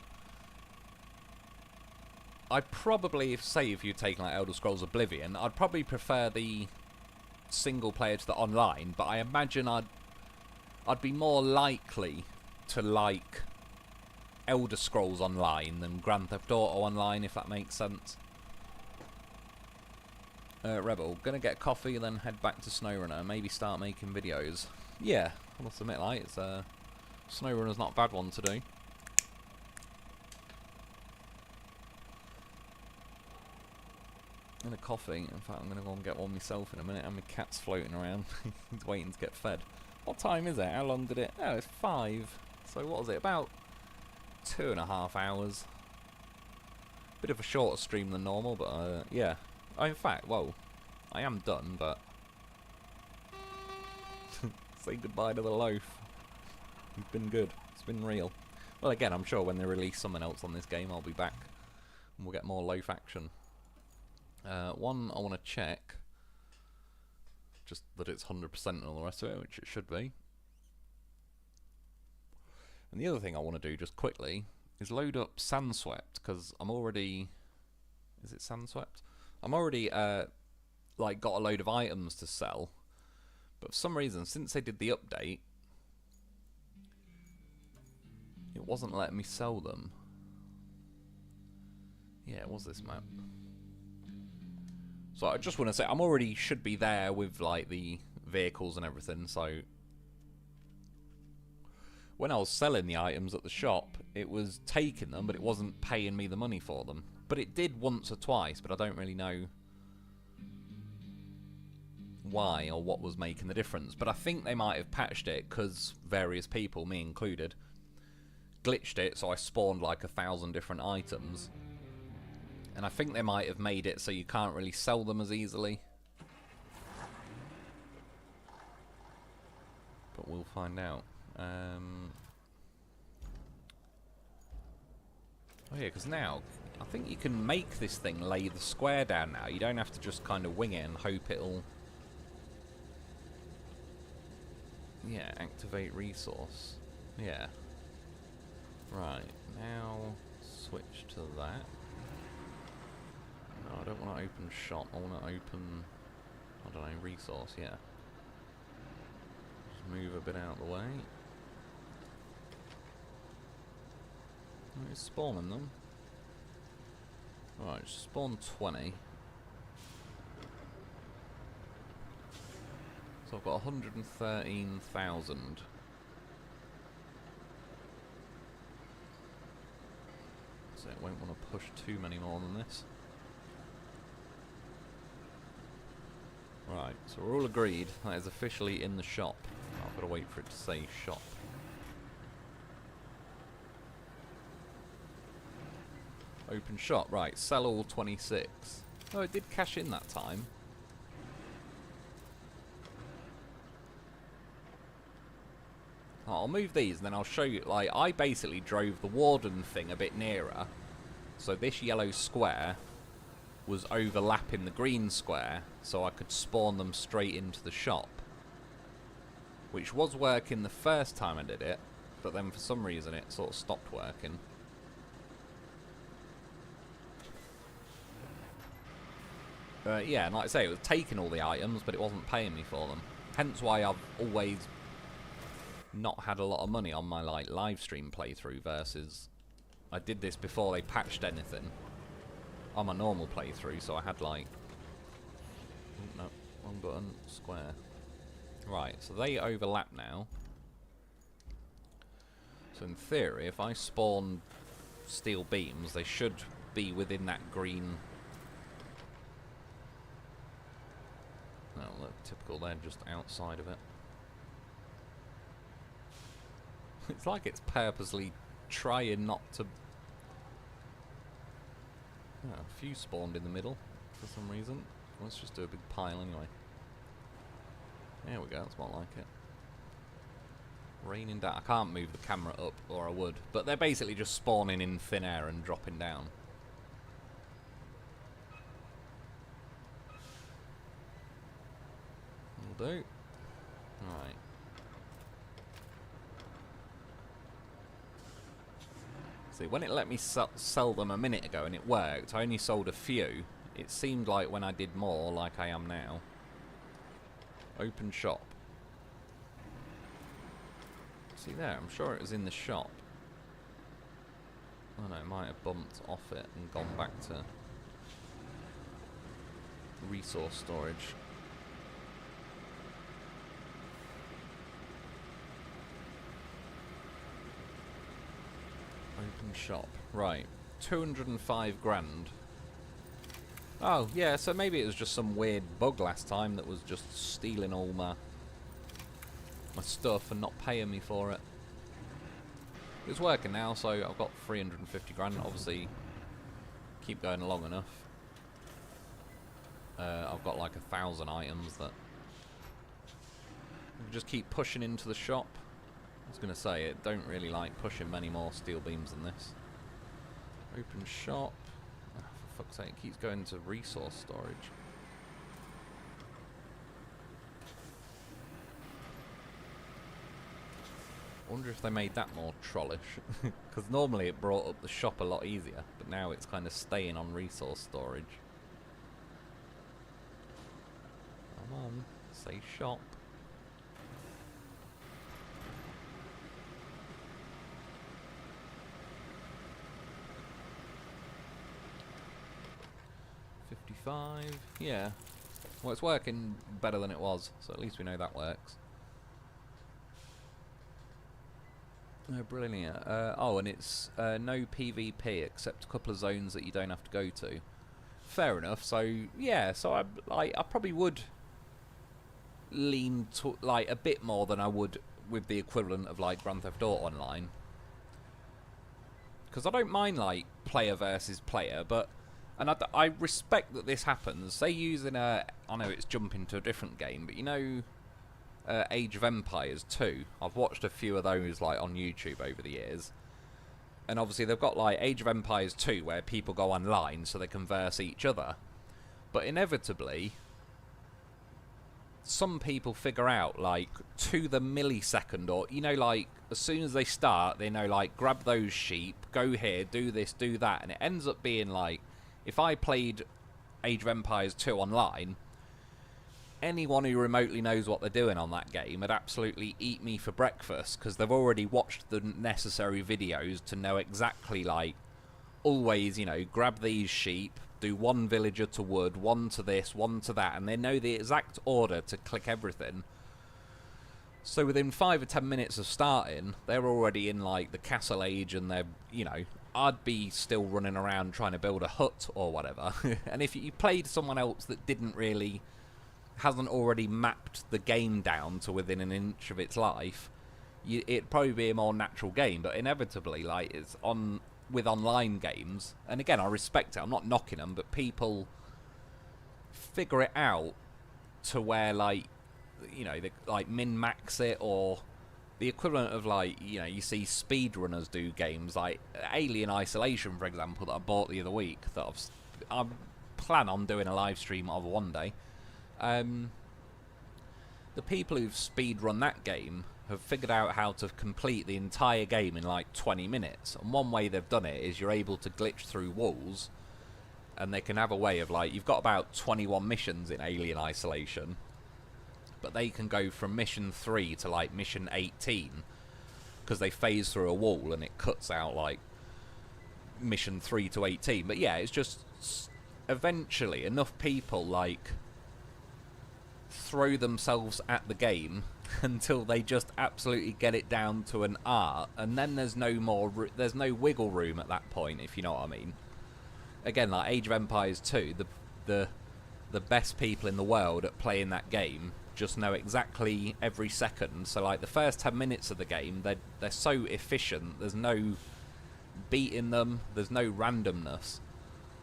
I'd probably, if you're taking like Elder Scrolls Oblivion, I'd probably prefer the single player to the online, but I imagine I'd be more likely to like Elder Scrolls Online than Grand Theft Auto Online, if that makes sense. Rebel, gonna get coffee, then head back to SnowRunner, maybe start making videos. Yeah, I must admit, like, it's SnowRunner's not a bad one to do. And a coffee. In fact, I'm gonna go and get one myself in a minute, and my cat's floating around. He's waiting to get fed. What time is it? How long did it? Oh, it's 5. So what was it? About 2.5 hours. Bit of a shorter stream than normal, but yeah. Oh, in fact, well, I am done, but say goodbye to the loaf. It's been good. It's been real. Well, again, I'm sure when they release something else on this game, I'll be back and we'll get more loaf action. One I want to check, just that it's 100% and all the rest of it, which it should be. And the other thing I want to do just quickly is load up Sandswept, because I'm already... Is it Sandswept? I'm already like got a load of items to sell, but for some reason, since they did the update, it wasn't letting me sell them. Yeah, it was this map. So I just want to say, I'm already should be there with like the vehicles and everything, so when I was selling the items at the shop, it was taking them, but it wasn't paying me the money for them. But it did once or twice, but I don't really know why or what was making the difference. But I think they might have patched it because various people, me included, glitched it, so I spawned like 1,000 different items. And I think they might have made it so you can't really sell them as easily. But we'll find out. Oh yeah, because now I think you can make this thing lay the square down now. You don't have to just kind of wing it and hope it'll... Yeah, activate resource. Yeah. Right, now switch to that. No, I don't want to open shop. I want to open, I don't know, resource, yeah. Just move a bit out of the way. Oh, it's spawning them. Alright, spawn 20. So I've got 113,000. So it won't want to push too many more than this. Right, so we're all agreed that is officially in the shop. I've got to wait for it to say shop. Open shop, right, sell all 26. Oh, it did cash in that time. Oh, I'll move these and then I'll show you, like, I basically drove the warden thing a bit nearer. So this yellow square was overlapping the green square, so I could spawn them straight into the shop. Which was working the first time I did it, but then for some reason it sort of stopped working. Yeah, and like I say, it was taking all the items, but it wasn't paying me for them. Hence why I've always not had a lot of money on my like live stream playthrough versus I did this before they patched anything on my normal playthrough, so I had like, oh, no, wrong button, square. Right, so they overlap now. So in theory, if I spawn steel beams, they should be within that green. No, look, typical, they're just outside of it. It's like it's purposely trying not to... Oh, a few spawned in the middle for some reason. Let's just do a big pile anyway. There we go, that's more like it. Raining down. I can't move the camera up, or I would. But they're basically just spawning in thin air and dropping down. Will do. Right. See, when it let me sell them a minute ago and it worked, I only sold a few. It seemed like when I did more, like I am now. Open shop. See there, I'm sure it was in the shop. Oh no, it might have bumped off it and gone back to resource storage. Open shop. Right. 205 grand. Oh, yeah, so maybe it was just some weird bug last time that was just stealing all my stuff and not paying me for it. It's working now, so I've got 350 grand. Obviously, keep going long enough. I've got like 1,000 items that just keep pushing into the shop. I was going to say, it don't really like pushing many more steel beams than this. Open shop. Oh, for fuck's sake, it keeps going to resource storage. I wonder if they made that more trollish. Because normally it brought up the shop a lot easier, but now it's kind of staying on resource storage. Come on, say shop. $55, yeah. Well, it's working better than it was, so at least we know that works. Oh, brilliant. Oh, and it's no PvP except a couple of zones that you don't have to go to. Fair enough. So yeah, so I probably would lean to like a bit more than I would with the equivalent of like Grand Theft Auto Online, because I don't mind like player versus player, but I respect that this happens. Say using I know it's jumping to a different game, but you know. Age of Empires 2. I've watched a few of those like on YouTube over the years, and obviously they've got like Age of Empires 2 where people go online so they can verse each other, but inevitably some people figure out like to the millisecond, or you know, like as soon as they start they know like grab those sheep, go here, do this, do that, and it ends up being like, if I played Age of Empires 2 online, anyone who remotely knows what they're doing on that game would absolutely eat me for breakfast, because they've already watched the necessary videos to know exactly, like, always, you know, grab these sheep, do one villager to wood, one to this, one to that, and they know the exact order to click everything. So within 5 or 10 minutes of starting, they're already in, like, the castle age, and they're, you know, I'd be still running around trying to build a hut or whatever. And if you played someone else that didn't really... hasn't already mapped the game down to within an inch of its life, it'd probably be a more natural game. But inevitably, like, it's on with online games, and again, I respect it, I'm not knocking them, but people figure it out to where, like, you know, they like min-max it, or the equivalent of, like, you know, you see speedrunners do games like Alien Isolation, for example, that I bought the other week, that I plan on doing a live stream of one day. The people who've speedrun that game have figured out how to complete the entire game in like 20 minutes. And one way they've done it is you're able to glitch through walls, and they can have a way of, like, you've got about 21 missions in Alien Isolation, but they can go from mission 3 to like mission 18 because they phase through a wall and it cuts out like mission 3 to 18. But yeah, it's just eventually enough people like throw themselves at the game until they just absolutely get it down to an art, and then there's no more there's no wiggle room at that point, if you know what I mean. Again, like Age of Empires 2, the best people in the world at playing that game just know exactly every second. So like the first 10 minutes of the game, they're so efficient, there's no beating them, there's no randomness.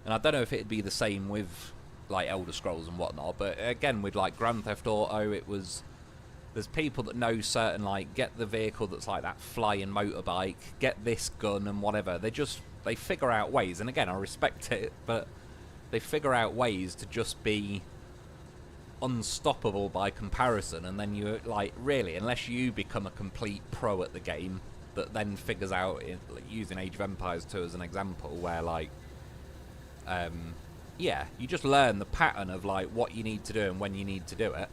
And I don't know if it'd be the same with like Elder Scrolls and whatnot, but again with like Grand Theft Auto, there's people that know certain, like, get the vehicle that's like that flying motorbike, get this gun and whatever. They figure out ways, and again I respect it, but they figure out ways to just be unstoppable by comparison. And then you, like, really, unless you become a complete pro at the game, that then figures out, like, using Age of Empires 2 as an example, where like, yeah, you just learn the pattern of like what you need to do and when you need to do it,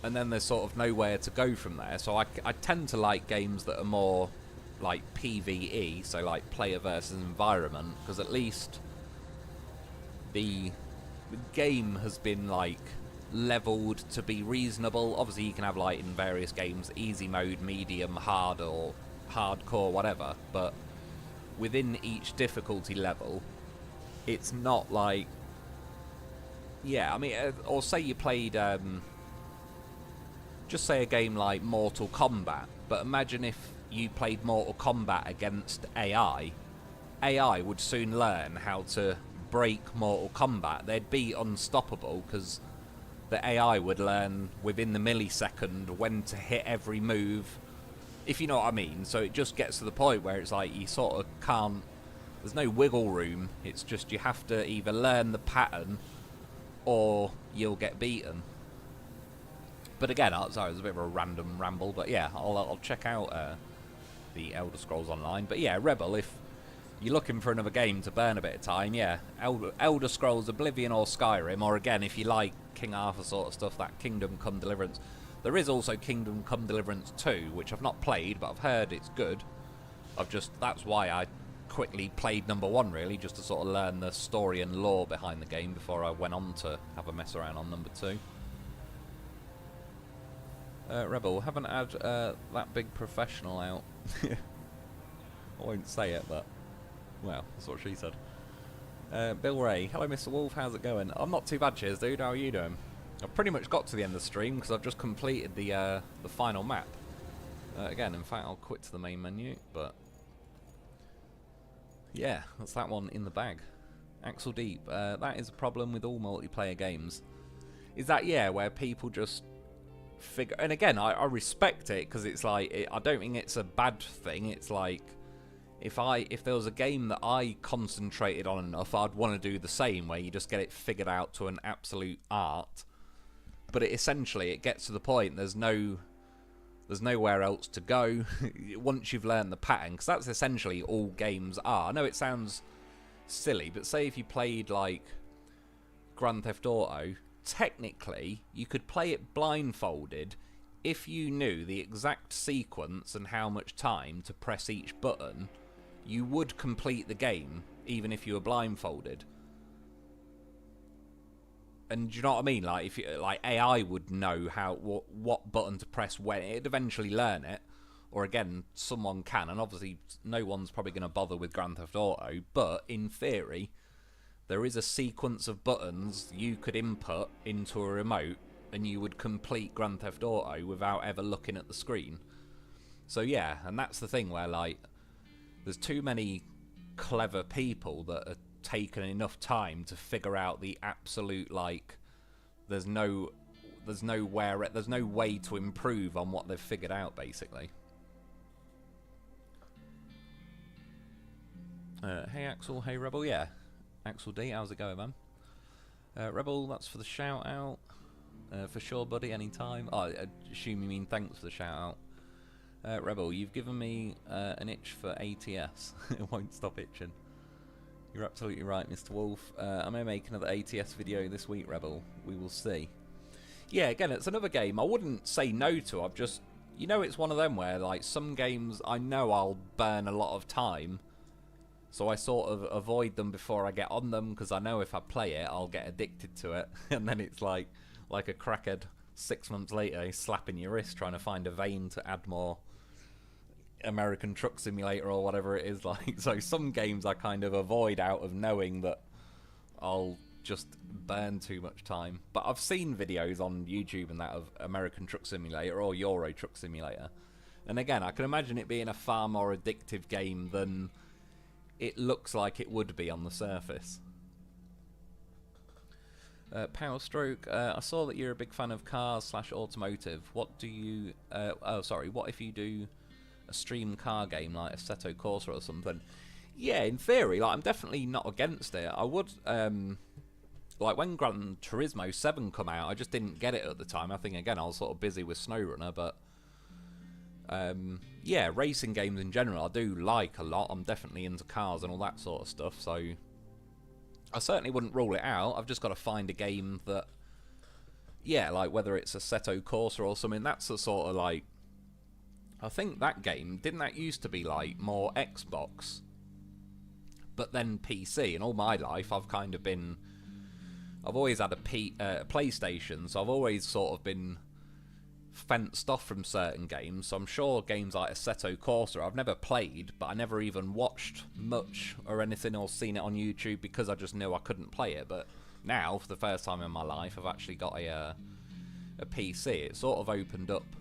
and then there's sort of nowhere to go from there. So I tend to like games that are more like PvE, so like player versus environment, because at least the game has been like leveled to be reasonable. Obviously you can have, like in various games, easy mode, medium, hard, or hardcore, whatever, but within each difficulty level it's not like, yeah, I mean, or say you played just say a game like Mortal Kombat, but imagine if you played Mortal Kombat against AI. AI would soon learn how to break Mortal Kombat. They'd be unstoppable because the AI would learn within the millisecond when to hit every move, if you know what I mean. So it just gets to the point where it's like you sort of can't, there's no wiggle room. It's just you have to either learn the pattern or you'll get beaten. But again, sorry, it was a bit of a random ramble, but yeah, I'll check out the Elder Scrolls Online. But yeah, Rebel, if you're looking for another game to burn a bit of time, yeah, Elder Scrolls Oblivion or Skyrim, or again, if you like King Arthur sort of stuff, that Kingdom Come Deliverance. There is also Kingdom Come Deliverance 2, which I've not played, but I've heard it's good. That's why I quickly played number 1, really, just to sort of learn the story and lore behind the game before I went on to have a mess around on number 2. Rebel, haven't had that big professional out. I won't say it, but, well, that's what she said. Bill Ray, hello Mr. Wolf, how's it going? I'm not too bad, cheers dude, how are you doing? I've pretty much got to the end of the stream because I've just completed the final map. Again, in fact, I'll quit to the main menu, but yeah, that's that one in the bag. Axel Deep, that is a problem with all multiplayer games. Is that, yeah, where people just figure, and again, I respect it because it's like, I don't think it's a bad thing. It's like, if there was a game that I concentrated on enough, I'd want to do the same, where you just get it figured out to an absolute art. But essentially it gets to the point there's nowhere else to go once you've learned the pattern, because that's essentially all games are. I know it sounds silly, but say if you played like Grand Theft Auto, technically you could play it blindfolded if you knew the exact sequence and how much time to press each button. You would complete the game even if you were blindfolded. And do you know what I mean? Like, if you, like, AI would know what button to press when. It'd eventually learn it, or again, someone can. And obviously, no one's probably going to bother with Grand Theft Auto. But in theory, there is a sequence of buttons you could input into a remote, and you would complete Grand Theft Auto without ever looking at the screen. So yeah, and that's the thing where, like, there's too many clever people that are taken enough time to figure out the absolute, like, there's no way to improve on what they've figured out, basically. Hey Axel, hey Rebel, yeah, Axel D, how's it going, man? Rebel, that's for the shout out. For sure, buddy, anytime. Oh, I assume you mean thanks for the shout out. Rebel, you've given me an itch for ATS. It won't stop itching. You're absolutely right, Mr. Wolf. I may make another ATS video this week, Rebel. We will see. Yeah, again, it's another game I wouldn't say no to. I've just, you know, it's one of them where, like, some games I know I'll burn a lot of time, so I sort of avoid them before I get on them, because I know if I play it, I'll get addicted to it. And then it's like a crackhead 6 months later, he's slapping your wrist trying to find a vein to add more American Truck Simulator or whatever it is. Like, so some games I kind of avoid out of knowing that I'll just burn too much time. But I've seen videos on YouTube and that of American Truck Simulator or Euro Truck Simulator, and again, I can imagine it being a far more addictive game than it looks like it would be on the surface. Power Stroke, I saw that you're a big fan of cars / automotive. What do you what if you do a stream car game like Assetto Corsa or something? Yeah, in theory, like, I'm definitely not against it. I would, like, when Gran Turismo 7 come out, I just didn't get it at the time. I think, again, I was sort of busy with SnowRunner, but Yeah, racing games in general I do like a lot. I'm definitely into cars and all that sort of stuff, so I certainly wouldn't rule it out. I've just got to find a game that, yeah, like whether it's Assetto Corsa or something, that's the sort of like, I think that game, didn't that used to be like more Xbox, but then PC, and all my life I've kind of been, I've always had a PlayStation, so I've always sort of been fenced off from certain games. So I'm sure games like Assetto Corsa I've never played, but I never even watched much or anything or seen it on YouTube because I just knew I couldn't play it. But now, for the first time in my life, I've actually got a PC. It sort of opened up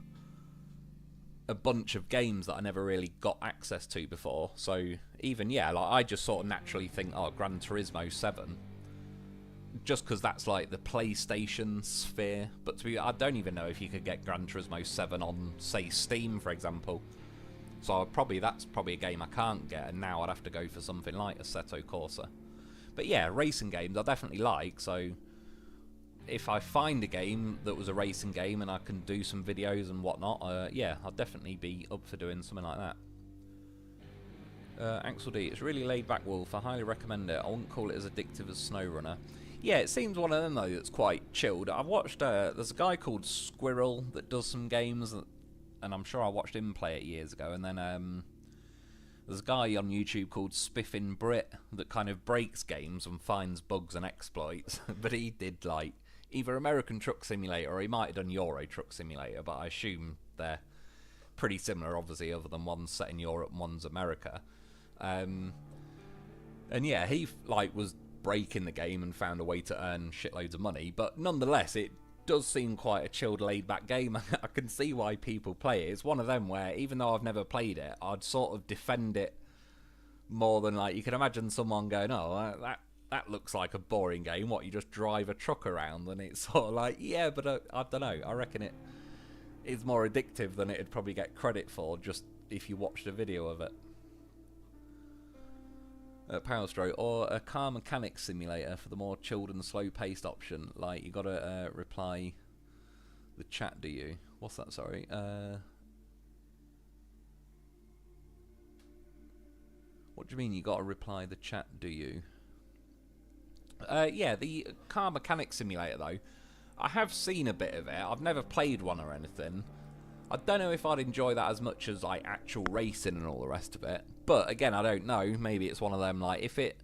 a bunch of games that I never really got access to before. So even, yeah, like I just sort of naturally think, oh, Gran Turismo 7, just because that's like the PlayStation sphere. But to be, I don't even know if you could get Gran Turismo 7 on, say, Steam, for example. So that's probably a game I can't get, and now I'd have to go for something like Assetto Corsa. But yeah, racing games I definitely like, so if I find a game that was a racing game and I can do some videos and whatnot, yeah, I'll definitely be up for doing something like that. Axel D, it's really laid back, Wolf. I highly recommend it. I wouldn't call it as addictive as SnowRunner. Yeah, it seems one of them though that's quite chilled. I've watched, there's a guy called Squirrel that does some games, and I'm sure I watched him play it years ago, and then there's a guy on YouTube called Spiffin Brit that kind of breaks games and finds bugs and exploits. But he did like either American Truck Simulator or he might have done Euro Truck Simulator, but I assume they're pretty similar, obviously, other than one's set in Europe and one's America. And yeah, he like was breaking the game and found a way to earn shitloads of money, but nonetheless it does seem quite a chilled, laid-back game. I can see why people play it. It's one of them where, even though I've never played it, I'd sort of defend it more than, like, you can imagine someone going, oh, that looks like a boring game. What, you just drive a truck around? And it's sort of like, yeah, but I don't know. I reckon it is more addictive than it'd probably get credit for, just if you watched a video of it. Power Stroke, or a car mechanics simulator for the more chilled and slow-paced option. Like, you gotta reply the chat, do you? What's that, sorry? What do you mean you gotta reply the chat, do you? Yeah, the car mechanics simulator, though, I have seen a bit of it. I've never played one or anything. I don't know if I'd enjoy that as much as like actual racing and all the rest of it. But again, I don't know. Maybe it's one of them, like, if it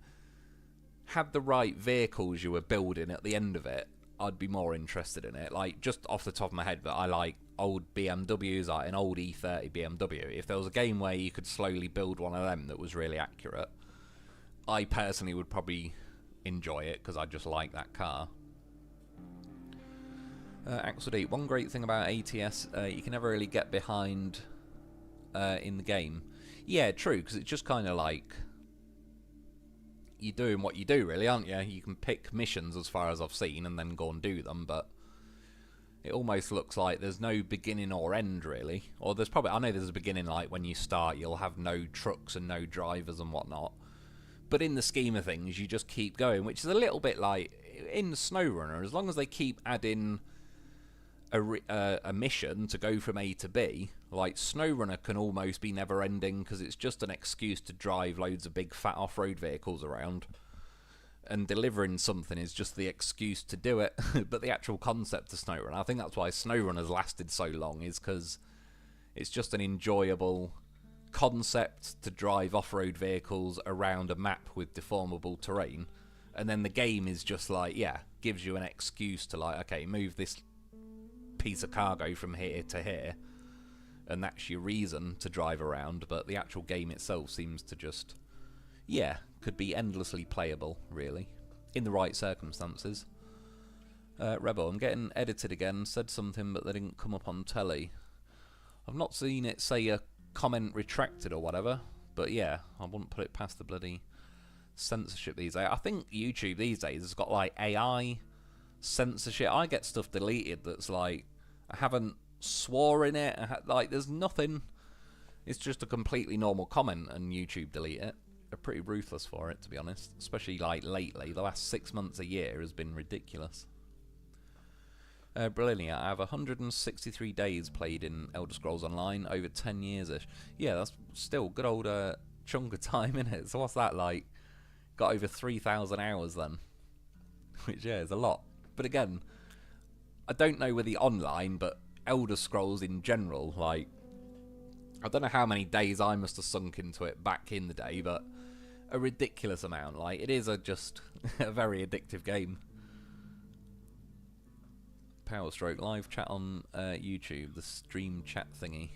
had the right vehicles you were building at the end of it, I'd be more interested in it. Like, just off the top of my head, but I like old BMWs, like an old E30 BMW. If there was a game where you could slowly build one of them that was really accurate, I personally would probably enjoy it because I just like that car. Axel D, one great thing about ATS, you can never really get behind in the game. Yeah, true, because it's just kind of like you're doing what you do, really, aren't you? You can pick missions as far as I've seen and then go and do them, but it almost looks like there's no beginning or end, really. Or there's probably, I know there's a beginning, like when you start you'll have no trucks and no drivers and whatnot. But in the scheme of things, you just keep going, which is a little bit like in SnowRunner. As long as they keep adding a mission to go from A to B, like SnowRunner can almost be never ending because it's just an excuse to drive loads of big fat off-road vehicles around, and delivering something is just the excuse to do it. But the actual concept of SnowRunner, I think that's why SnowRunner's lasted so long, is because it's just an enjoyable concept to drive off-road vehicles around a map with deformable terrain, and then the game is just like, yeah, gives you an excuse to like, okay, move this piece of cargo from here to here, and that's your reason to drive around. But the actual game itself seems to just, yeah, could be endlessly playable, really, in the right circumstances. Rebel, I'm getting edited again, said something but they didn't come up on telly. I've not seen it say a comment retracted or whatever, but yeah, I wouldn't put it past the bloody censorship these days. I think YouTube these days has got like AI censorship. I get stuff deleted that's like, I haven't swore in it, like there's nothing, it's just a completely normal comment and YouTube delete it. They're pretty ruthless for it, to be honest, especially like lately. The last 6 months, a year has been ridiculous. Brilliant. I have 163 days played in Elder Scrolls Online, over 10 years-ish. Yeah, that's still good old chunk of time, innit? So what's that like? Got over 3,000 hours then. Which, yeah, is a lot. But again, I don't know with the online, but Elder Scrolls in general, like, I don't know how many days I must have sunk into it back in the day, but a ridiculous amount. Like, it is just a very addictive game. Power Stroke live chat on YouTube, the stream chat thingy.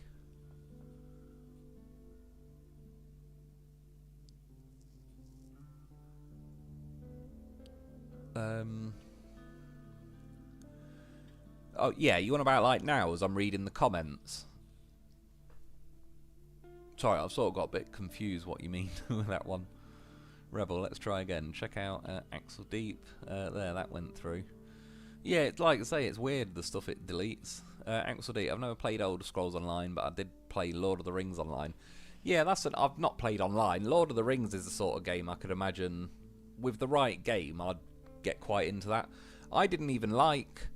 Oh yeah, you want about like now as I'm reading the comments? Sorry, I've sort of got a bit confused what you mean with that one. Rebel, let's try again. Check out Axel Deep. There, that went through. Yeah, it's like I say, it's weird the stuff it deletes. Axel Deep, I've never played Elder Scrolls Online, but I did play Lord of the Rings Online. Yeah, I've not played online. Lord of the Rings is the sort of game I could imagine, with the right game, I'd get quite into that. I didn't even like...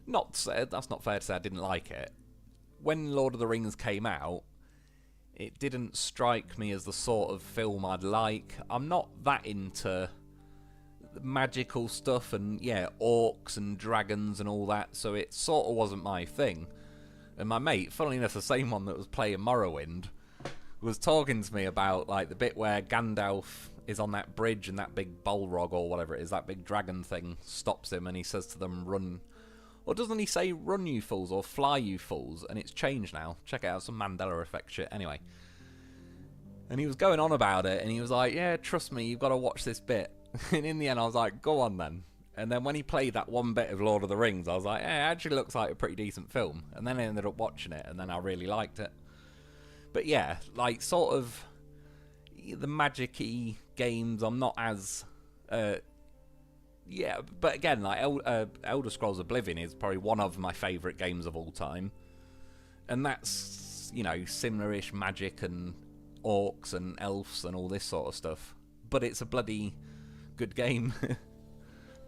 that's not fair to say I didn't like it. When Lord of the Rings came out, it didn't strike me as the sort of film I'd like. I'm not that into magical stuff and, yeah, orcs and dragons and all that, so it sort of wasn't my thing. And my mate, funnily enough, the same one that was playing Morrowind, was talking to me about, like, the bit where Gandalf is on that bridge and that big Balrog or whatever it is, that big dragon thing, stops him and he says to them, run. Or doesn't he say, run you fools, or fly you fools? And it's changed now. Check it out, some Mandela effect shit. Anyway. And he was going on about it, and he was like, yeah, trust me, you've got to watch this bit. And in the end, I was like, go on then. And then when he played that one bit of Lord of the Rings, I was like, yeah, it actually looks like a pretty decent film. And then I ended up watching it, and then I really liked it. But yeah, like, sort of, the magic-y games, I'm not as... yeah, but again, like, Elder Scrolls Oblivion is probably one of my favourite games of all time. And that's, you know, similar-ish magic and orcs and elves and all this sort of stuff. But it's a bloody good game.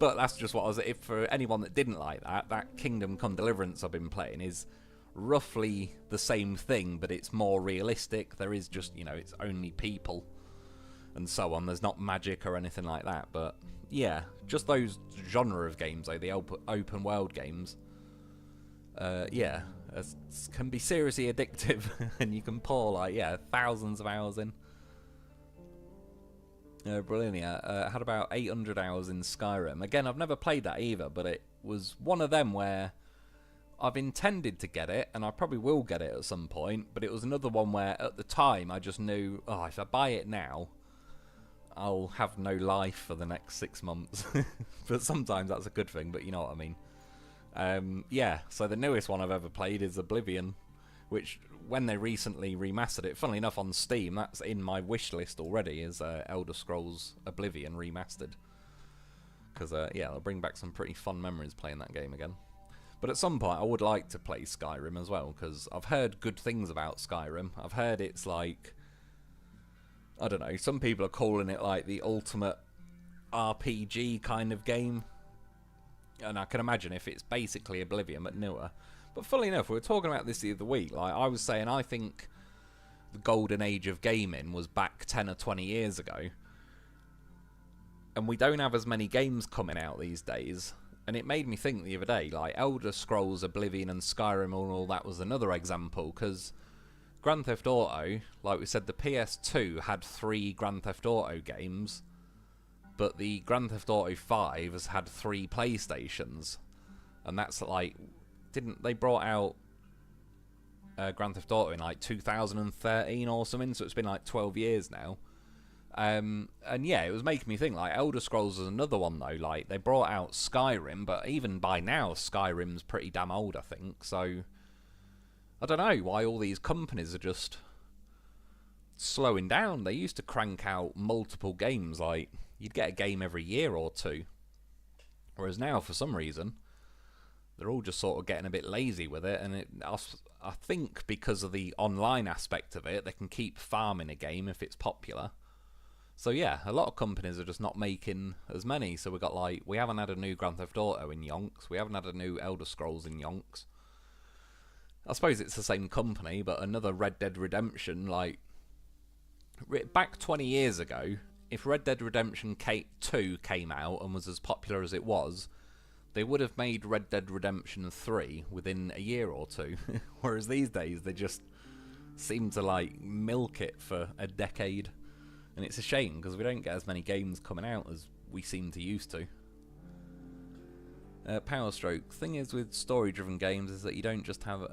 But that's just what I was... If for anyone that didn't like that, that Kingdom Come Deliverance I've been playing is roughly the same thing, but it's more realistic. There is just, you know, it's only people and so on. There's not magic or anything like that, but yeah, just those genre of games, though, the open world games, yeah, can be seriously addictive, and you can pour, like, yeah, thousands of hours in. Brilliant. I had about 800 hours in Skyrim. Again, I've never played that either, but it was one of them where I've intended to get it, and I probably will get it at some point, but it was another one where at the time I just knew, oh, if I buy it now, I'll have no life for the next 6 months. But sometimes that's a good thing, but you know what I mean. Yeah, so the newest one I've ever played is Oblivion, which, when they recently remastered it, funnily enough on Steam, that's in my wish list already, is Elder Scrolls Oblivion remastered. Because, yeah, it'll bring back some pretty fun memories playing that game again. But at some point I would like to play Skyrim as well, because I've heard good things about Skyrim. I've heard it's like, I don't know, some people are calling it like the ultimate RPG kind of game. And I can imagine if it's basically Oblivion but newer. But funnily enough, we were talking about this the other week. Like, I was saying, I think the golden age of gaming was back 10 or 20 years ago. And we don't have as many games coming out these days. And it made me think the other day, like, Elder Scrolls, Oblivion and Skyrim and all that was another example, because Grand Theft Auto, like we said, the PS2 had 3 Grand Theft Auto games, but the Grand Theft Auto 5 has had 3 PlayStations. And that's like, didn't they brought out Grand Theft Auto in like 2013 or something, so it's been like 12 years now. And yeah, it was making me think, like, Elder Scrolls is another one though. Like, they brought out Skyrim, but even by now Skyrim's pretty damn old, I think. So I don't know why all these companies are just slowing down. They used to crank out multiple games, like you'd get a game every year or two, whereas now for some reason they're all just sort of getting a bit lazy with it. And I think because of the online aspect of it, they can keep farming a game if it's popular. So yeah, a lot of companies are just not making as many. So we got like, we haven't had a new Grand Theft Auto in yonks. We haven't had a new Elder Scrolls in yonks. I suppose it's the same company, but another Red Dead Redemption, like, back 20 years ago, if Red Dead Redemption 2 came out and was as popular as it was, they would have made Red Dead Redemption 3 within a year or two. Whereas these days, they just seem to, like, milk it for a decade. And it's a shame, because we don't get as many games coming out as we seem to used to. Power Stroke. Thing is with story-driven games is that you don't just have...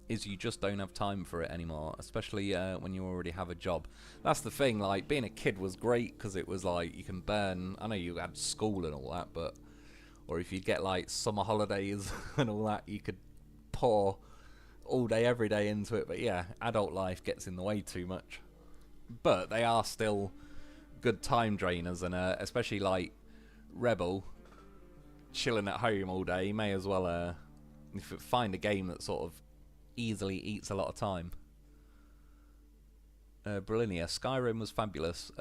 you just don't have time for it anymore, especially when you already have a job. That's the thing, like, being a kid was great, because it was like, you can burn... I know you had school and all that, but... Or if you get, like, summer holidays and all that, you could pour all day, every day into it. But yeah, adult life gets in the way too much. But they are still good time drainers, and especially, like, Rebel, chilling at home all day, you may as well find a game that sort of easily eats a lot of time. Brillinia, Skyrim was fabulous.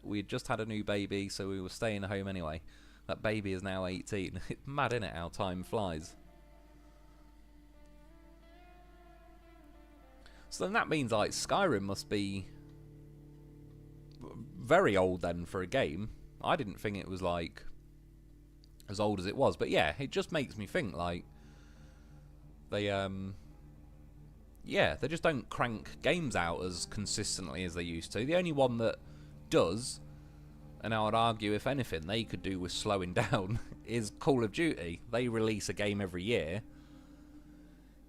We had just had a new baby, so we were staying home anyway. That baby is now 18. It's mad, innit, how time flies. So then that means, like, Skyrim must be very old then for a game. I didn't think it was, like, as old as it was. But yeah, it just makes me think, like, they, yeah, they just don't crank games out as consistently as they used to. The only one that does, and I would argue, if anything, they could do with slowing down, is Call of Duty. They release a game every year.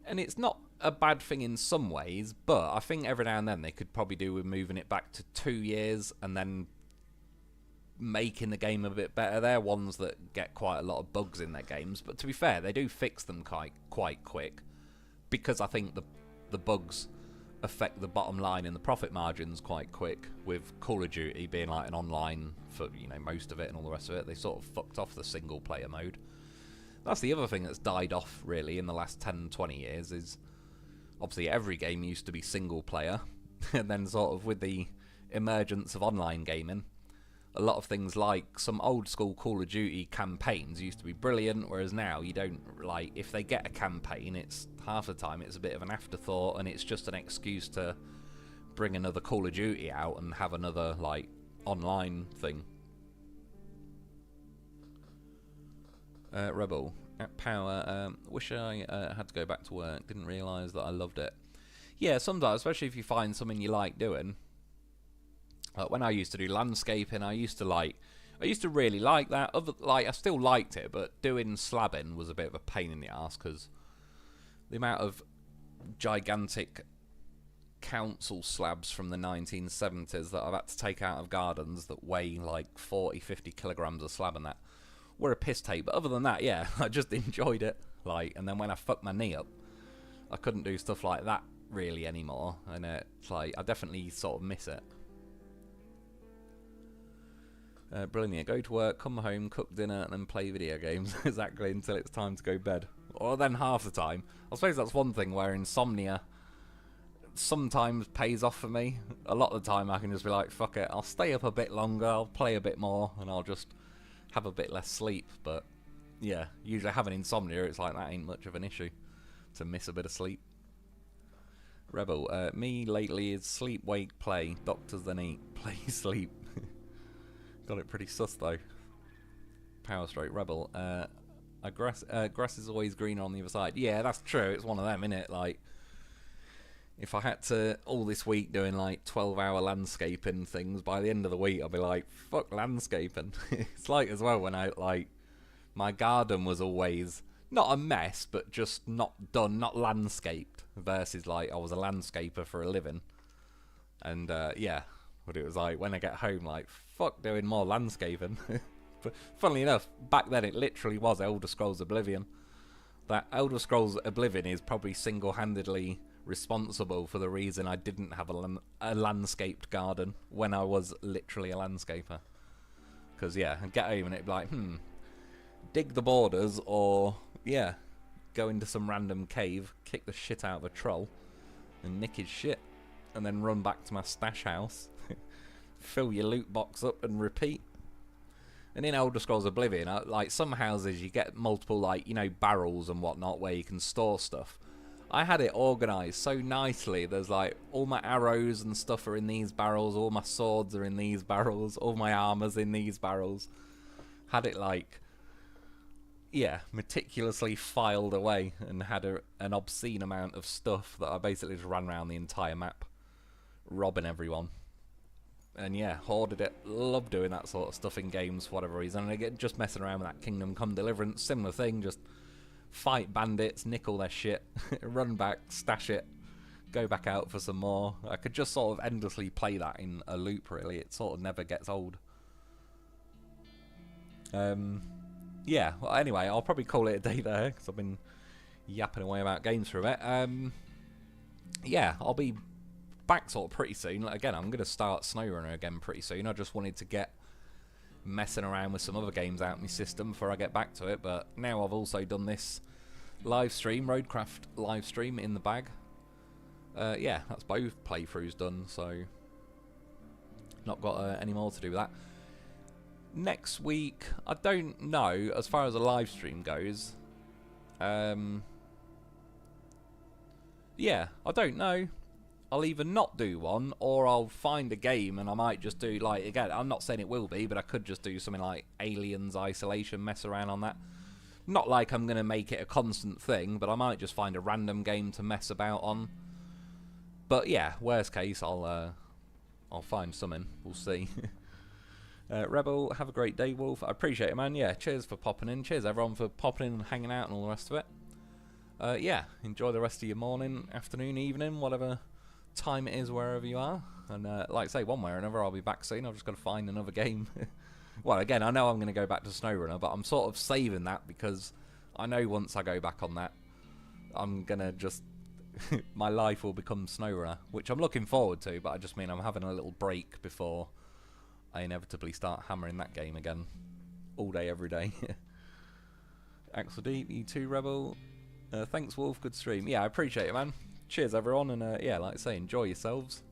And it's not a bad thing in some ways, but I think every now and then they could probably do with moving it back to 2 years and then making the game a bit better. They're ones that get quite a lot of bugs in their games, but to be fair, they do fix them quite quick, because I think the bugs affect the bottom line and the profit margins quite quick, with Call of Duty being like an online for, you know, most of it and all the rest of it. They sort of fucked off the single player mode. That's the other thing that's died off really in the last 10-20 years, is obviously every game used to be single player, and then sort of with the emergence of online gaming, a lot of things like some old school Call of Duty campaigns used to be brilliant, whereas now you don't, like, if they get a campaign, it's half the time it's a bit of an afterthought, and it's just an excuse to bring another Call of Duty out and have another, like, online thing. Rebel at Power. Wish I had to go back to work. Didn't realise that I loved it. Yeah, sometimes, especially if you find something you like doing. When I used to do landscaping, I used to really like that. I still liked it, but doing slabbing was a bit of a pain in the ass, because the amount of gigantic council slabs from the 1970s that I've had to take out of gardens that weigh like 40-50 kilograms of slab and that were a piss take. But other than that, yeah, I just enjoyed it. Like, and then when I fucked my knee up, I couldn't do stuff like that really anymore, and it's like I definitely sort of miss it. Brilliant. Go to work, come home, cook dinner, and then play video games exactly until it's time to go bed. Or then half the time. I suppose that's one thing where insomnia sometimes pays off for me. A lot of the time I can just be like, fuck it, I'll stay up a bit longer, I'll play a bit more, and I'll just have a bit less sleep. But yeah, usually having insomnia, it's like that ain't much of an issue to miss a bit of sleep. Rebel. Me lately is sleep, wake, play. Doctors then eat. Play, sleep. Got it pretty sus though. Power Stroke. Rebel. Grass is always greener on the other side. Yeah, that's true. It's one of them, innit? Like, if I had to all this week doing like 12-hour landscaping things, by the end of the week I'll be like, fuck landscaping. It's like as well when I, like, my garden was always not a mess, but just not done, not landscaped, versus like I was a landscaper for a living. And yeah, but it was like when I get home, like, fuck doing more landscaping. But funnily enough, back then it literally was Elder Scrolls Oblivion. That Elder Scrolls Oblivion is probably single-handedly responsible for the reason I didn't have a landscaped garden when I was literally a landscaper. Because yeah, I'd get home and it'd be like, dig the borders, or yeah, go into some random cave, kick the shit out of a troll, and nick his shit, and then run back to my stash house, fill your loot box up and repeat. And in Elder Scrolls Oblivion, like some houses you get multiple, like, you know, barrels and whatnot where you can store stuff. I had it organised so nicely. There's like all my arrows and stuff are in these barrels, all my swords are in these barrels, all my armor's in these barrels. Had it like, yeah, meticulously filed away, and had an obscene amount of stuff that I basically just ran around the entire map, robbing everyone. And yeah, hoarded it. Love doing that sort of stuff in games for whatever reason. And again, just messing around with that Kingdom Come Deliverance, similar thing, just fight bandits, nickel their shit, run back, stash it, go back out for some more. I could just sort of endlessly play that in a loop, really. It sort of never gets old. Yeah, well, anyway, I'll probably call it a day there, because I've been yapping away about games for a bit. Yeah, I'll be back sort of pretty soon. Like, again, I'm going to start SnowRunner again pretty soon. I just wanted to get messing around with some other games out in my system before I get back to it, but now I've also done this live stream, Roadcraft live stream in the bag. Yeah, that's both playthroughs done, so not got any more to do with that. Next week, I don't know as far as a live stream goes. Yeah, I don't know. I'll either not do one, or I'll find a game and I might just do, like, again, I'm not saying it will be, but I could just do something like Aliens Isolation, mess around on that. Not like I'm going to make it a constant thing, but I might just find a random game to mess about on. But yeah, worst case, I'll find something. We'll see. Rebel, have a great day, Wolf. I appreciate it, man. Yeah, cheers for popping in. Cheers, everyone, for popping in and hanging out and all the rest of it. Yeah, enjoy the rest of your morning, afternoon, evening, whatever time it is wherever you are. And like I say, one way or another, I'll be back soon. I've just got to find another game. Well, again, I know I'm going to go back to SnowRunner, but I'm sort of saving that because I know once I go back on that, I'm going to just... my life will become SnowRunner, which I'm looking forward to, but I just mean I'm having a little break before I inevitably start hammering that game again. All day, every day. Axel Deep, you too, Rebel. Thanks, Wolf. Good stream. Yeah, I appreciate it, man. Cheers, everyone. And yeah, like I say, enjoy yourselves.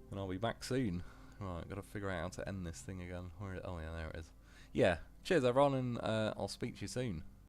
And I'll be back soon. Right, got to figure out how to end this thing again. Oh, yeah, there it is. Yeah, cheers, everyone, and I'll speak to you soon.